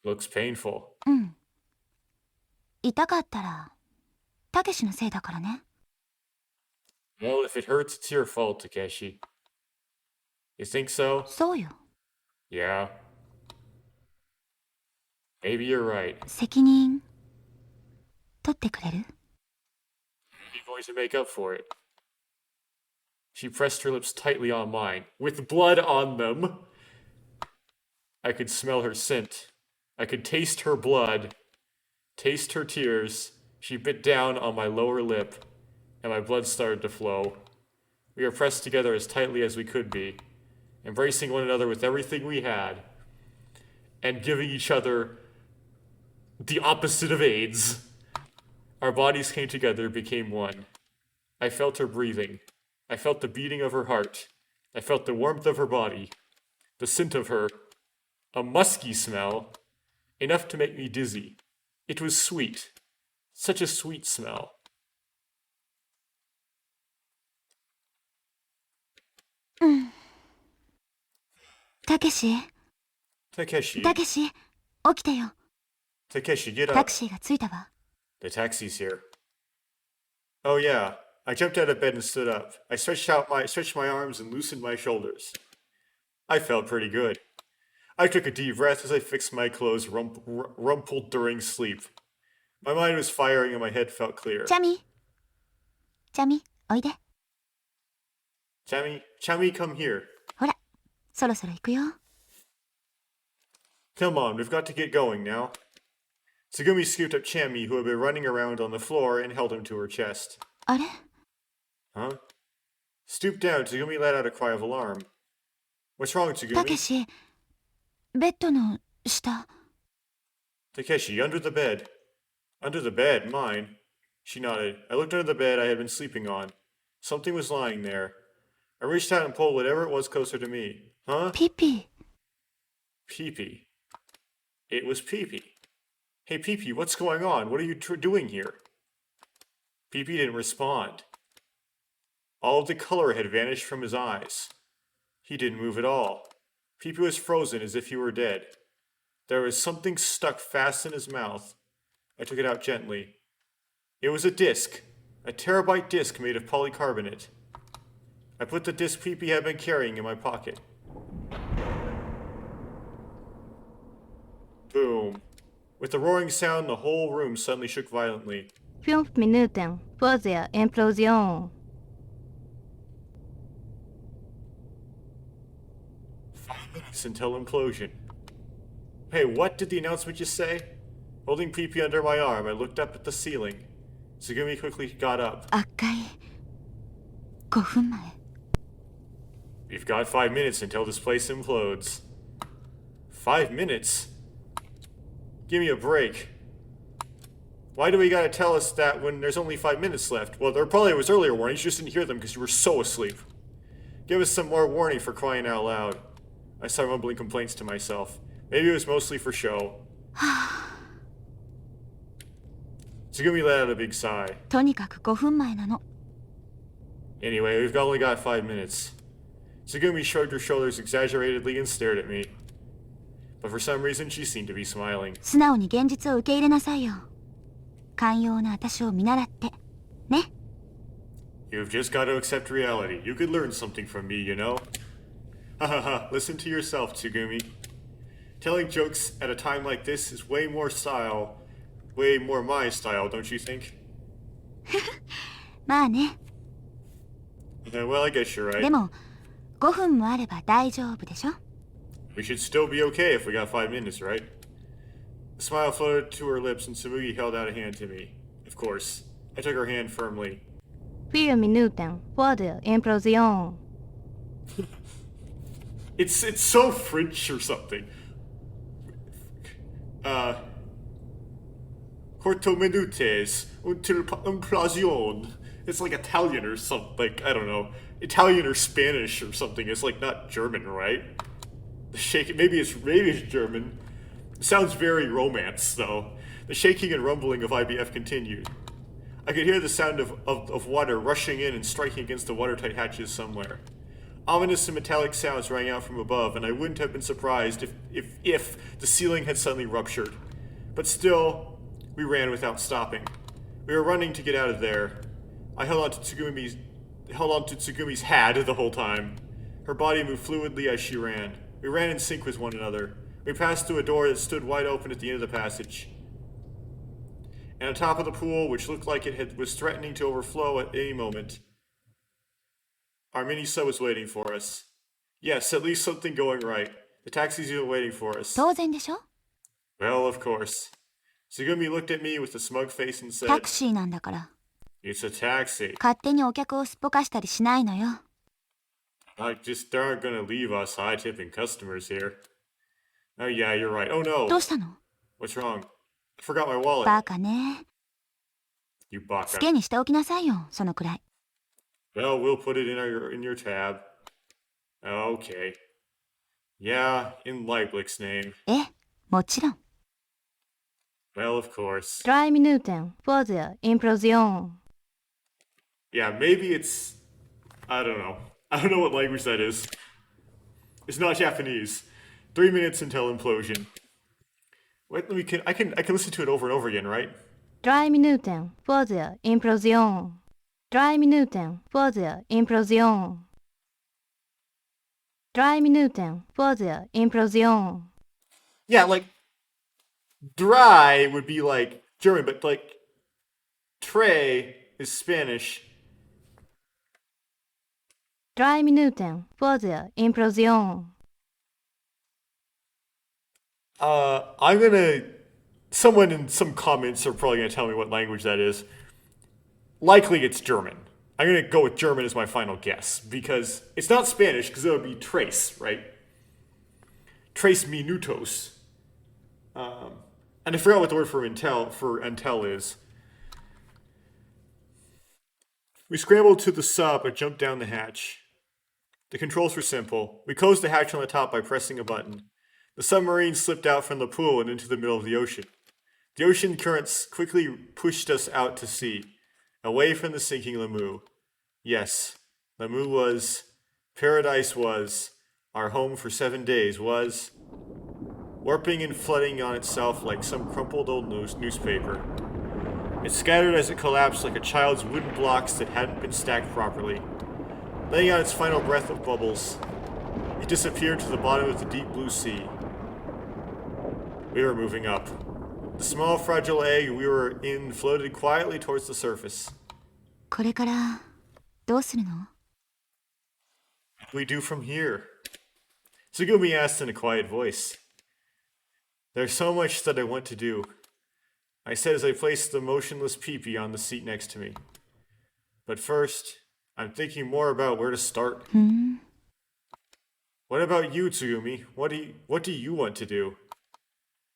Looks painful. 痛かったらたけしのせいだからね。Well, if it hurts, it's your fault, Takeshi. You think so? そうよ。 Yeah. Maybe you're right. 責任取ってくれる？ You're going to make up for it. She pressed her lips tightly on mine, with blood on them. I could smell her scent. I could taste her blood, taste her tears. She bit down on my lower lip, and my blood started to flow. We were pressed together as tightly as we could be, embracing one another with everything we had, and giving each other the opposite of AIDS. Our bodies came together, became one. I felt her breathing. I felt the beating of her heart. I felt the warmth of her body, the scent of her, a musky smell, enough to make me dizzy. It was sweet, such a sweet smell. たけし、 Takeshi. たけし、起きてよ。 Takeshi, get タ up. クシーが着いたわ。 The taxi's here. Oh yeah. I jumped out of bed and stood up. I stretched my arms and loosened my shoulders. I felt pretty good. I took a deep breath as I fixed my clothes rumpled during sleep. My mind was firing and my head felt clear. チャミ、チャミ、おいで。 Chami, come here. ほら、そろそろ行くよ。 Come on, we've got to get going now. Tsugumi scooped up Chami, who had been running around on the floor, and held him to her chest. あれ？ Huh? Stooped down, Tsugumi let out a cry of alarm. What's wrong, たけ Tsugumi? し、ベッドの下。 Takeshi, under the bed. Under the bed? Mine? She nodded. I looked under the bed I had been sleeping on. Something was lying there. I reached out and pulled whatever it was closer to me. Huh? ピピ。 Pee-pee. It was Pee-pee. Hey, Pee-pee, what's going on? What are you doing here? Pee-pee didn't respond. All of the color had vanished from his eyes. He didn't move at all. Pee-pee was frozen as if he were dead. There was something stuck fast in his mouth. I took it out gently. It was a disc. A terabyte disc made of polycarbonate. I put the disc Pee-pee had been carrying in my pocket. Boom. With a roaring sound, the whole room suddenly shook violently. 5 Minuten vor der Implosion. 5 minutes until implosion. Hey, what did the announcement just say? Holding Pee-pee under my arm, I looked up at the ceiling. Tsugumi quickly got up. 赤い。5分前。 We've got 5 minutes until this place implodes. 5 minutes? Give me a break. Why do we gotta tell us that when there's only 5 minutes left? Well, there probably was earlier warnings, you just didn't hear them because you were so asleep. Give us some more warning for crying out loud. I started mumbling complaints to myself. Maybe it was mostly for show. Tsugumi let out a big sigh. とにかく5分前なの。 Anyway, we've only got 5 minutes. Tsugumi shrugged her shoulders exaggeratedly and stared at me. But for some reason, she seemed to be smiling. 素直に現実を受け入れなさいよ。寛容な私を見習って。ね。 You've just got to accept reality. You could learn something from me, you know? Hahaha, listen to yourself, Tsugumi. Telling jokes at a time like this is way more my style, don't you think? まあね。 Yeah, well, I guess you're で right. も、5分もあれば大丈夫でしょ？ We should still be okay if we got 5 minutes, right? A smile floated to her lips and Tsumugi held out a hand to me. Of course. I took her hand firmly. 4 Minuten vor der Implosion. It's so French or something. Corto minutes until implosion. It's like Italian or something. Like, I don't know. Italian or Spanish or something. It's like not German, right? The shaking, maybe it's German. It sounds very romance, though. The shaking and rumbling of IBF continued. I could hear the sound of water rushing in and striking against the watertight hatches somewhere. Ominous and metallic sounds rang out from above, and I wouldn't have been surprised if the ceiling had suddenly ruptured. But still, we ran without stopping. We were running to get out of there. I held on to Tsugumi's hat the whole time. Her body moved fluidly as she ran. We ran in sync with one another. We passed through a door that stood wide open at the end of the passage. And on top of the pool, which looked like was threatening to overflow at any moment, our mini-sub was waiting for us. Yes, at least something going right. The taxi's even waiting for us. 当然でしょ。 Well, of course. Tsugumi looked at me with a smug face and タ said, クシーなんだから。 It's a taxi. 勝手にお客をすっぽかしたりしないのよ。I just aren't gonna leave us high-tipping customers here. Oh yeah, you're right. Oh no! どうしたの？ What's wrong? I forgot my wallet. バカね。 You つ baka. けにしておきなさいよ、そのくらい。 Well, we'll put it in your tab. Okay. Yeah, in Leiblic's name. ええ、もちろん。 Well, of course. 3 Minuten vor der Implosion. Yeah, maybe it's... I don't know. I don't know what language that is. It's not Japanese. 3 minutes until implosion. Wait, I can listen to it over and over again, right? 3 Minuten vor der Implosion. 3 Minuten vor der Implosion. 3 Minuten vor der Implosion. Yeah, like... Dry would be like German, but like... Tre is Spanish. 3 Minuten vor der Implosion. I'm gonna... Someone in some comments are probably gonna tell me what language that is. Likely it's German. I'm gonna go with German as my final guess, because it's not Spanish, because it would be tres, right? Tres minutos. And I forgot what the word for until is. We scrambled to the sub and jumped down the hatch. The controls were simple. We closed the hatch on the top by pressing a button. The submarine slipped out from the pool and into the middle of the ocean. The ocean currents quickly pushed us out to sea, away from the sinking Lamu. Yes, Lamu was, paradise was, our home for 7 days was, warping and flooding on itself like some crumpled old newspaper. It scattered as it collapsed like a child's wooden blocks that hadn't been stacked properly. Letting out its final breath of bubbles, it disappeared to the bottom of the deep blue sea. We were moving up. The small fragile egg we were in floated quietly towards the surface. これからどうするの？ What do we do from here? Tsugumi asked in a quiet voice. There's so much that I want to do, I said as I placed the motionless peepee on the seat next to me. But first, I'm thinking more about where to start. What about you, Tsugumi? What do you want to do?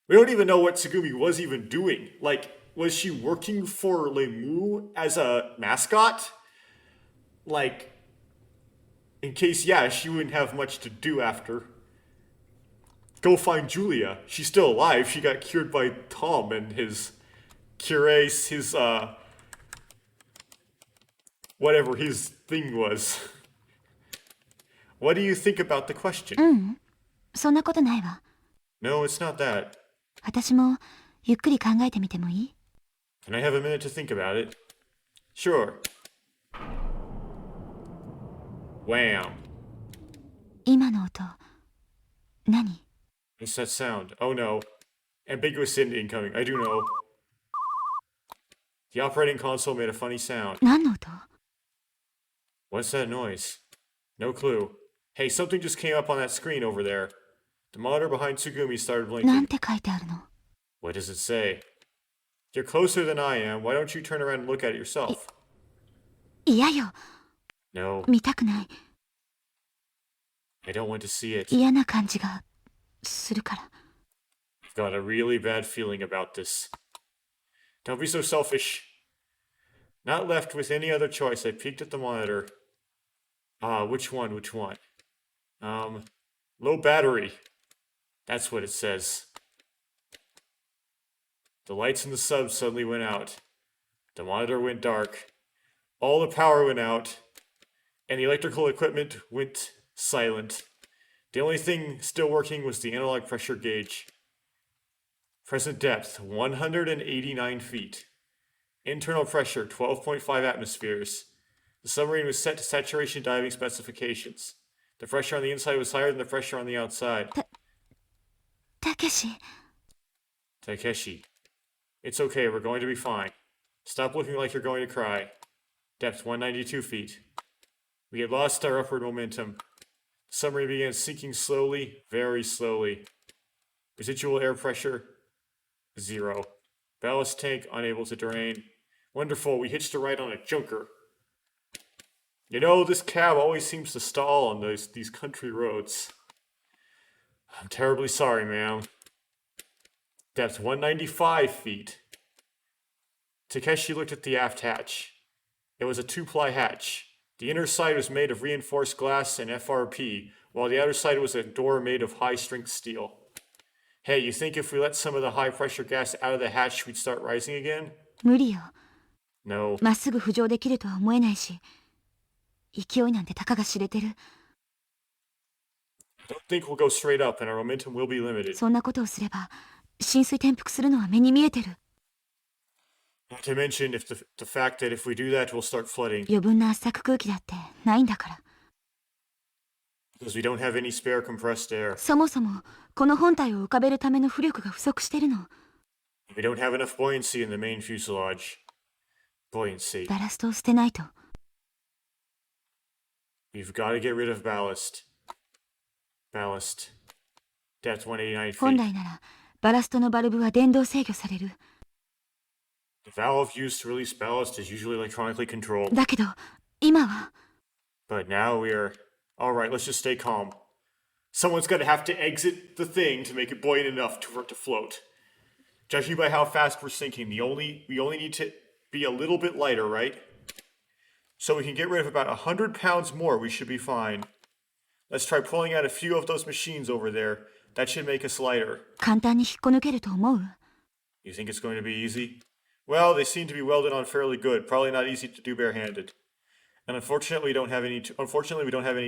We don't even know what Tsugumi was even doing. Like, was she working for Lemu as a mascot? Like, in case, yeah, she wouldn't have much to do after. Go find Julia. She's still alive. She got cured by Tom and his curace, his, whatever his thing was. What do you think about the question? そんなことないわ。 No, it's not that. 私もゆっくり考えてみてもいい？ Can I have a minute to think about it? Sure. Wham. 今の音、何？ What's that sound? Oh no. Ambiguous hint incoming. I do know. The operating console made a funny sound. 何の音？ What's that noise? No clue. Hey, something just came up on that screen over there. The monitor behind Tsugumi started なん blinking. て書いてあるの？ What does it say? You're closer than I am. Why don't you turn around and look at it yourself? 嫌よ、 No, 見たくない。 I don't want to see it. 嫌な感じがするから。 I've got a really bad feeling about this. Don't be so selfish. Not left with any other choice, I peeked at the monitor. Which one? Low battery. That's what it says. The lights in the sub suddenly went out. The monitor went dark. All the power went out. And the electrical equipment went silent. The only thing still working was the analog pressure gauge. Present depth, 189 feet. Internal pressure 12.5 atmospheres. The submarine was set to saturation diving specifications. The pressure on the inside was higher than the pressure on the outside. たけし Takeshi. It's okay, we're going to be fine. Stop looking like you're going to cry. Depth 192 feet. We had lost our upward momentum. The submarine began sinking slowly, very slowly. Residual air pressure 0. Ballast tank unable to drain. Wonderful, we hitched a ride on a junker. You know, this cab always seems to stall on these country roads. I'm terribly sorry, ma'am. Depth 195 feet. Takeshi looked at the aft hatch. It was a 2-ply hatch. The inner side was made of reinforced glass and FRP, while the outer side was a door made of high-strength steel. Hey, you think if we let some of the high-pressure gas out of the hatch, we'd start rising again? 無理よ No. まっすぐ浮上できるとは思えないし勢いなんてたかが知れてる I don't think we'll go straight up, and our momentum will be limited. そんなことをすれば浸水転覆するのは目に見えてる Not to mention if the fact that if we do that, we'll start flooding. 余分な圧搾空気だってないんだから Because we don't have any spare compressed air. そもそもこの本体を浮かべるための浮力が不足してるの We don't have enough buoyancy in the main fuselage. Buoyancy. バラストを捨てないと We've got to get rid of ballast. Ballast. Depth 189本 feet. 来ならバラストのバルブは電動制御される The valve used to release ballast is usually electronically controlled. だけど今は But now we're... Alright, let's just stay calm. Someone's gonna have to exit the thing to make it buoyant enough for it to float. Judging by how fast we're sinking, we only need to be a little bit lighter, right? So we can get rid of about 100 pounds more, we should be fine. Let's try pulling out a few of those machines over there. That should make us lighter. 簡単に引っこ抜けると思う You think it's going to be easy? Well, they seem to be welded on fairly good. Probably not easy to do barehanded. And unfortunately, we don't have any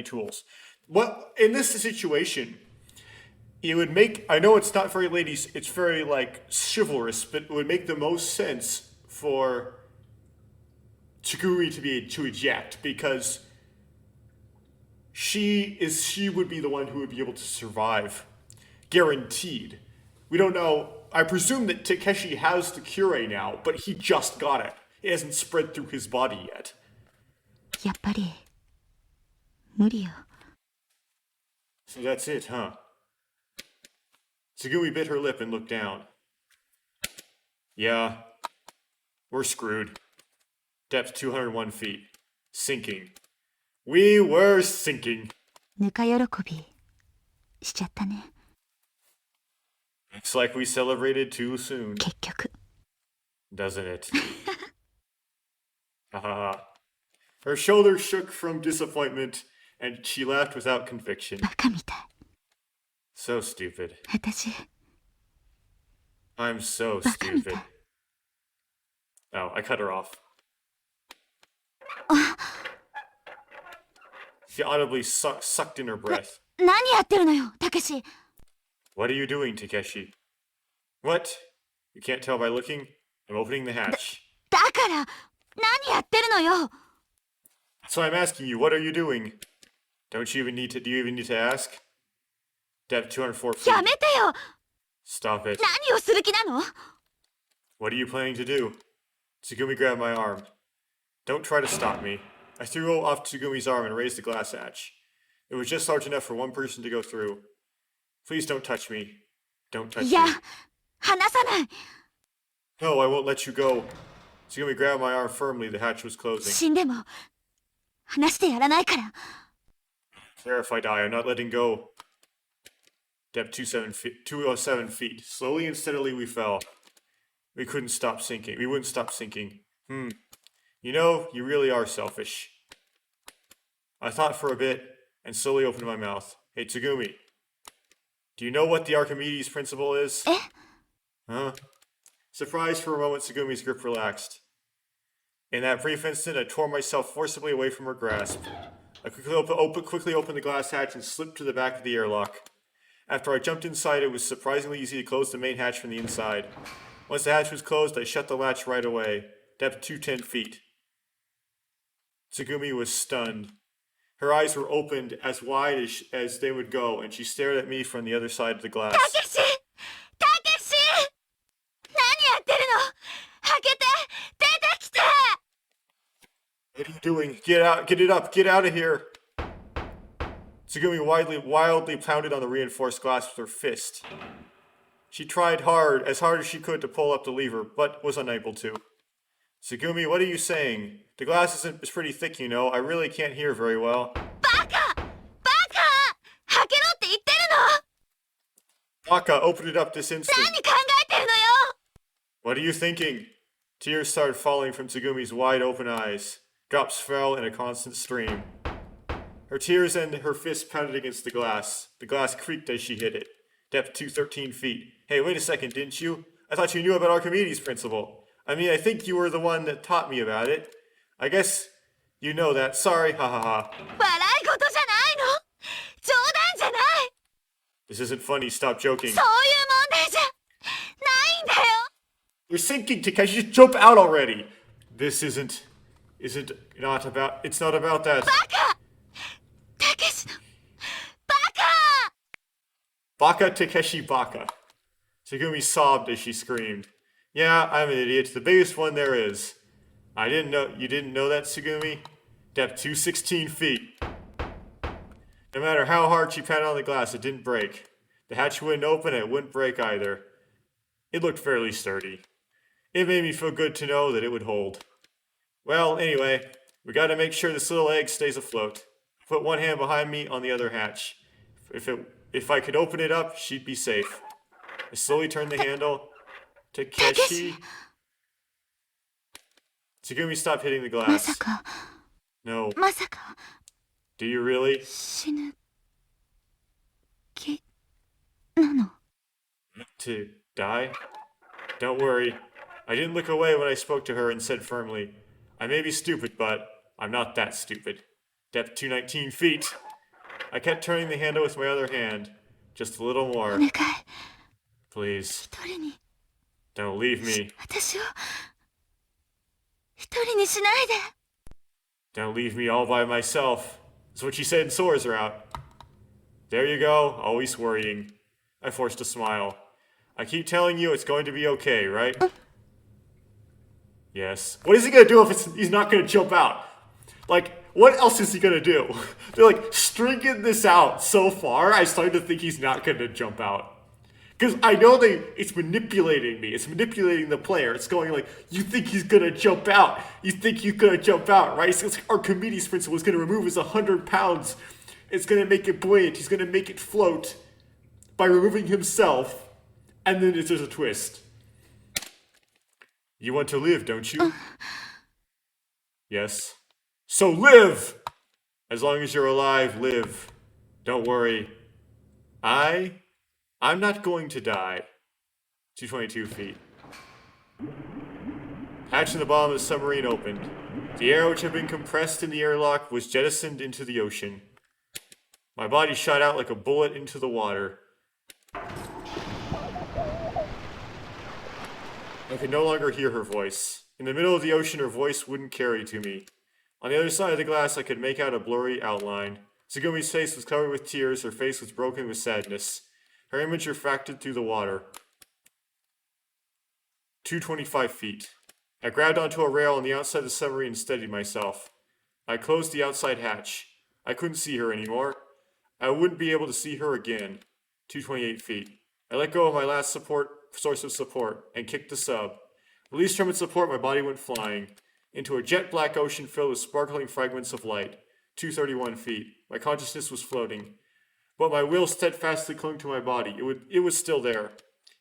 tools. Well, in this situation, it would make... I know it's not very ladies, it's very, chivalrous, but it would make the most sense for Chiguri to eject, because she would be the one who would be able to survive. Guaranteed. We don't know. I presume that Takeshi has the Cure now, but he just got it. It hasn't spread through his body yet. やっぱり無理よ So that's it, huh? Tsugumi bit her lip and looked down. Yeah. We're screwed. Depth 201 feet. Sinking. We were sinking. ぬか喜びしちゃったね Looks like we celebrated too soon, 結局 doesn't it? Haha. Her shoulders shook from disappointment, and she laughed without conviction. バカみたい So stupid. 私 I'm so バカみ stupid. たい Oh, I cut her off. She audibly sucked in her breath. 何やってるのよたけし What are you doing, Takeshi? What? You can't tell by looking? I'm opening the hatch. だから何やってるのよ So I'm asking you, what are you doing? Do you even need to ask? Depth 204 feet. やめてよ Stop it. 何をする気なの What are you planning to do? Tsugumi grabbed my arm. Don't try to stop me. I threw off Tsugumi's arm and raised the glass hatch. It was just large enough for one person to go through. Please don't touch me. Don't touch いや me. 離さない No, I won't let you go. Tsugumi grabbed my arm firmly. The hatch was closing. 死んでも離してやらないから There, if I die, I'm not letting go. Depth 207 feet. Slowly and steadily we fell. We couldn't stop sinking. We wouldn't stop sinking. You know, you really are selfish. I thought for a bit and slowly opened my mouth. Hey, Tsugumi. Do you know what the Archimedes principle is? え Huh? Surprised for a moment, Tsugumi's grip relaxed. In that brief instant, I tore myself forcibly away from her grasp. I quickly opened the glass hatch and slipped to the back of the airlock. After I jumped inside, it was surprisingly easy to close the main hatch from the inside. Once the hatch was closed, I shut the latch right away. depth 210 feet. Tsugumi was stunned. Her eyes were opened as wide as they would go, and she stared at me from the other side of the glass. たけし何やってるの開けて出てきて What are you doing? Get out, get it up, get out of here! Tsugumi wildly pounded on the reinforced glass with her fist. She tried as hard as she could to pull up the lever, but was unable to. Tsugumi, what are you saying? The glass is pretty thick, you know. I really can't hear very well. バカ開けろって言ってるの Baka, open it up this instant. 何考えてるのよ What are you thinking? Tears started falling from Tsugumi's wide-open eyes. Drops fell in a constant stream. Her tears and her fist pounded against the glass. The glass creaked as she hit it. Depth 213 feet. Hey, wait a second, didn't you? I thought you knew about Archimedes' principle. I mean, I think you were the one that taught me about it. I guess you know that. Sorry, ha ha ha. 笑い事じゃないの冗談じゃない This isn't funny, stop joking. そういう問題じゃないんだよ You're sinking, Takeshi, just jump out already! This it's not about that. バカたけしのバカ Baka Takeshi Baka. Tsugumi sobbed as she screamed. Yeah, I'm an idiot, the biggest one there is. You didn't know that, Tsugumi? Depth 216 feet. No matter how hard she pounded on the glass, it didn't break. The hatch wouldn't open and it wouldn't break either. It looked fairly sturdy. It made me feel good to know that it would hold. Well, anyway, we gotta make sure this little egg stays afloat. Put one hand behind me on the other hatch. If I could open it up, she'd be safe. I slowly turned the handle. Takeshi. Tsugumi stopped hitting the ま glass. さか No. まさか Do you really? 死ぬ気なの To die? Don't worry. I didn't look away when I spoke to her and said firmly, I may be stupid, but I'm not that stupid. Depth 219 feet. I kept turning the handle with my other hand. Just a little お more. 願い Please. 一人に Don't leave me. 私を一人にしないで Don't leave me all by myself. That's what she said in Sores are out. There you go, always worrying. I forced a smile. I keep telling you it's going to be okay, right? Yes. What is he gonna do if he's not gonna jump out? Like, what else is he gonna do? They're like stringing this out so far, I started to think he's not gonna jump out. Because I know it's manipulating me. It's manipulating the player. It's going like, you think he's gonna jump out. You think he's gonna jump out, right? It's like Archimedes' principle is gonna remove his 100 pounds. It's gonna make it buoyant. He's gonna make it float by removing himself. And then there's a twist. You want to live, don't you? Yes. So live! As long as you're alive, live. Don't worry. I'm not going to die. 222 feet. Hatch in the bottom of the submarine opened. The air which had been compressed in the airlock was jettisoned into the ocean. My body shot out like a bullet into the water. I could no longer hear her voice. In the middle of the ocean, her voice wouldn't carry to me. On the other side of the glass, I could make out a blurry outline. Tsugumi's face was covered with tears, her face was broken with sadness. Her image refracted through the water. 225 feet. I grabbed onto a rail on the outside of the submarine and steadied myself. I closed the outside hatch. I couldn't see her anymore. I wouldn't be able to see her again. 228 feet. I let go of my last source of support and kicked the sub. Released from its support, my body went flying into a jet black ocean filled with sparkling fragments of light. 231 feet. My consciousness was floating. But my will steadfastly clung to my body. It was still there.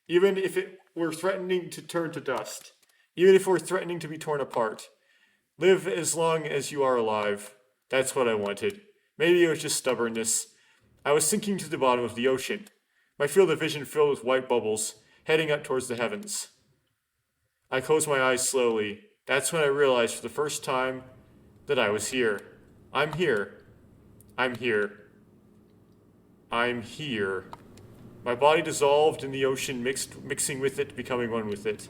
Even if it were threatening to turn to dust. Even if it were threatening to be torn apart. Live as long as you are alive. That's what I wanted. Maybe it was just stubbornness. I was sinking to the bottom of the ocean. My field of vision filled with white bubbles, heading up towards the heavens. I closed my eyes slowly. That's when I realized for the first time that I was here. I'm here. I'm here. I'm here. My body dissolved in the ocean, mixing with it, becoming one with it.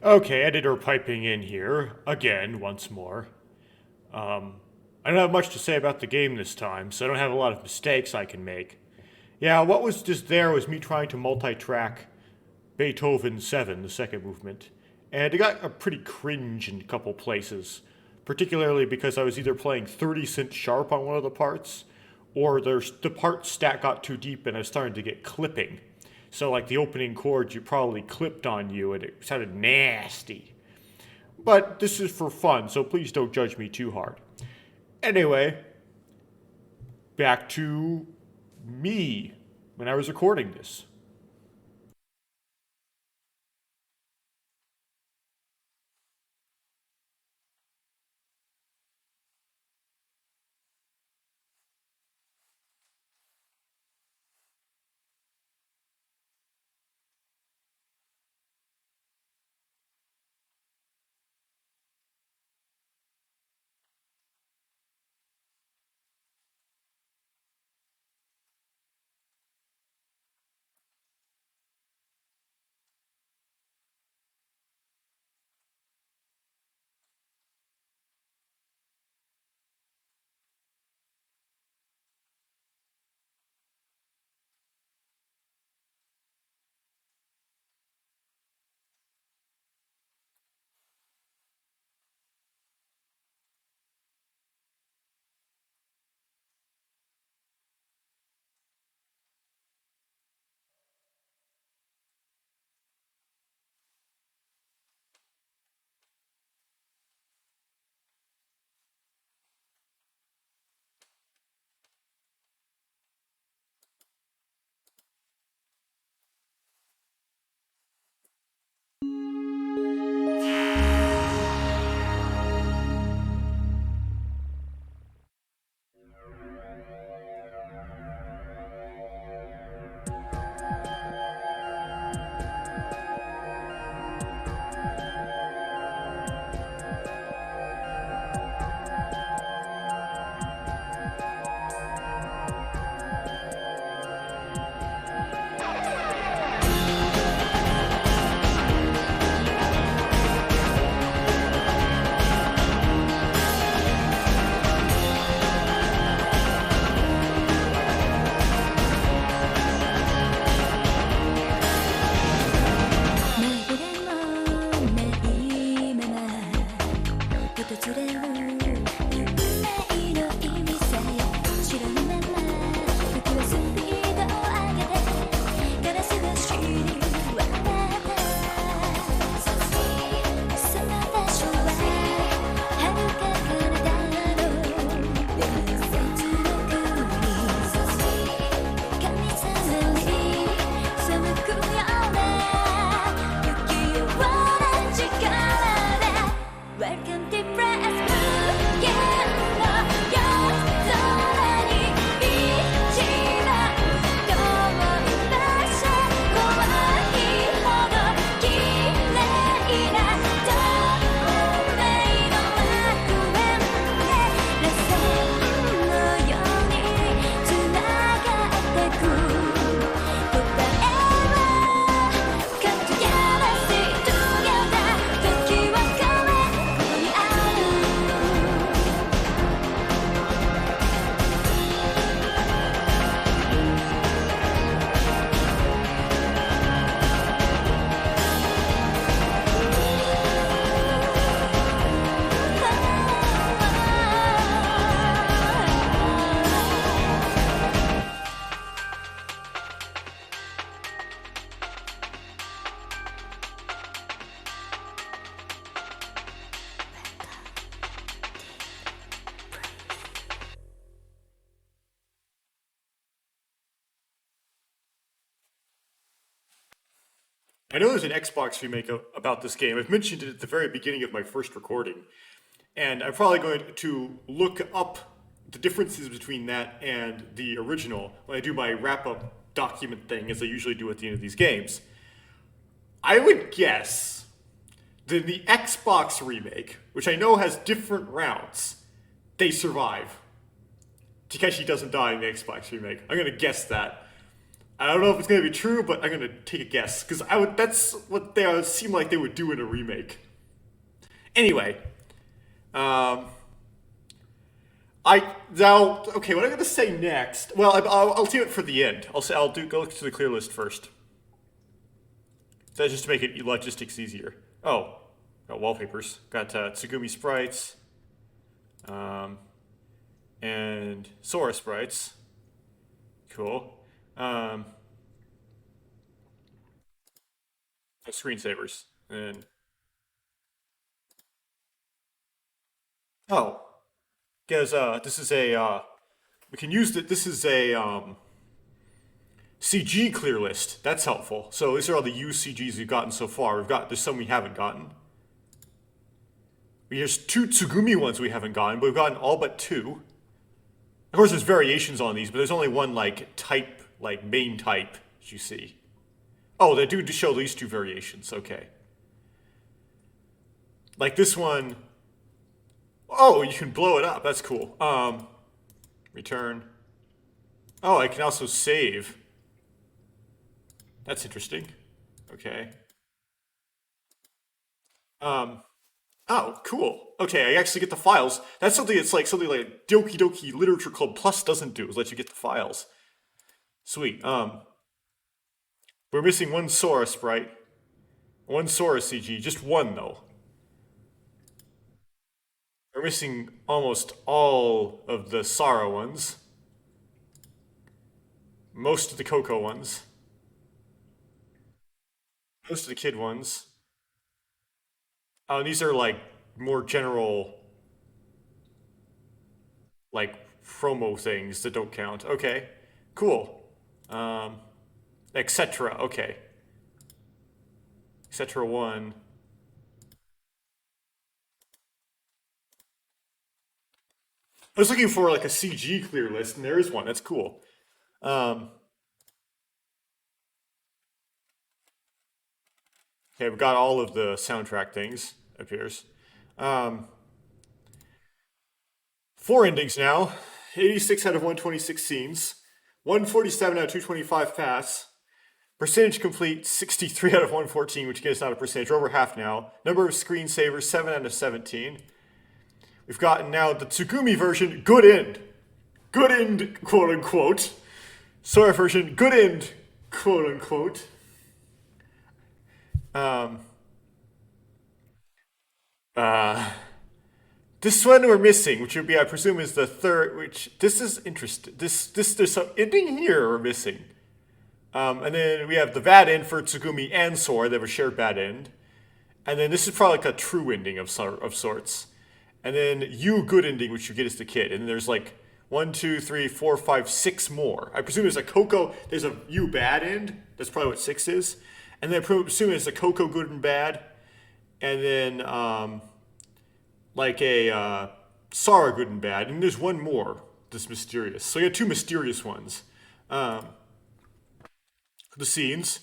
Okay, editor piping in here, again, once more. I don't have much to say about the game this time, so I don't have a lot of mistakes I can make. Yeah, what was just there was me trying to multi-track Beethoven 7, the second movement, and it got a pretty cringe in a couple places, particularly because I was either playing 30 cent sharp on one of the parts, or the part stack got too deep and I was starting to get clipping. So like the opening chords you probably clipped on you and it sounded nasty. But this is for fun, so please don't judge me too hard. Anyway, back to me when I was recording this. I know there's an Xbox remake about this game. I've mentioned it at the very beginning of my first recording, and I'm probably going to look up the differences between that and the original when I do my wrap up document thing as they usually do at the end of these games. I would guess that the Xbox remake, which I know has different routes, they survive. Takeshi doesn't die in the Xbox remake. I'm gonna guess that. I don't know if it's gonna be true, but I'm gonna take a guess because that's what they seem like they would do in a remake. Anyway, what I'm gonna say next. Well, I'll do it for the end. Go to the clear list first. That's just to make it logistics easier. Oh, got wallpapers. Got Tsugumi sprites. And Sora sprites. Cool. Screensavers. And because this is a we can use that. This is a CG clear list. That's helpful. So these are all the used CGs we've gotten so far. There's some we haven't gotten. There's 2 Tsugumi ones we haven't gotten, but we've gotten all but 2. Of course, there's variations on these, but there's only one type, main type, as you see. Oh, they do show at least 2 variations. Okay. Like this one. Oh, you can blow it up. That's cool. Return. Oh, I can also save. That's interesting. Okay. Oh, cool. Okay, I actually get the files. That's something something like Doki Doki Literature Club Plus doesn't do, is let you get the files. Sweet. We're missing 1 Sora sprite. 1 Sora CG, just 1 though. We're missing almost all of the Sara ones. Most of the Coco ones. Most of the kid ones. These are more general, promo things that don't count. Okay, cool. Etc. Okay. Etc. 1. I was looking for a CG clear list, and there is one. That's cool. Okay, we've got all of the soundtrack things, appears. 4 endings now. 86 out of 126 scenes. 147 out of 225 pass. Percentage complete, 63 out of 114, which again is not a percentage. We're over half now. Number of screensavers, 7 out of 17. We've gotten now the Tsugumi version, good end. Good end, quote unquote. Sora version, good end, quote unquote. This one we're missing, which would be, I presume, is the third, which, this is interesting. There's some ending here we're missing. And then we have the bad end for Tsugumi and Sora. They have a shared bad end. And then this is probably a true ending of sorts. And then you good ending, which you get as the kid. And then there's 1, 2, 3, 4, 5, 6 more. I presume there's a Coco, there's a you bad end. That's probably what 6 is. And then I presume there's a Coco good and bad. And then a Sara good and bad. And there's one more that's mysterious. So you got 2 mysterious ones. The scenes.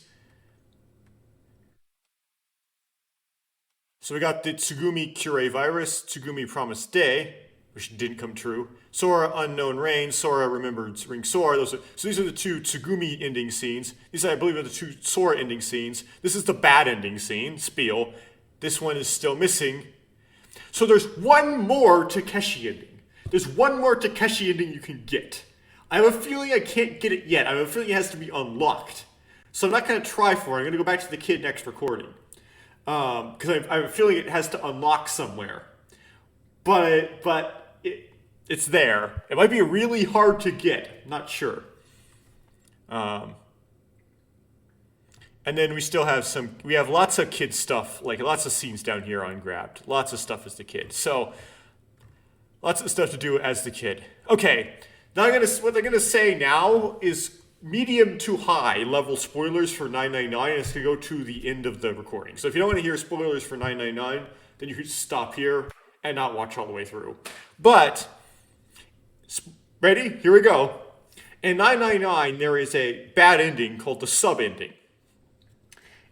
So we got the Tsugumi Cure Virus, Tsugumi Promised Day, which didn't come true. Sora Unknown Rain, Sora Remembered Ring Sora. So these are the 2 Tsugumi ending scenes. These, I believe, are the 2 Sora ending scenes. This is the bad ending scene, Spiel. This one is still missing. So there's 1 more Takeshi ending. There's 1 more Takeshi ending you can get. I have a feeling I can't get it yet. I have a feeling it has to be unlocked. So I'm not going to try for it. I'm going to go back to the kid next recording. Because I have a feeling it has to unlock somewhere. But it's there. It might be really hard to get. Not sure. And then we still have we have lots of kid stuff, lots of scenes down here ungrabbed. Lots of stuff as the kid. So, lots of stuff to do as the kid. Okay, now what I'm gonna say now is medium to high level spoilers for 999. It's gonna go to the end of the recording. So if you don't want to hear spoilers for 999, then you can just stop here and not watch all the way through. But, ready? Here we go. In 999, there is a bad ending called the sub-ending.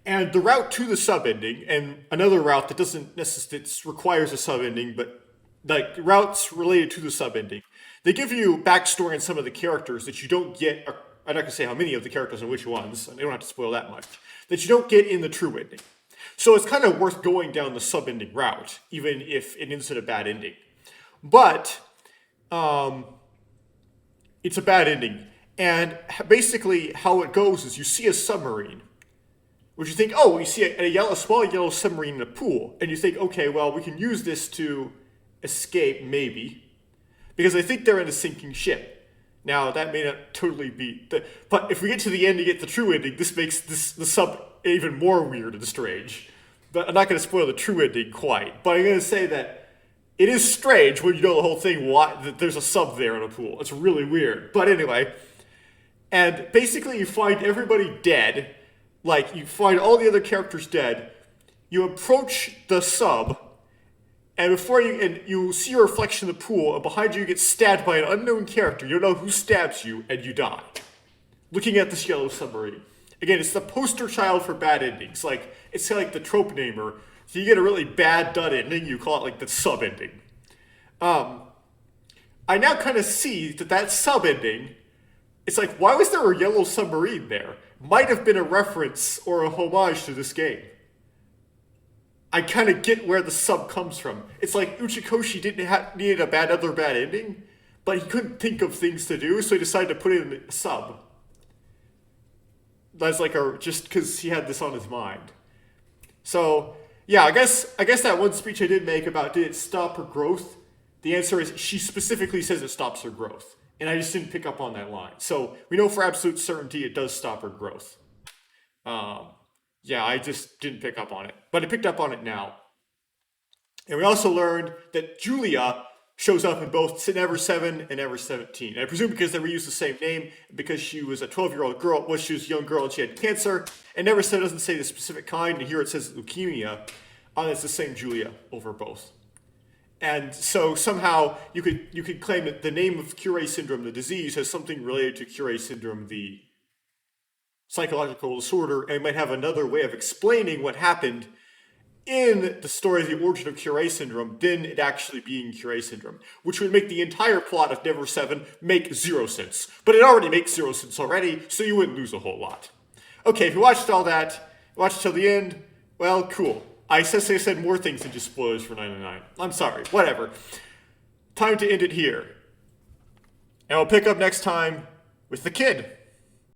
And the route to the sub-ending, and another route that doesn't necessarily requires a sub-ending, but like routes related to the sub-ending, they give you backstory on some of the characters that you don't get. I'm not going to say how many of the characters and which ones. I don't have to spoil that much. That you don't get in the true ending. So it's kind of worth going down the sub-ending route, even if it ends in a bad ending. But it's a bad ending. And basically how it goes is you see a submarine, which you think, oh, you see a small yellow submarine in a pool. And you think, okay, well, we can use this to escape, maybe. Because I think they're in a sinking ship. Now, that may not totally be... but if we get to the end and get the true ending, this makes the sub even more weird and strange. But I'm not going to spoil the true ending quite. But I'm going to say that it is strange when you know the whole thing, that there's a sub there in a pool. It's really weird. But anyway. And basically you find everybody dead. Like, you find all the other characters dead. You approach the sub... And you see your reflection in the pool, and behind you get stabbed by an unknown character. You don't know who stabs you, and you die. Looking at this yellow submarine. Again, it's the poster child for bad endings. Like, it's like the trope namer. So you get a really bad dud ending, you call it like the sub ending. I now kind of see that sub ending, it's like, why was there a yellow submarine there? Might have been a reference or a homage to this game. I kind of get where the sub comes from. It's like Uchikoshi needed another bad ending, but he couldn't think of things to do, so he decided to put it in a sub. That's like just because he had this on his mind. So yeah, I guess that one speech I did make about did it stop her growth? The answer is she specifically says it stops her growth, and I just didn't pick up on that line. So we know for absolute certainty it does stop her growth. Yeah, I just didn't pick up on it. But I picked up on it now. And we also learned that Julia shows up in both Ever7 and Ever17. And I presume because they reused the same name, because she was a 12-year-old girl, she was a young girl and she had cancer. And Ever7 doesn't say the specific kind, and here it says leukemia. And it's the same Julia over both. And so somehow you could claim that the name of Curie syndrome, the disease, has something related to Curie syndrome, the psychological disorder, and might have another way of explaining what happened in the story of the origin of Curie syndrome than it actually being Curie syndrome, which would make the entire plot of Ever7 make zero sense. But it already makes zero sense already, so you wouldn't lose a whole lot. Okay, if you watched all that, watched till the end, well, cool. I said more things than just spoilers for 999. I'm sorry, whatever. Time to end it here. And we'll pick up next time with the kid.